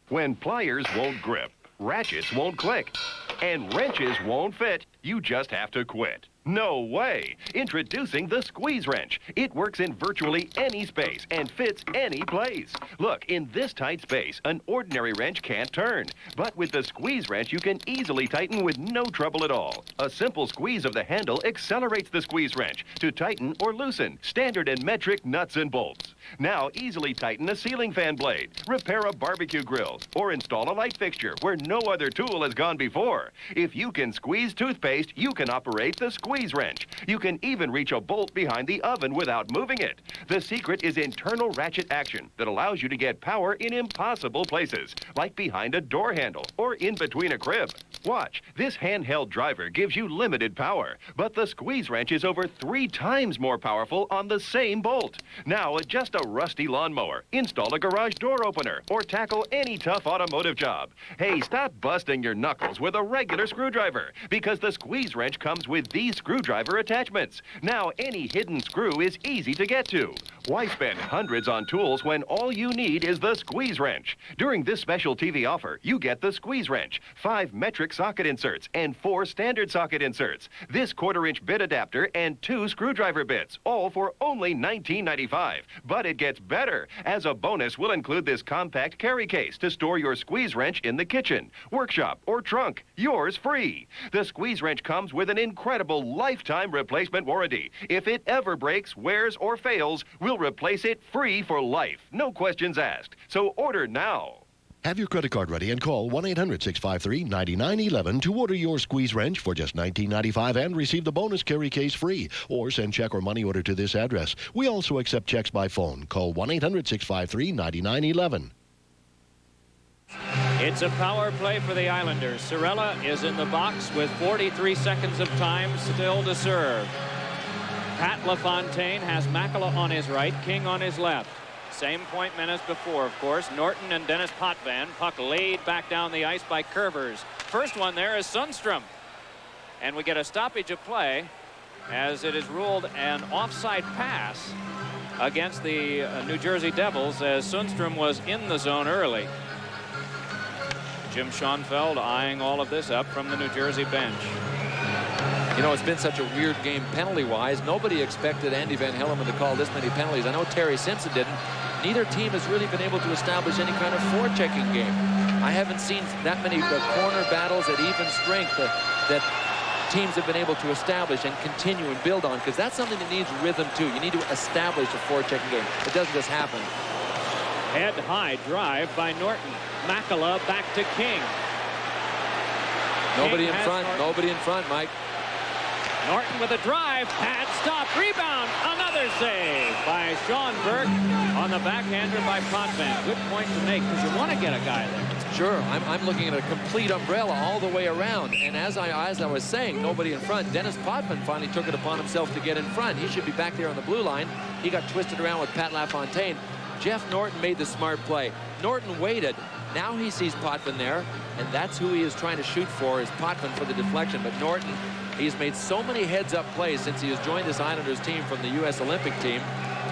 When pliers won't grip, ratchets won't click, and wrenches won't fit, you just have to quit. No way! Introducing the squeeze wrench. It works in virtually any space and fits any place. Look, in this tight space, an ordinary wrench can't turn. But with the squeeze wrench, you can easily tighten with no trouble at all. A simple squeeze of the handle accelerates the squeeze wrench to tighten or loosen standard and metric nuts and bolts. Now easily tighten a ceiling fan blade, repair a barbecue grill, or install a light fixture where no other tool has gone before. If you can squeeze toothpaste, you can operate the squeeze wrench. You can even reach a bolt behind the oven without moving it. The secret is internal ratchet action that allows you to get power in impossible places, like behind a door handle or in between a crib. Watch, this handheld driver gives you limited power, but the squeeze wrench is over 3 times more powerful on the same bolt. Now adjust a rusty lawnmower, install a garage door opener, or tackle any tough automotive job. Hey, stop busting your knuckles with a regular screwdriver, because the squeeze wrench comes with these screwdriver attachments. Now any hidden screw is easy to get to. Why spend hundreds on tools when all you need is the squeeze wrench? During this special TV offer, you get the squeeze wrench, 5 metric socket inserts, and 4 standard socket inserts, this 1/4-inch bit adapter, and 2 screwdriver bits, all for only $19.95. But it gets better. As a bonus, we'll include this compact carry case to store your squeeze wrench in the kitchen, workshop, or trunk. Yours free. The squeeze wrench comes with an incredible lifetime replacement warranty. If it ever breaks, wears, or fails, we'll replace it free for life. No questions asked. So order now. Have your credit card ready and call 1-800-653-9911 to order your squeeze wrench for just $19.95 and receive the bonus carry case free. Or send check or money order to this address. We also accept checks by phone. Call 1-800-653-9911. It's a power play for the Islanders. Cirella is in the box with 43 seconds of time still to serve. Pat LaFontaine has Makela on his right, King on his left. Same point men as before, of course. Norton and Dennis Potvin. Puck laid back down the ice by Curvers. First one there is Sundstrom. And we get a stoppage of play as it is ruled an offside pass against the New Jersey Devils as Sundstrom was in the zone early. Jim Schoenfeld eyeing all of this up from the New Jersey bench. You know, it's been such a weird game penalty-wise. Nobody expected Andy Van Hellemond to call this many penalties. I know Terry Simpson didn't. Neither team has really been able to establish any kind of forechecking game. I haven't seen that many corner battles at even strength that teams have been able to establish and continue and build on, because that's something that needs rhythm too. You need to establish a forechecking game. It doesn't just happen. Head high drive by Norton. Makela back to King. Nobody in front. Nobody in front, Mike. Norton with a drive, pad stop, rebound, another save by Sean Burke on the backhander by Potvin. Good point to make, because you want to get a guy there. Sure, I'm looking at a complete umbrella all the way around, and as I was saying, nobody in front. Dennis Potvin finally took it upon himself to get in front. He should be back there on the blue line. He got twisted around with Pat LaFontaine. Jeff Norton made the smart play. Norton waited, Now he sees Potvin there, and that's who he is trying to shoot for, is Potvin for the deflection. But Norton, he's made so many heads-up plays since he has joined this Islanders team from the U.S. Olympic team.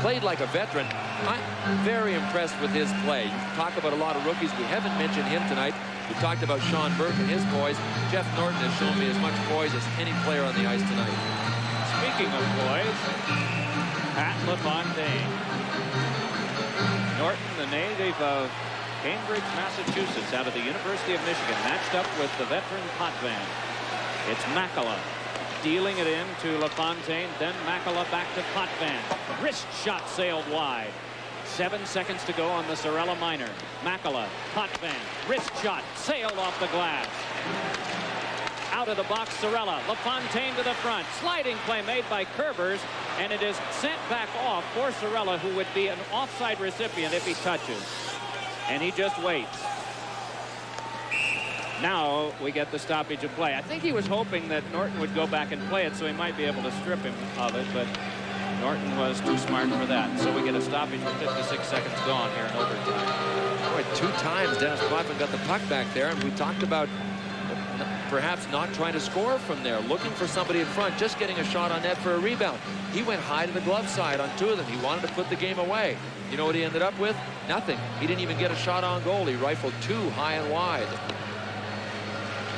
Played like a veteran. I'm very impressed with his play. You talk about a lot of rookies. We haven't mentioned him tonight. We talked about Sean Burke and his poise. Jeff Norton has shown me as much poise as any player on the ice tonight. Speaking of poise, Pat LaFontaine. Norton, the native of Cambridge, Massachusetts, out of the University of Michigan, matched up with the veteran Potvin. It's Makala dealing it in to LaFontaine, then Makala back to Potvin. Wrist shot sailed wide. 7 seconds to go on the Sorella minor. Makala, Potvin, wrist shot sailed off the glass. Out of the box, Sorella. LaFontaine to the front. Sliding play made by Kerbers, and it is sent back off for Sorella, who would be an offside recipient if he touches. And he just waits. Now we get the stoppage of play. I think he was hoping that Norton would go back and play it so he might be able to strip him of it, but Norton was too smart for that. So we get a stoppage with 56 seconds gone here in overtime. Boy, 2 times Dennis Potvin got the puck back there, and we talked about perhaps not trying to score from there, looking for somebody in front, just getting a shot on net for a rebound. He went high to the glove side on 2 of them. He wanted to put the game away. You know what he ended up with? Nothing. He didn't even get a shot on goal. He rifled 2 high and wide.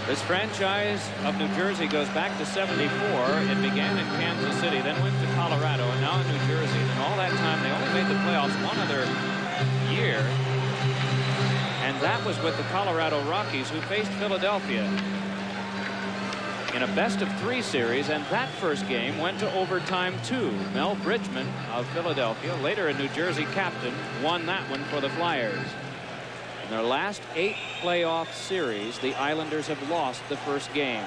This franchise of New Jersey goes back to '74. It began in Kansas City, then went to Colorado, and now in New Jersey. And all that time, they only made the playoffs one other year, and that was with the Colorado Rockies, who faced Philadelphia in a best-of-3 series, and that first game went to overtime too. Mel Bridgman of Philadelphia, later a New Jersey captain, won that one for the Flyers. In their last 8 playoff series, the Islanders have lost the first game.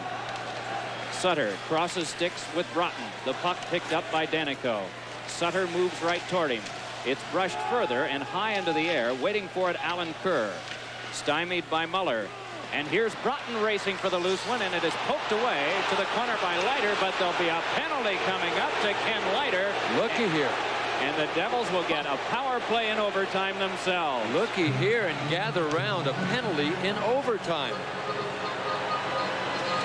Sutter crosses sticks with Broughton. The puck picked up by Danico. Sutter moves right toward him. It's brushed further and high into the air, waiting for it Alan Kerr. Stymied by Muller. And here's Broughton racing for the loose one, and it is poked away to the corner by Leiter, but there'll be a penalty coming up to Ken Leiter. Looky here. And the Devils will get a power play in overtime themselves. Looky here and gather round a penalty in overtime.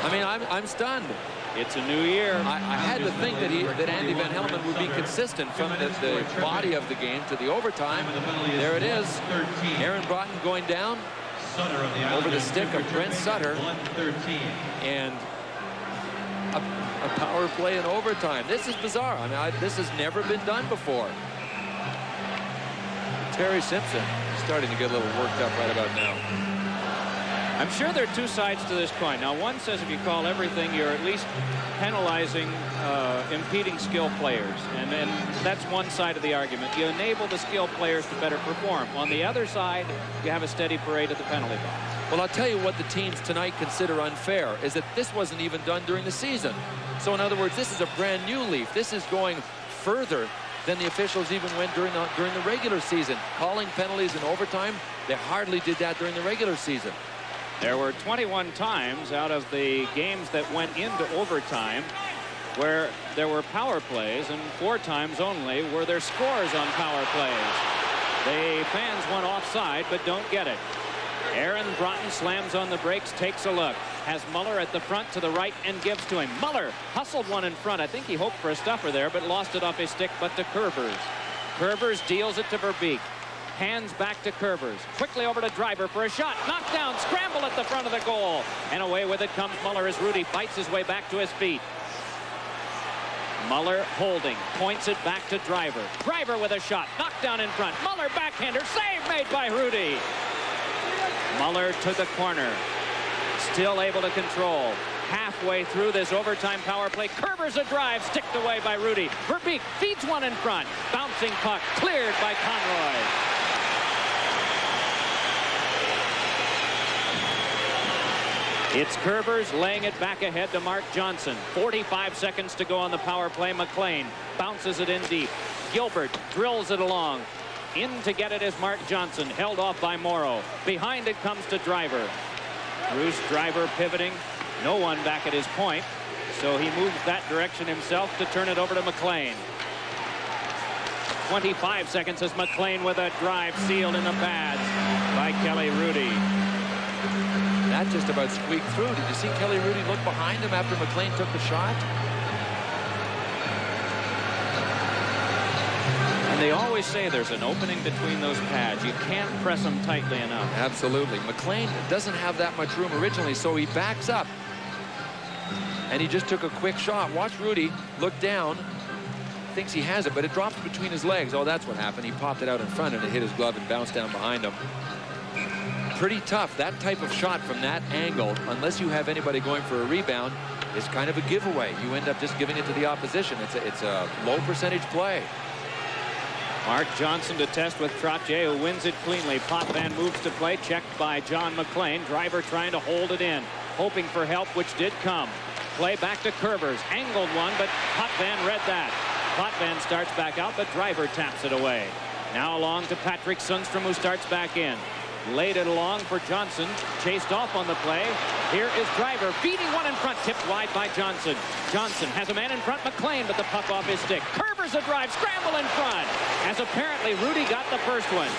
I mean, I'm stunned. It's a new year. I had to think that Andy Van Hellemond would be consistent from the body of the game to the overtime. There it is. Aaron Broughton going down over the stick of Brent Sutter. And a power play in overtime. This is bizarre. I mean, this has never been done before. Terry Simpson starting to get a little worked up right about now. I'm sure there are 2 sides to this coin. Now, one says if you call everything, you're at least penalizing impeding skill players. And that's one side of the argument. You enable the skill players to better perform. On the other side, you have a steady parade at the penalty box. Well, I'll tell you what the teams tonight consider unfair is that this wasn't even done during the season. So, in other words, this is a brand new leaf. This is going further than the officials even went during the regular season. Calling penalties in overtime, they hardly did that during the regular season. There were 21 times out of the games that went into overtime where there were power plays, and 4 times only were there scores on power plays. The fans want offside but don't get it. Aaron Broughton slams on the brakes, takes a look. Has Muller at the front to the right and gives to him. Muller hustled one in front. I think he hoped for a stuffer there, but lost it off his stick, but to Kerbers. Kerbers deals it to Verbeek. Hands back to Kerbers. Quickly over to Driver for a shot. Knocked down. Scramble at the front of the goal. And away with it comes Muller as Rudy fights his way back to his feet. Muller holding. Points it back to Driver. Driver with a shot. Knocked down in front. Muller backhander. Save made by Rudy. Muller to the corner. Still able to control. Halfway through this overtime power play. Kerbers a drive. Sticked away by Rudy. Verbeek feeds one in front. Bouncing puck. Cleared by Conroy. It's Kerbers laying it back ahead to Mark Johnson. 45 seconds to go on the power play. McLean bounces it in deep. Gilbert drills it along. In to get it is Mark Johnson, held off by Morrow. Behind it comes to Driver. Bruce Driver pivoting. No one back at his point, so he moves that direction himself to turn it over to McLean. 25 seconds as McLean with a drive sealed in the pads by Kelly Rudy. shot just about squeaked through. Did you see Kelly Rudy look behind him after McLean took the shot? And they always say there's an opening between those pads. You can't press them tightly enough. Absolutely. McLean doesn't have that much room originally, so he backs up. And he just took a quick shot. Watch Rudy look down. Thinks he has it, but it drops between his legs. Oh, that's what happened. He popped it out in front, and it hit his glove and bounced down behind him. Pretty tough. That type of shot from that angle, unless you have anybody going for a rebound, is kind of a giveaway. You end up just giving it to the opposition. It's a low percentage play. Mark Johnson to test with Trottier, who wins it cleanly. Potvin moves to play, checked by John McLean. Driver trying to hold it in, hoping for help, which did come. Play back to Curvers. Angled one, but Potvin read that. Potvin starts back out, but Driver taps it away. Now along to Patrick Sundstrom, who starts back in. Laid it along for Johnson. Chased off on the play. Here is Driver feeding one in front, tipped wide by Johnson. Johnson has a man in front, McLean, but the puck off his stick. Curvers a drive, scramble in front, as apparently Rudy got the first one.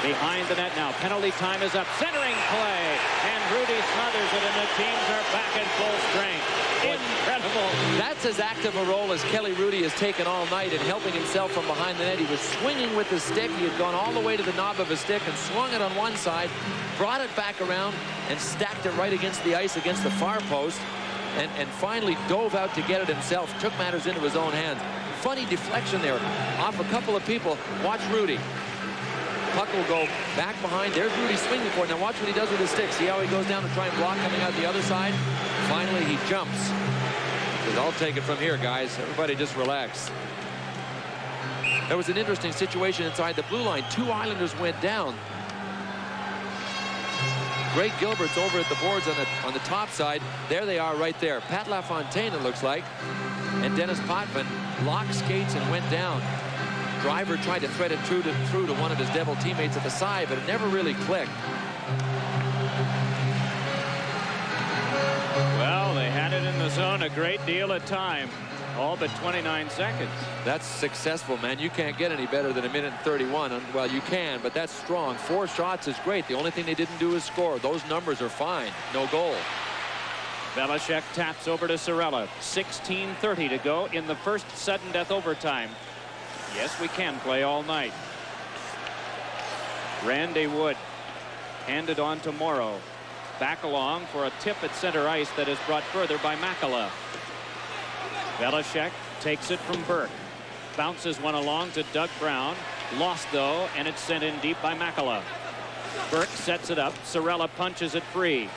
Behind the net now. Penalty time is up. Centering play, and Rudy smothers it, and the teams are back at full strength. Incredible. That's as active a role as Kelly Rudy has taken all night in helping himself from behind the net. He was swinging with the stick. He had gone all the way to the knob of his stick and swung it on one side, brought it back around, and stacked it right against the ice against the far post, and finally dove out to get it himself. Took matters into his own hands. Funny deflection there off a couple of people. Watch Rudy. Puck will go back behind. There's Rudy swinging for it. Now watch what he does with his stick. See how he goes down to try and block coming out the other side? Finally, he jumps. Says, I'll take it from here, guys. Everybody just relax. There was an interesting situation inside the blue line. 2 Islanders went down. Greg Gilbert's over at the boards on the top side. There they are right there. Pat LaFontaine, it looks like, and Dennis Potvin locked skates and went down. Driver tried to thread it through to one of his Devil teammates at the side, but it never really clicked. Well, they had it in the zone a great deal of time. All but 29 seconds. That's successful, man. You can't get any better than 1:31. And, well, you can, but that's strong. 4 shots is great. The only thing they didn't do is score. Those numbers are fine. No goal. Belichick taps over to Sorella. 16:30 to go in the first sudden death overtime. Yes, we can play all night. Randy Wood handed on to Morrow. Back along for a tip at center ice that is brought further by Makala. Belichick takes it from Burke. Bounces one along to Doug Brown. Lost though, and it's sent in deep by Makala. Burke sets it up. Sorella punches it free.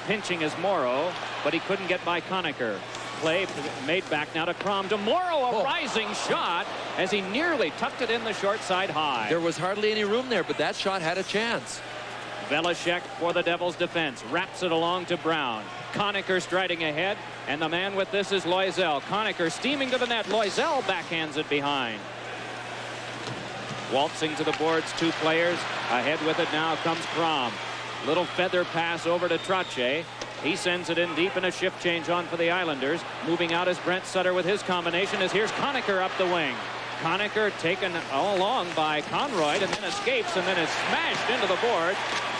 Pinching is Morrow, but he couldn't get by Conacher. Play made back now to Crom. To Morrow, a rising shot as he nearly tucked it in the short side high. There was hardly any room there, but that shot had a chance. Belichick for the Devils defense. Wraps it along to Brown. Conacher striding ahead, and the man with this is Loisel. Conacher steaming to the net. Loisel backhands it behind. Waltzing to the boards, 2 players. Ahead with it now comes Crom. Little feather pass over to Trottier. He sends it in deep, and a shift change on for the Islanders. Moving out is Brent Sutter with his combination, as here's Conacher up the wing. Conacher taken all along by Conroy, and then escapes, and then is smashed into the board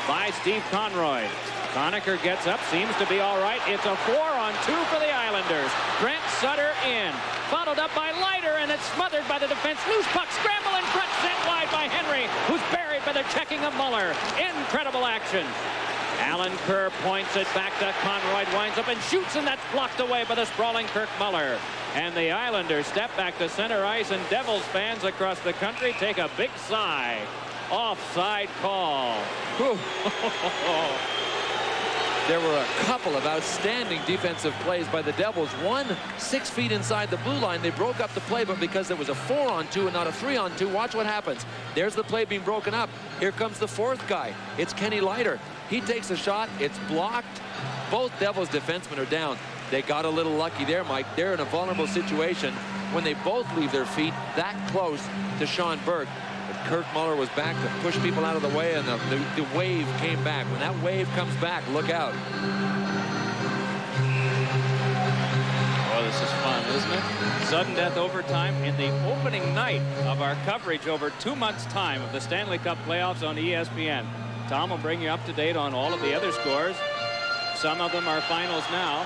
by Steve Conroy. Conacher gets up, seems to be all right. It's a 4-on-2 for the Islanders. Brent Sutter in. Followed up by Leiter, and it's smothered by the defense. Loose puck, scramble in front, sent wide by Henry, who's buried by the checking of Muller. Incredible action. Alan Kerr points it back to Conroy, winds up and shoots, and that's blocked away by the sprawling Kirk Muller. And the Islanders step back to center ice, and Devils fans across the country take a big sigh. Offside call. There were a couple of outstanding defensive plays by the Devils. One 6 feet inside the blue line. They broke up the play, but because it was a 4-on-2 and not a 3-on-2, watch what happens. There's the play being broken up. Here comes the 4th guy. It's Kenny Leiter. He takes a shot. It's blocked. Both Devils defensemen are down. They got a little lucky there, Mike. They're in a vulnerable situation when they both leave their feet that close to Sean Burke. But Kirk Muller was back to push people out of the way, and the wave came back. When that wave comes back, look out. Oh, this is fun, isn't it? Sudden death overtime in the opening night of our coverage over 2 months' time of the Stanley Cup playoffs on ESPN. Tom will bring you up to date on all of the other scores. Some of them are finals now.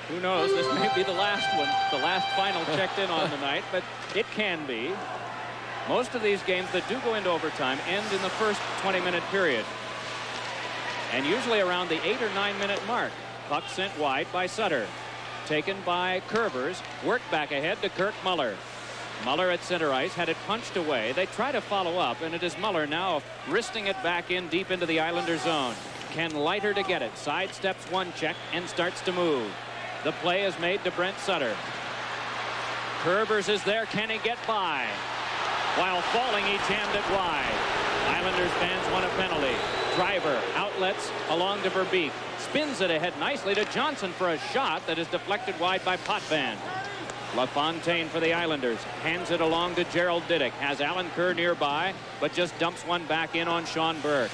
Who knows? This may be the last one, the last final checked in on the night, but it can be. Most of these games that do go into overtime end in the first 20-minute period. And usually around the 8 or 9 minute mark. Puck sent wide by Sutter. Taken by Curvers. Worked back ahead to Kirk Muller. Muller at center ice had it punched away. They try to follow up, and it is Muller now wristing it back in deep into the Islander zone. Ken Leiter to get it. Sidesteps one check and starts to move. The play is made to Brent Sutter. Curvers is there. Can he get by? While falling, he jammed it wide. Islanders fans want a penalty. Driver outlets along to Verbeek. Spins it ahead nicely to Johnson for a shot that is deflected wide by Potvin. LaFontaine for the Islanders. Hands it along to Gerald Diddick. Has Alan Kerr nearby, but just dumps one back in on Sean Burke.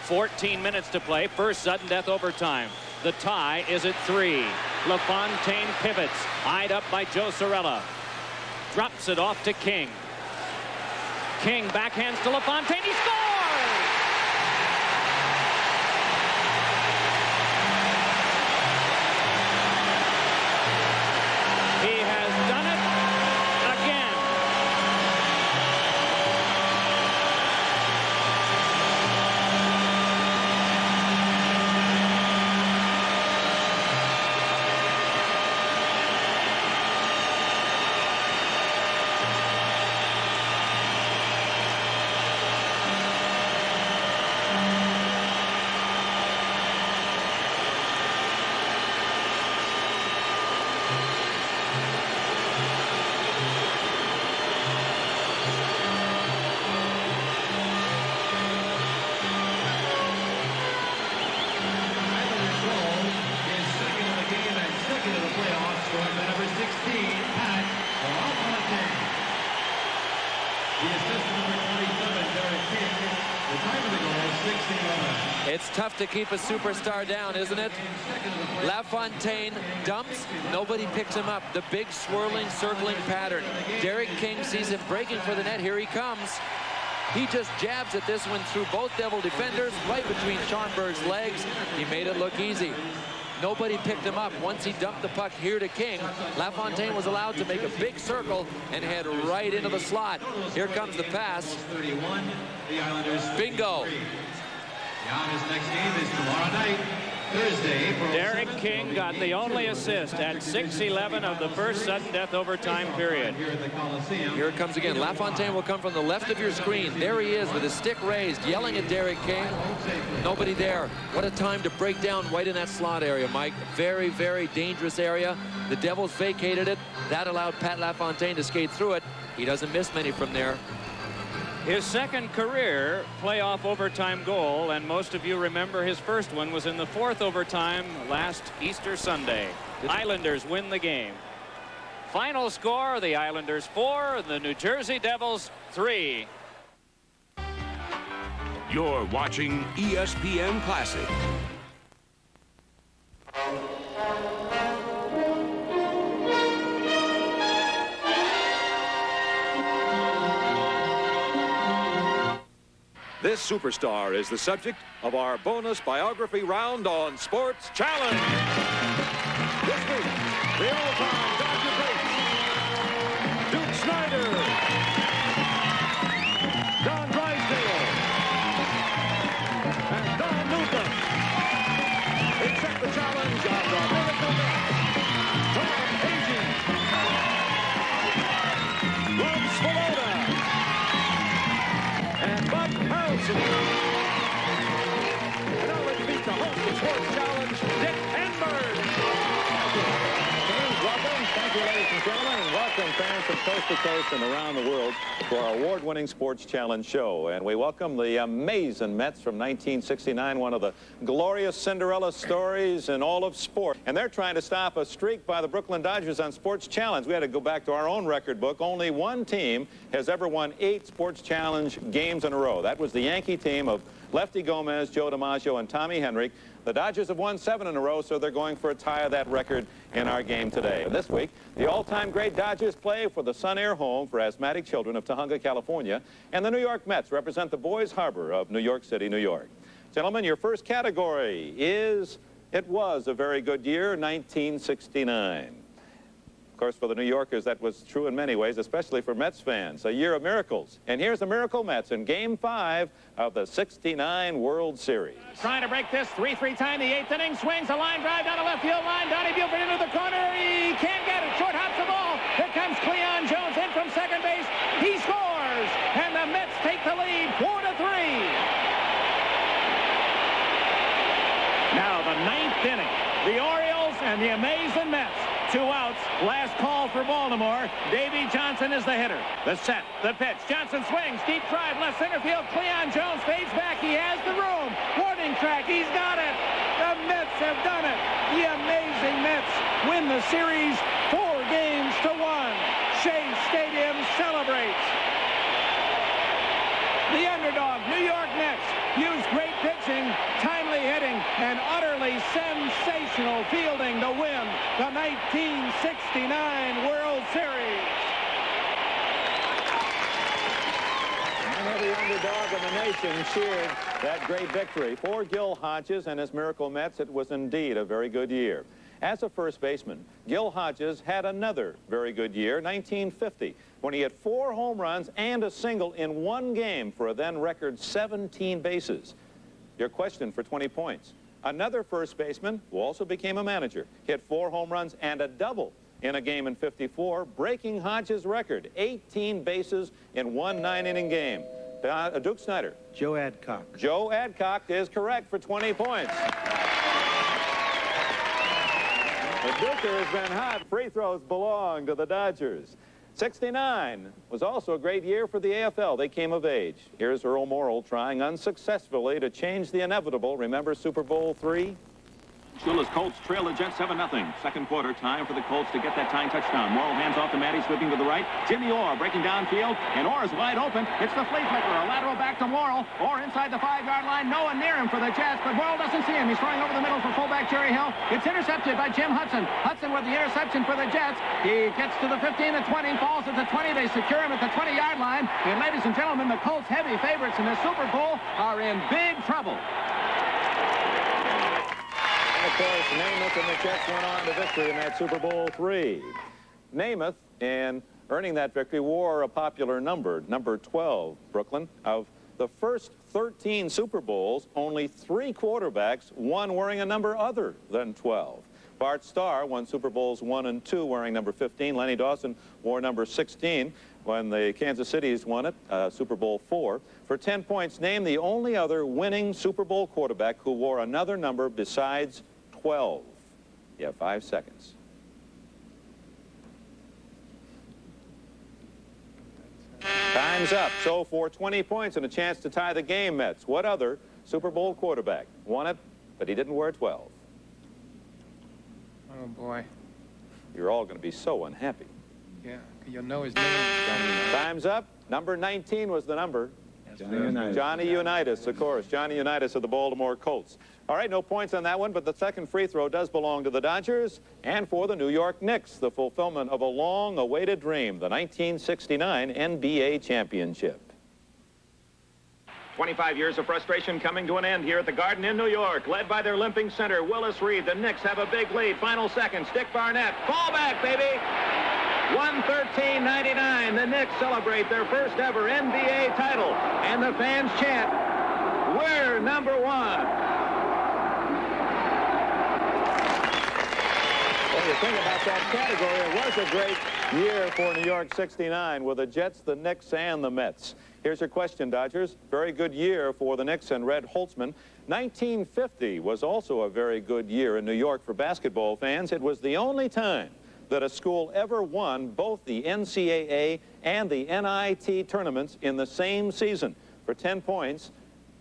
14 minutes to play. First sudden death overtime. The tie is at 3. LaFontaine pivots. Eyed up by Joe Sorella. Drops it off to King. King backhands to LaFontaine. He scores! He has done it again. It's tough to keep a superstar down, isn't it? LaFontaine dumps. Nobody picks him up. The big swirling, circling pattern. Derek King sees him breaking for the net. Here he comes. He just jabs at this one through both Devil defenders, right between Schonberg's legs. He made it look easy. Nobody picked him up. Once he dumped the puck here to King, LaFontaine was allowed to make a big circle and head right into the slot. Here comes the pass. Bingo. The Islanders' next game is tomorrow night, Thursday. Derek King got the only assist at 6:11 of the first sudden death overtime period. Here at the Coliseum. Here it comes again. LaFontaine will come from the left of your screen. There he is with his stick raised, yelling at Derek King. Nobody there. What a time to break down right in that slot area, Mike. Very, very dangerous area. The Devils vacated it. That allowed Pat LaFontaine to skate through it. He doesn't miss many from there. His second career playoff overtime goal, and most of you remember his first one was in the 4th overtime last Easter Sunday. The Islanders win the game. Final score, the Islanders 4, the New Jersey Devils 3. You're watching ESPN Classic. This superstar is the subject of our bonus biography round on Sports Challenge. This week, the all-time Dodger greats, Duke Snider, Don Drysdale, and Don Newton. Accept the challenge of the Miracle Man, Tom Agee, Rob Svoboda, and Buck Harrelson. And now let's meet the host of Sports Challenge, Dick Enberg. Welcome. Thank you, ladies and gentlemen, and welcome fans from coast to coast and around the world to our award-winning Sports Challenge show. And we welcome the amazing Mets from 1969, one of the glorious Cinderella stories in all of sport. And they're trying to stop a streak by the Brooklyn Dodgers on Sports Challenge. We had to go back to our own record book. Only one team has ever won 8 Sports Challenge games in a row. That was the Yankee team of Lefty Gomez, Joe DiMaggio, and Tommy Henrick. The Dodgers have won 7 in a row, so they're going for a tie of that record in our game today. This week, the all-time great Dodgers play for the Sun Air Home for Asthmatic Children of Tujunga, California, and the New York Mets represent the Boys Harbor of New York City, New York. Gentlemen, your first category is It was a very good year, 1969. Of course, for the New Yorkers, that was true in many ways, especially for Mets fans. A year of miracles. And here's the Miracle Mets in Game 5 of the '69 World Series. Trying to break this 3-3 tie in the 8th inning. Swings a line drive down the left field line. Donnie Buford into the corner. He can't get it. Short hops the ball. Here comes Clement Jones in from second base. He scores. And the Mets take the lead 4-3. Now the 9th inning. The Orioles and the amazing Mets. 2 outs. Last call for Baltimore. Davy Johnson is the hitter. The set. The pitch. Johnson swings. Deep drive. Left center field. Clement Jones fades back. He has the room. Warning track. He's got it. The Mets have done it. The amazing Mets win the series 4-1. Shea Stadium celebrates. The underdog, New York Mets, used great pitching, timely hitting, and utterly sensational fielding to win the 1969 World Series. And every underdog in the nation cheered that great victory. For Gil Hodges and his Miracle Mets, it was indeed a very good year. As a first baseman, Gil Hodges had another very good year, 1950, when he hit 4 home runs and a single in one game for a then record 17 bases. Your question for 20 points. Another first baseman, who also became a manager, hit 4 home runs and a double in a game in '54, breaking Hodges' record, 18 bases in one 9-inning game. Duke Snyder. Joe Adcock. Joe Adcock is correct for 20 points. The Duker has been hot. Free throws belong to the Dodgers. '69 was also a great year for the AFL. They came of age. Here's Earl Morrall trying unsuccessfully to change the inevitable. Remember Super Bowl III? Still as Colts trail the Jets 7-0. Second quarter, time for the Colts to get that tying touchdown. Morrall hands off to Matty, sweeping to the right. Jimmy Orr breaking downfield, and Orr is wide open. It's the flea flicker, a lateral back to Morrall. Orr inside the 5-yard line, no one near him for the Jets, but Morrall doesn't see him. He's throwing over the middle for fullback Jerry Hill. It's intercepted by Jim Hudson. Hudson with the interception for the Jets. He gets to the 15, the 20, falls at the 20. They secure him at the 20-yard line. And ladies and gentlemen, the Colts, heavy favorites in the Super Bowl, are in big trouble. Of course, Namath and the Jets went on to victory in that Super Bowl III. Namath, in earning that victory, wore a popular number, number 12, Brooklyn. Of the first 13 Super Bowls, only 3 quarterbacks won wearing a number other than 12. Bart Starr won Super Bowls I and II wearing number 15. Lenny Dawson wore number 16 when the Kansas City's won it, Super Bowl IV. For 10 points, name the only other winning Super Bowl quarterback who wore another number besides 12. You have 5 seconds. Time's up. So for 20 points and a chance to tie the game, Mets, what other Super Bowl quarterback won it, but he didn't wear 12? Oh, boy. You're all going to be so unhappy. Yeah, you'll know his name. Time's up. Number 19 was the number. Johnny Unitas, of course. Johnny Unitas of the Baltimore Colts. All right, no points on that one, but the second free throw does belong to the Dodgers and for the New York Knicks, the fulfillment of a long-awaited dream, the 1969 NBA championship. 25 years of frustration coming to an end here at the Garden in New York. Led by their limping center, Willis Reed. The Knicks have a big lead. Final seconds. Dick Barnett. Ball back, baby. 113-99. The Knicks celebrate their first ever NBA title. And the fans chant, "We're number one." Well, you think about that category, it was a great year for New York '69 with the Jets, the Knicks, and the Mets. Here's your question, Dodgers. Very good year for the Knicks and Red Holtzman. 1950 was also a very good year in New York for basketball fans. It was the only time that a school ever won both the NCAA and the NIT tournaments in the same season. For 10 points,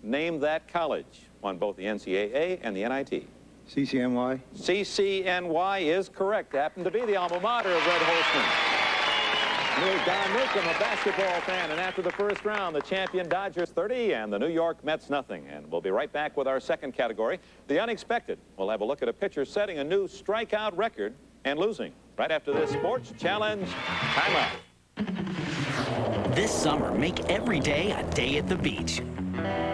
name that college. Won both the NCAA and the NIT. CCNY. CCNY is correct. Happened to be the alma mater of Red Holtzman. Don Newcomb, a basketball fan, and after the first round, the champion Dodgers 30 and the New York Mets nothing. And we'll be right back with our second category, the unexpected. We'll have a look at a pitcher setting a new strikeout record and losing. Right after this Sports Challenge timeout. This summer, make every day a day at the beach.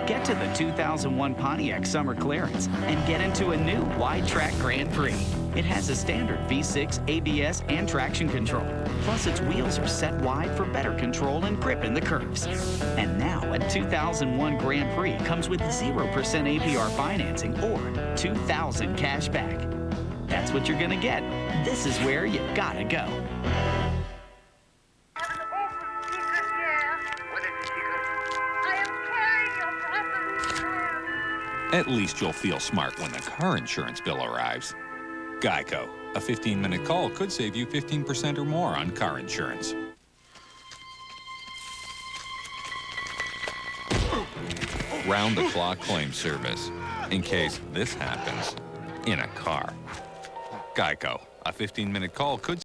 Get Get to the 2001 Pontiac Summer Clearance and get into a new wide-track Grand Prix. It has a standard V6, ABS, and traction control. Plus, its wheels are set wide for better control and grip in the curves. And now, a 2001 Grand Prix comes with 0% APR financing or $2,000 cash back. That's what you're going to get. This is where you gotta go. At least you'll feel smart when the car insurance bill arrives. Geico. A 15-minute call could save you 15% or more on car insurance. Round-the-clock claim service. In case this happens in a car. Geico. A 15-minute call could